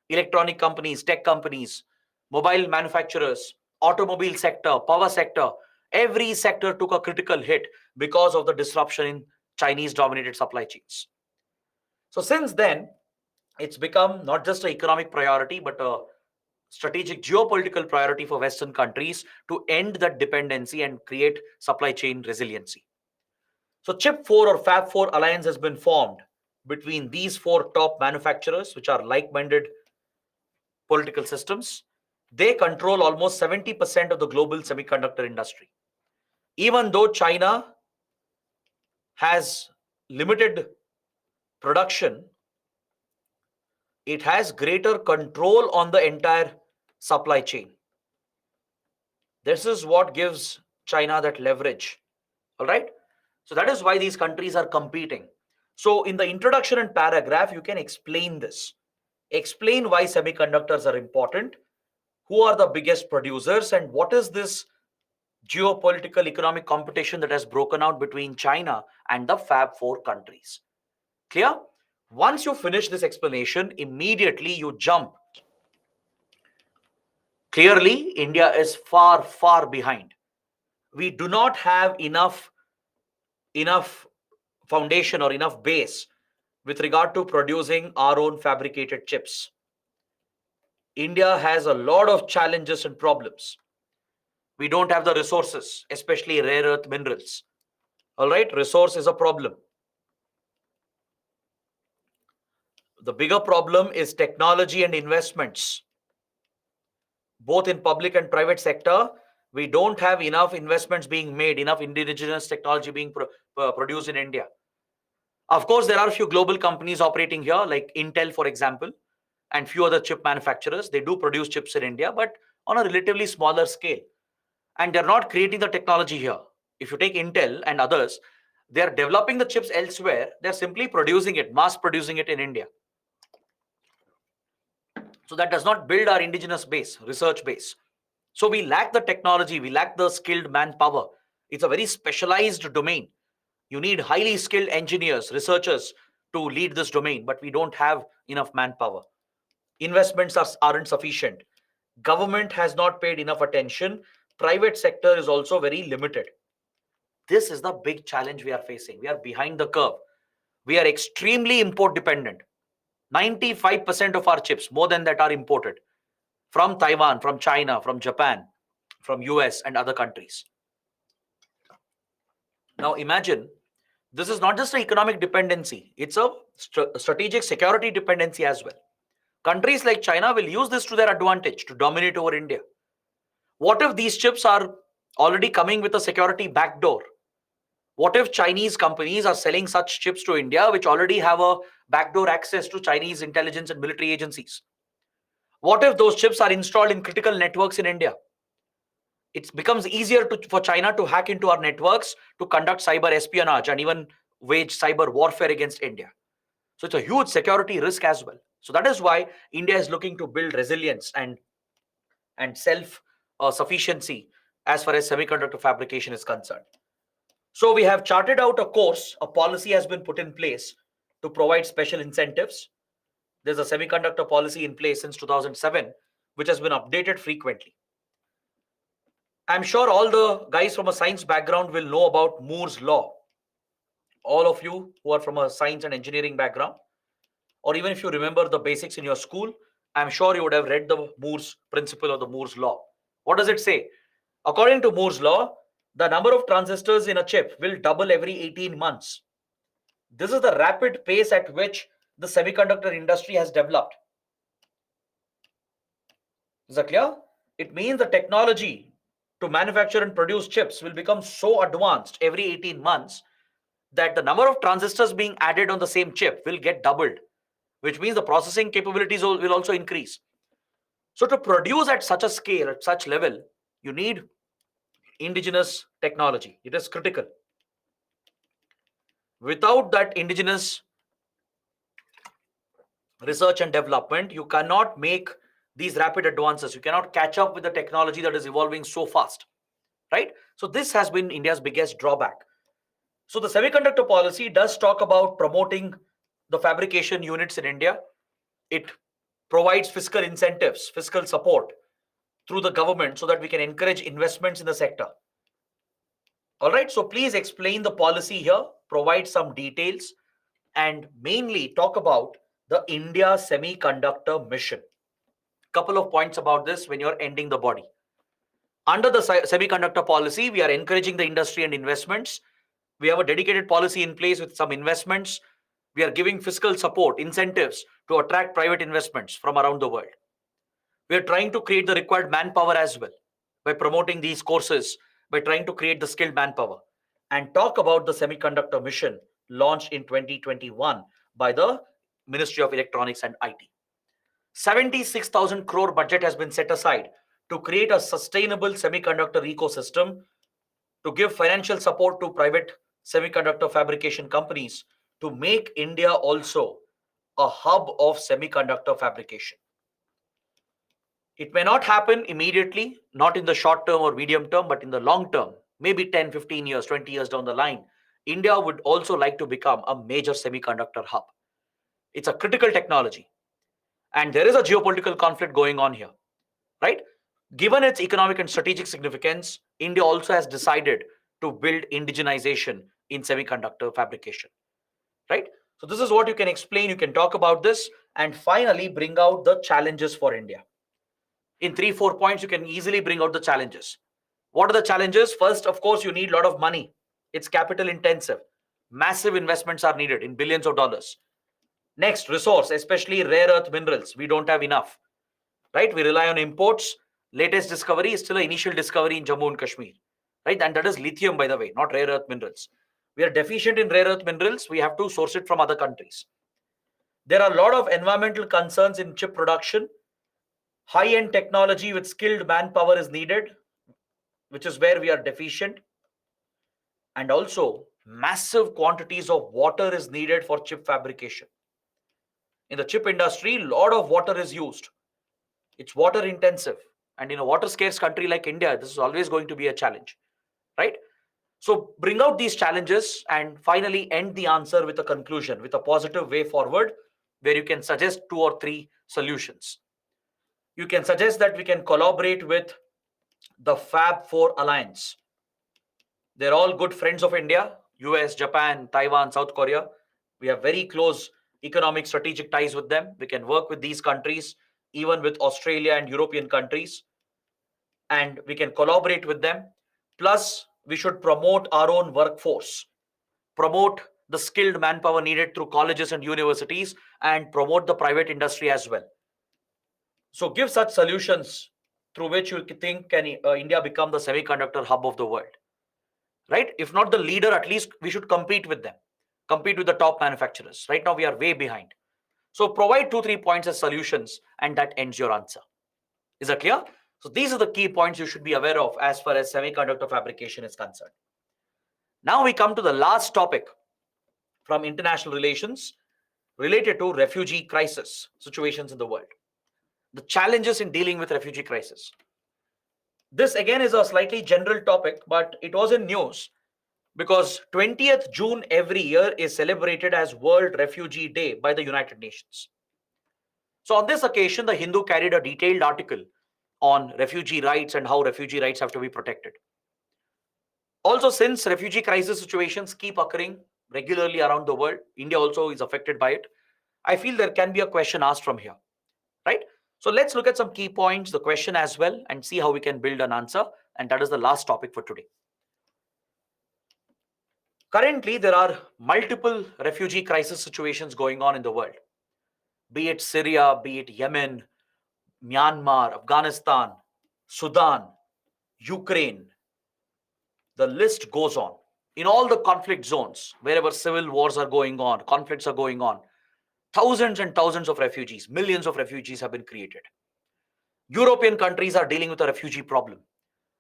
Electronic companies, tech companies, mobile manufacturers, automobile sector, power sector, every sector took a critical hit because of the disruption in Chinese dominated supply chains. So since then, it's become not just an economic priority, but a strategic geopolitical priority for Western countries to end that dependency and create supply chain resiliency. So Chip 4 or Fab 4 alliance has been formed between these four top manufacturers, which are like-minded political systems. They control almost 70% of the global semiconductor industry. Even though China has limited production, it has greater control on the entire supply chain. This is what gives China that leverage. All right. So that is why these countries are competing. So in the introduction and paragraph, you can explain this. Explain why semiconductors are important, who are the biggest producers, and what is this geopolitical economic competition that has broken out between China and the Fab 4 countries. Clear? Once you finish this explanation, immediately you jump. Clearly, India is far, far behind. We do not have enough foundation or enough base with regard to producing our own fabricated chips. India has a lot of challenges and problems. We don't have the resources, especially rare earth minerals. All right, resource is a problem. The bigger problem is technology and investments. Both in public and private sector, we don't have enough investments being made, enough indigenous technology being produced in India. Of course, there are a few global companies operating here, like Intel, for example. and few other chip manufacturers. They do produce chips in India, but on a relatively smaller scale. And they're not creating the technology here. If you take Intel and others, they're developing the chips elsewhere. They're simply producing it, mass producing it in India. So that does not build our indigenous base, research base. So we lack the technology, we lack the skilled manpower. It's a very specialized domain. You need highly skilled engineers, researchers to lead this domain, but we don't have enough manpower. Investments aren't sufficient. Government has not paid enough attention. Private sector is also very limited. This is the big challenge we are facing. We are behind the curve. We are extremely import dependent. 95% of our chips, more than that, are imported from Taiwan, from China, from Japan, from US and other countries. Now imagine, this is not just an economic dependency, it's a strategic security dependency as well. Countries like China will use this to their advantage to dominate over India. What if these chips are already coming with a security backdoor? What if Chinese companies are selling such chips to India which already have a backdoor access to Chinese intelligence and military agencies? What if those chips are installed in critical networks in India? It becomes easier for China to hack into our networks to conduct cyber espionage and even wage cyber warfare against India. So it's a huge security risk as well. So that is why India is looking to build resilience and self sufficiency as far as semiconductor fabrication is concerned. So we have charted out a course, a policy has been put in place to provide special incentives. There's a semiconductor policy in place since 2007, which has been updated frequently. I'm sure all the guys from a science background will know about Moore's law. All of you who are from a science and engineering background, or even if you remember the basics in your school, I'm sure you would have read the Moore's principle or the Moore's law. What does it say? According to Moore's law, the number of transistors in a chip will double every 18 months. This is the rapid pace at which the semiconductor industry has developed. Is that clear? It means the technology to manufacture and produce chips will become so advanced every 18 months that the number of transistors being added on the same chip will get doubled, which means the processing capabilities will also increase. So to produce at such a scale, at such level, you need indigenous technology. It is critical. Without that indigenous research and development, you cannot make these rapid advances. You cannot catch up with the technology that is evolving so fast, right? So this has been India's biggest drawback. So the semiconductor policy does talk about promoting the fabrication units in India. It provides fiscal incentives, fiscal support through the government so that we can encourage investments in the sector. All right, so please explain the policy here, provide some details, and mainly talk about the India Semiconductor Mission. Couple of points about this when you're ending the body. Under the semiconductor policy, we are encouraging the industry and investments. We have a dedicated policy in place with some investments. We are giving fiscal support, incentives to attract private investments from around the world. We are trying to create the required manpower as well by promoting these courses, by trying to create the skilled manpower, and talk about the semiconductor mission launched in 2021 by the Ministry of Electronics and IT. 76,000 crore budget has been set aside to create a sustainable semiconductor ecosystem, to give financial support to private semiconductor fabrication companies, to make India also a hub of semiconductor fabrication. It may not happen immediately, not in the short term or medium term, but in the long term, maybe 10, 15 years, 20 years down the line, India would also like to become a major semiconductor hub. It's a critical technology. And there is a geopolitical conflict going on here, right? Given its economic and strategic significance, India also has decided to build indigenization in semiconductor fabrication, right? So this is what you can explain. You can talk about this and finally bring out the challenges for India. In 3-4 points, you can easily bring out the challenges. What are the challenges? First, of course, you need a lot of money. It's capital intensive. Massive investments are needed in billions of dollars. Next, resource, especially rare earth minerals. We don't have enough, right? We rely on imports. Latest discovery is still an initial discovery in Jammu and Kashmir, right? And that is lithium, by the way, not rare earth minerals. We are deficient in rare earth minerals. We have to source it from other countries. There are a lot of environmental concerns in chip production. High-end technology with skilled manpower is needed, which is where we are deficient. And also, massive quantities of water is needed for chip fabrication. In the chip industry, a lot of water is used. It's water intensive. And in a water scarce country like India, this is always going to be a challenge, right? So bring out these challenges and finally end the answer with a conclusion, with a positive way forward, where you can suggest 2 or 3 solutions. You can suggest that we can collaborate with the Fab 4 Alliance. They're all good friends of India: US, Japan, Taiwan, South Korea. We have very close economic strategic ties with them. We can work with these countries, even with Australia and European countries, and we can collaborate with them. Plus, we should promote our own workforce, promote the skilled manpower needed through colleges and universities, and promote the private industry as well. So, give such solutions through which you think can India become the semiconductor hub of the world, right? If not the leader, at least we should compete with them, compete with the top manufacturers. Right now, we are way behind. So, provide 2 3 points as solutions, and that ends your answer. Is that clear? So, these are the key points you should be aware of as far as semiconductor fabrication is concerned. Now, we come to the last topic from international relations related to refugee crisis situations in the world, the challenges in dealing with refugee crisis. This again is a slightly general topic, but it was in news because 20th June every year is celebrated as World Refugee Day by the United Nations. So on this occasion, the Hindu carried a detailed article on refugee rights and how refugee rights have to be protected. Also, since refugee crisis situations keep occurring regularly around the world, India also is affected by it. I feel there can be a question asked from here, right? So let's look at some key points, the question as well, and see how we can build an answer. And that is the last topic for today. Currently, there are multiple refugee crisis situations going on in the world, be it Syria, be it Yemen, Myanmar, Afghanistan, Sudan, Ukraine. The list goes on. In all the conflict zones, wherever civil wars are going on, conflicts are going on, thousands and thousands of refugees, millions of refugees have been created. European countries are dealing with a refugee problem.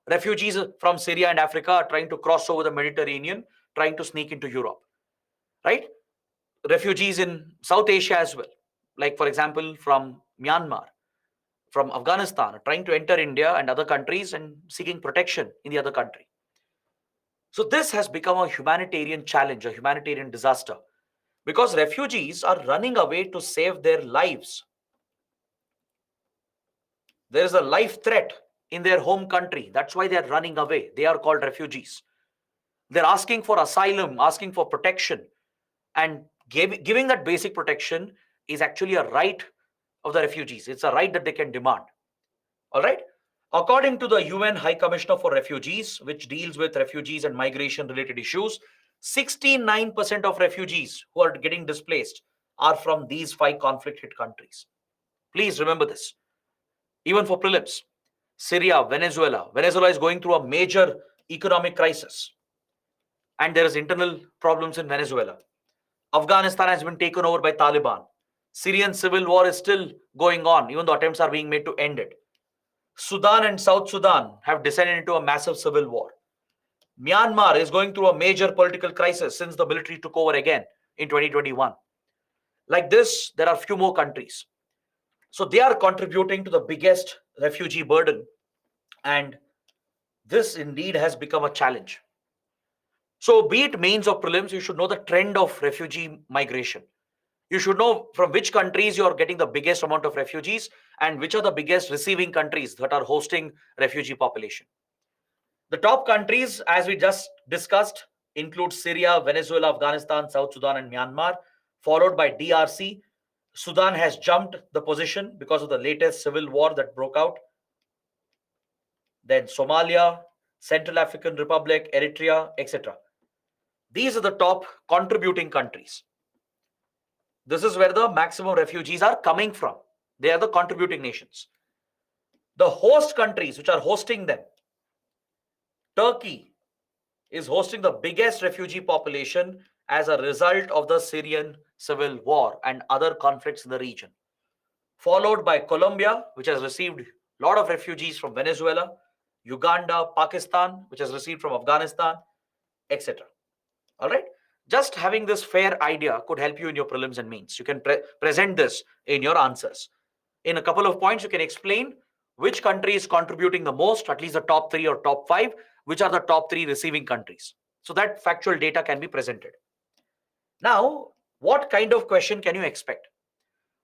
Refugees from Syria and Africa are trying to cross over the Mediterranean, trying to sneak into Europe, right? Refugees in South Asia as well, like for example from Myanmar, from Afghanistan, are trying to enter India and other countries and seeking protection in the other country. So this has become a humanitarian challenge, a humanitarian disaster, because refugees are running away to save their lives. There is a life threat in their home country. That's why they are running away. They are called refugees. They're asking for asylum, asking for protection, and giving that basic protection is actually a right of the refugees. It's a right that they can demand. All right. According to the UN High Commissioner for Refugees, which deals with refugees and migration related issues, 69% of refugees who are getting displaced are from these 5 conflict hit countries. Please remember this. Even for prelims, Syria, Venezuela. Venezuela is going through a major economic crisis, and there is internal problems in Venezuela. Afghanistan has been taken over by Taliban. Syrian civil war is still going on, even though attempts are being made to end it. Sudan and South Sudan have descended into a massive civil war. Myanmar is going through a major political crisis since the military took over again in 2021. Like this, there are few more countries. So they are contributing to the biggest refugee burden. And this indeed has become a challenge. So be it mains or prelims, you should know the trend of refugee migration. You should know from which countries you are getting the biggest amount of refugees and which are the biggest receiving countries that are hosting refugee population. The top countries, as we just discussed, include Syria, Venezuela, Afghanistan, South Sudan, and Myanmar, followed by DRC. Sudan has jumped the position because of the latest civil war that broke out. Then Somalia, Central African Republic, Eritrea, etc. These are the top contributing countries. This is where the maximum refugees are coming from. They are the contributing nations. The host countries which are hosting them, Turkey is hosting the biggest refugee population as a result of the Syrian civil war and other conflicts in the region, followed by Colombia, which has received a lot of refugees from Venezuela, Uganda, Pakistan, which has received from Afghanistan, etc. All right. Just having this fair idea could help you in your prelims and mains. You can present this in your answers. In a couple of points, you can explain which country is contributing the most, at least the top three or top five, which are the top three receiving countries. So that factual data can be presented. Now, what kind of question can you expect?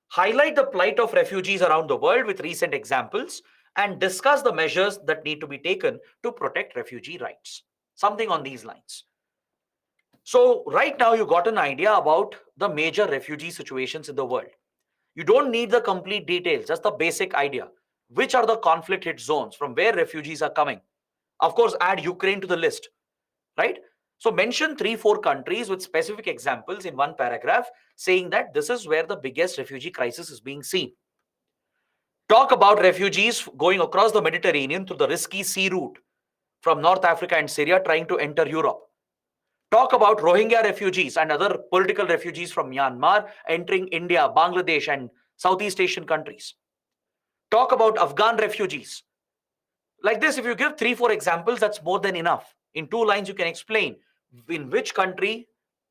Highlight the plight of refugees around the world with recent examples and discuss the measures that need to be taken to protect refugee rights. Something on these lines. So, right now, you got an idea about the major refugee situations in the world. You don't need the complete details, just the basic idea. Which are the conflict hit zones from where refugees are coming? Of course, add Ukraine to the list, right? So mention 3-4 countries with specific examples in one paragraph saying that this is where the biggest refugee crisis is being seen. Talk about refugees going across the Mediterranean through the risky sea route from North Africa and Syria trying to enter Europe. Talk about Rohingya refugees and other political refugees from Myanmar entering India, Bangladesh, and Southeast Asian countries. Talk about Afghan refugees. Like this, if you give 3-4 examples, that's more than enough. In 2 lines, you can explain in which country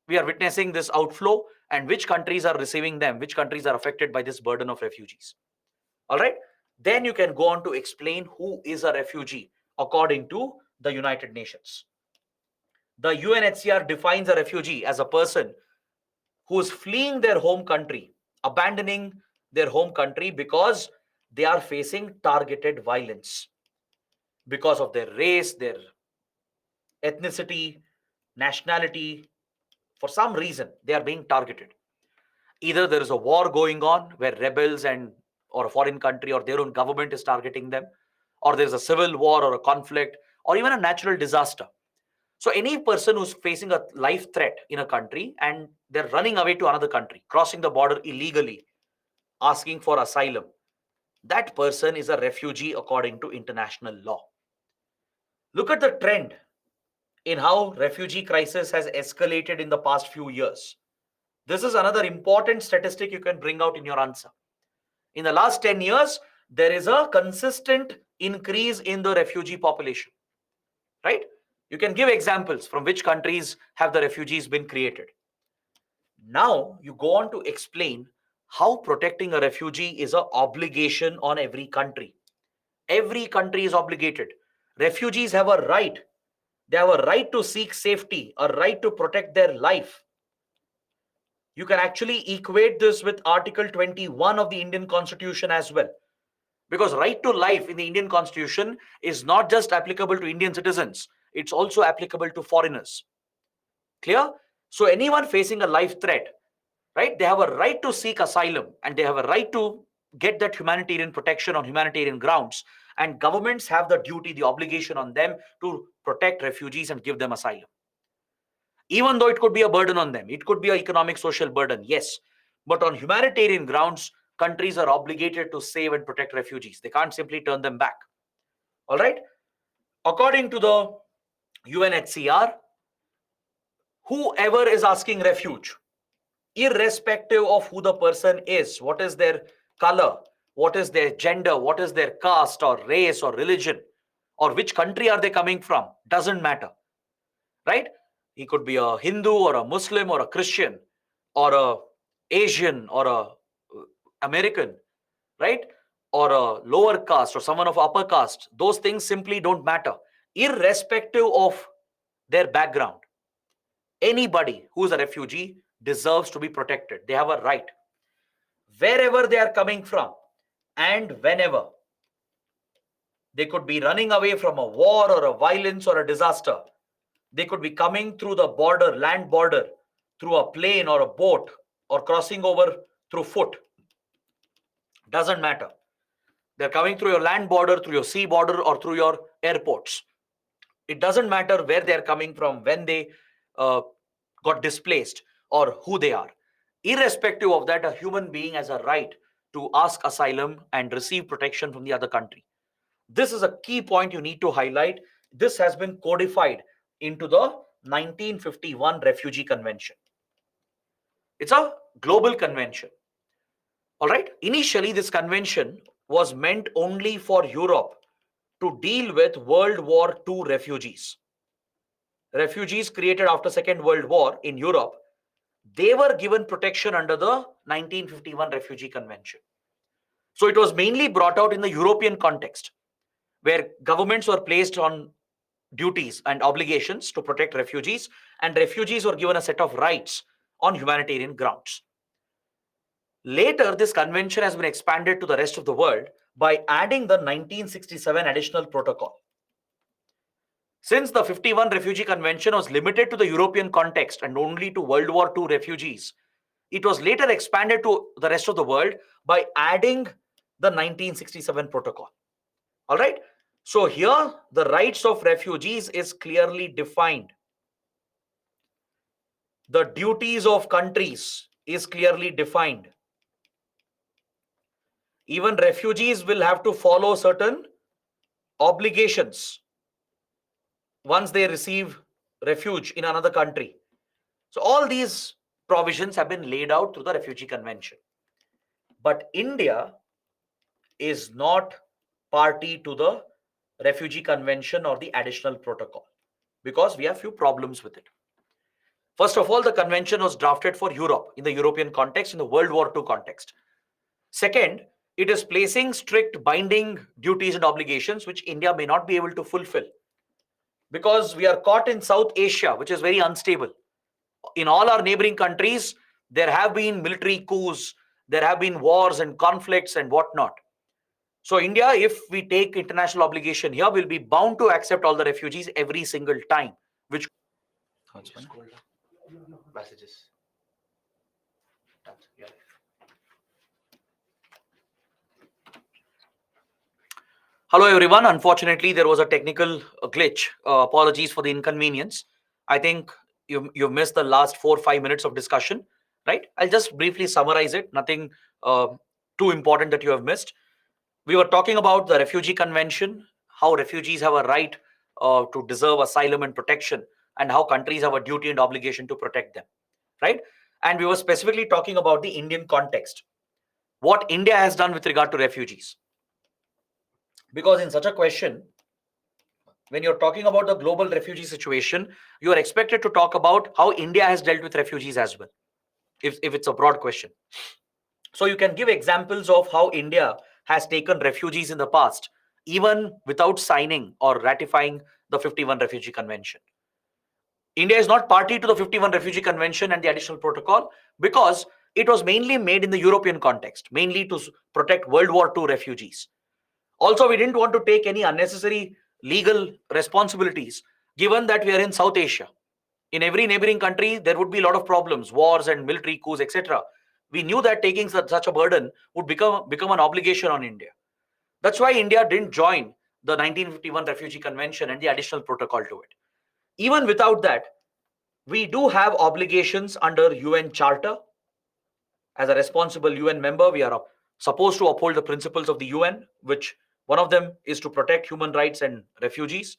we are witnessing this outflow and which countries are receiving them, which countries are affected by this burden of refugees. All right. Then you can go on to explain who is a refugee according to the United Nations. The UNHCR defines a refugee as a person who is fleeing their home country, abandoning their home country because they are facing targeted violence because of their race, their ethnicity, nationality. For some reason, they are being targeted. Either there is a war going on where rebels and or a foreign country or their own government is targeting them, or there's a civil war or a conflict, or even a natural disaster. So any person who's facing a life threat in a country and they're running away to another country, crossing the border illegally, asking for asylum, that person is a refugee according to international law. Look at the trend in how refugee crisis has escalated in the past few years. This is another important statistic you can bring out in your answer. In the last 10 years, there is a consistent increase in the refugee population, right? You can give examples from which countries have the refugees been created. Now you go on to explain how protecting a refugee is an obligation on every country. Every country is obligated. Refugees have a right. They have a right to seek safety, a right to protect their life. You can actually equate this with Article 21 of the Indian Constitution as well. Because right to life in the Indian Constitution is not just applicable to Indian citizens, it's also applicable to foreigners. Clear? So anyone facing a life threat, right, they have a right to seek asylum and they have a right to get that humanitarian protection on humanitarian grounds. And governments have the duty, the obligation on them to protect refugees and give them asylum. Even though it could be a burden on them, it could be an economic, social burden, yes. But on humanitarian grounds, countries are obligated to save and protect refugees. They can't simply turn them back. All right? According to the UNHCR, whoever is asking refuge, irrespective of who the person is, what is their color, what is their gender, what is their caste or race or religion, or which country are they coming from, doesn't matter, right? He could be a Hindu or a Muslim or a Christian or a Asian or a American, right? Or a lower caste or someone of upper caste. Those things simply don't matter, irrespective of their background. Anybody who is a refugee deserves to be protected. They have a right. Wherever they are coming from and whenever. They could be running away from a war or a violence or a disaster. They could be coming through the border, land border, through a plane or a boat or crossing over through foot. Doesn't matter. They're coming through your land border, through your sea border, or through your airports. It doesn't matter where they're coming from, when they got displaced, or who they are. Irrespective of that, a human being has a right to ask asylum and receive protection from the other country. This is a key point you need to highlight. This has been codified into the 1951 Refugee Convention. It's a global convention. All right. Initially, this convention was meant only for Europe to deal with World War II refugees. Refugees created after Second World War in Europe, they were given protection under the 1951 Refugee Convention. So it was mainly brought out in the European context, where governments were placed on duties and obligations to protect refugees, and refugees were given a set of rights on humanitarian grounds. Later, this convention has been expanded to the rest of the world by adding the 1967 Additional Protocol. Since the 51 Refugee Convention was limited to the European context and only to World War II refugees, it was later expanded to the rest of the world by adding the 1967 Protocol. All right. So here, the rights of refugees is clearly defined. The duties of countries is clearly defined. Even refugees will have to follow certain obligations once they receive refuge in another country. So all these provisions have been laid out through the Refugee Convention. But India is not party to the Refugee Convention or the Additional Protocol because we have few problems with it. First of all, the convention was drafted for Europe in the European context, in the World War II context. Second, it is placing strict binding duties and obligations which India may not be able to fulfill because we are caught in South Asia, which is very unstable. In all our neighboring countries, there have been military coups, there have been wars and conflicts and whatnot. So India, if we take international obligation here, will be bound to accept all the refugees every single time, which messages. Hello everyone. Unfortunately, there was a technical glitch. Apologies for the inconvenience. I think you missed the last 4-5 minutes of discussion, right? I'll just briefly summarize it. Nothing too important that you have missed. We were talking about the Refugee Convention, how refugees have a right to deserve asylum and protection, and how countries have a duty and obligation to protect them, right? And we were specifically talking about the Indian context, what India has done with regard to refugees. Because in such a question, when you're talking about the global refugee situation, you are expected to talk about how India has dealt with refugees as well, if it's a broad question. So you can give examples of how India has taken refugees in the past, even without signing or ratifying the 51 Refugee Convention. India is not party to the 51 Refugee Convention and the Additional Protocol because it was mainly made in the European context, mainly to protect World War II refugees. Also, we didn't want to take any unnecessary legal responsibilities, given that we are in South Asia. In every neighboring country, there would be a lot of problems, wars and military coups, etc. We knew that taking such a burden would become an obligation on India. That's why India didn't join the 1951 Refugee Convention and the Additional Protocol to it. Even without that, we do have obligations under UN Charter. As a responsible UN member, we are supposed to uphold the principles of the UN, which one of them is to protect human rights and refugees.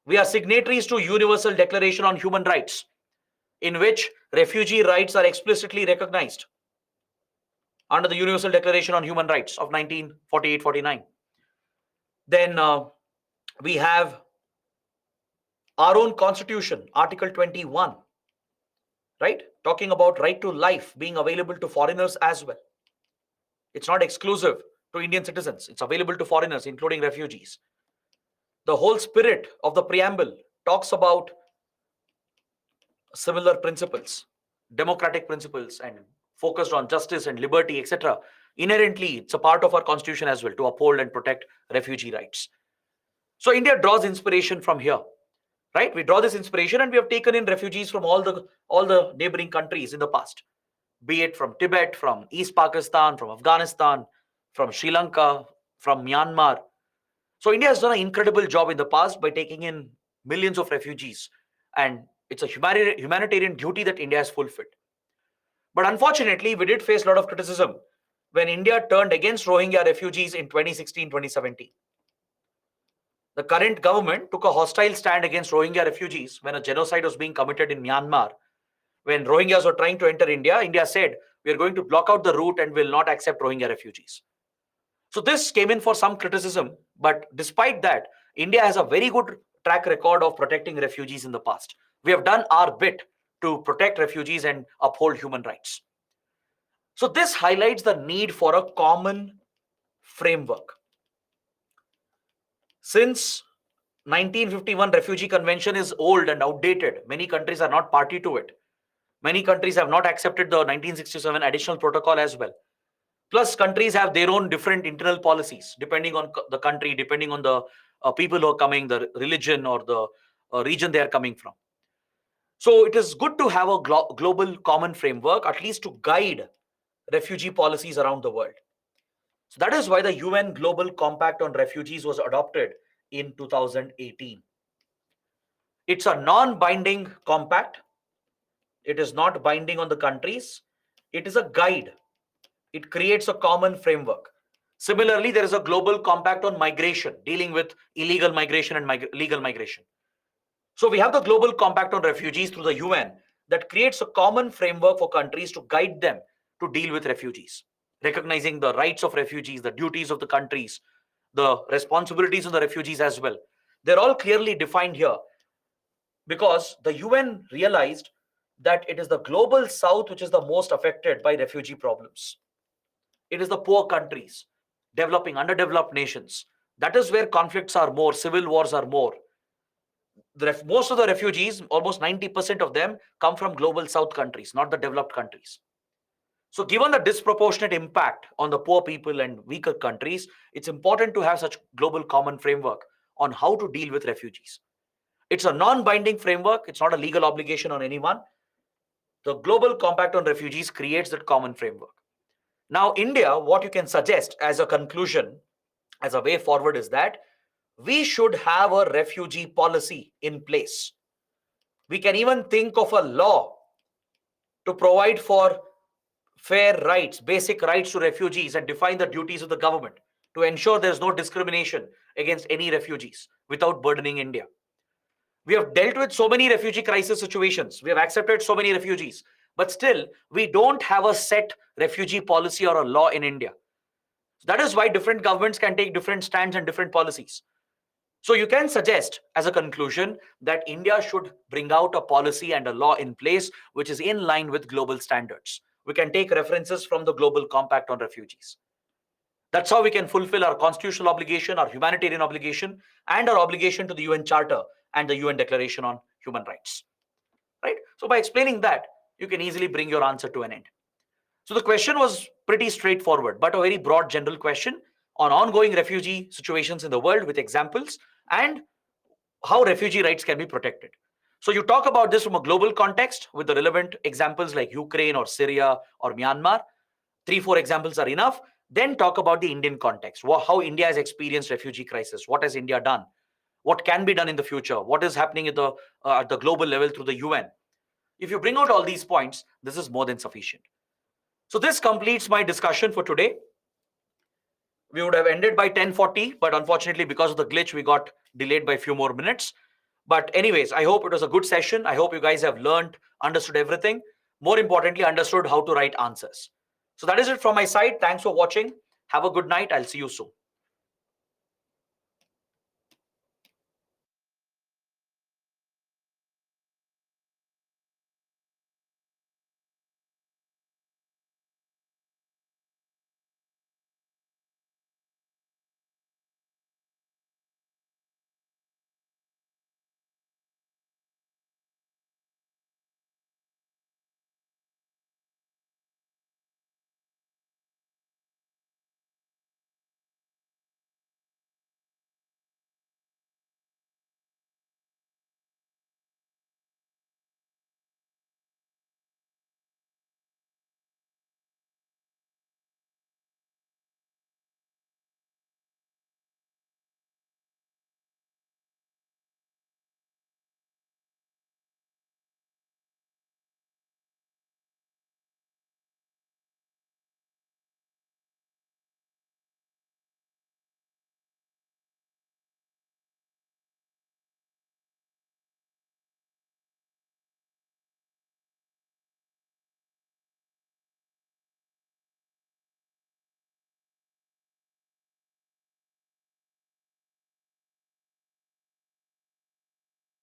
We are signatories to Universal Declaration on Human Rights, in which refugee rights are explicitly recognized under the Universal Declaration on Human Rights of 1948-49. Then we have our own constitution, Article 21, right? Talking about right to life being available to foreigners as well. It's not exclusive to Indian citizens. It's available to foreigners, including refugees. The whole spirit of the preamble talks about similar principles, democratic principles, and focused on justice and liberty, etc. Inherently, it's a part of our constitution as well to uphold and protect refugee rights. So India draws inspiration from here, right? We draw this inspiration, and we have taken in refugees from all the neighboring countries in the past, be it from Tibet, from East Pakistan, from Afghanistan, from Sri Lanka, from Myanmar. So India has done an incredible job in the past by taking in millions of refugees, and it's a humanitarian duty that India has fulfilled. But unfortunately, we did face a lot of criticism when India turned against Rohingya refugees in 2016-2017. The current government took a hostile stand against Rohingya refugees when a genocide was being committed in Myanmar, When Rohingyas were trying to enter India, India said, we are going to block out the route and will not accept Rohingya refugees. So this came in for some criticism, but despite that, India has a very good track record of protecting refugees in the past. We have done our bit to protect refugees and uphold human rights. So this highlights the need for a common framework. Since 1951 Refugee Convention is old and outdated, many countries are not party to it. Many countries have not accepted the 1967 additional protocol as well. Plus, countries have their own different internal policies depending on the country, depending on the people who are coming, the religion or the region they are coming from. So it is good to have a global common framework, at least to guide refugee policies around the world. So that is why the UN Global Compact on Refugees was adopted in 2018. It's a non-binding compact. It is not binding on the countries. It is a guide. It creates a common framework. Similarly, there is a global compact on migration, dealing with illegal migration and legal migration. So we have the global compact on refugees through the UN that creates a common framework for countries to guide them to deal with refugees, recognizing the rights of refugees, the duties of the countries, the responsibilities of the refugees as well. They're all clearly defined here because the UN realized that it is the global south which is the most affected by refugee problems. It is the poor countries, developing, underdeveloped nations. That is where conflicts are more, civil wars are more. Most of the refugees, almost 90% of them, come from global south countries, not the developed countries. So given the disproportionate impact on the poor people and weaker countries, it's important to have such global common framework on how to deal with refugees. It's a non-binding framework. It's not a legal obligation on anyone. The Global Compact on Refugees creates that common framework. Now, India, what you can suggest as a conclusion, as a way forward, is that we should have a refugee policy in place. We can even think of a law to provide for fair rights, basic rights to refugees, and define the duties of the government to ensure there is no discrimination against any refugees without burdening India. We have dealt with so many refugee crisis situations. We have accepted so many refugees, but still we don't have a set refugee policy or a law in India. That is why different governments can take different stands and different policies. So you can suggest as a conclusion that India should bring out a policy and a law in place which is in line with global standards. We can take references from the Global Compact on Refugees. That's how we can fulfill our constitutional obligation, our humanitarian obligation, and our obligation to the UN Charter and the UN Declaration on Human Rights. Right? So by explaining that, you can easily bring your answer to an end. So the question was pretty straightforward, but a very broad general question on ongoing refugee situations in the world with examples and how refugee rights can be protected. So you talk about this from a global context with the relevant examples like Ukraine or Syria or Myanmar. 3-4 examples are enough. Then talk about the Indian context, how India has experienced refugee crisis. What has India done? What can be done in the future? What is happening at the global level through the UN? If you bring out all these points, this is more than sufficient. So this completes my discussion for today. We would have ended by 10:40, but unfortunately, because of the glitch, we got delayed by a few more minutes. But anyways, I hope it was a good session. I hope you guys have learned, understood everything. More importantly, understood how to write answers. So that is it from my side. Thanks for watching. Have a good night. I'll see you soon.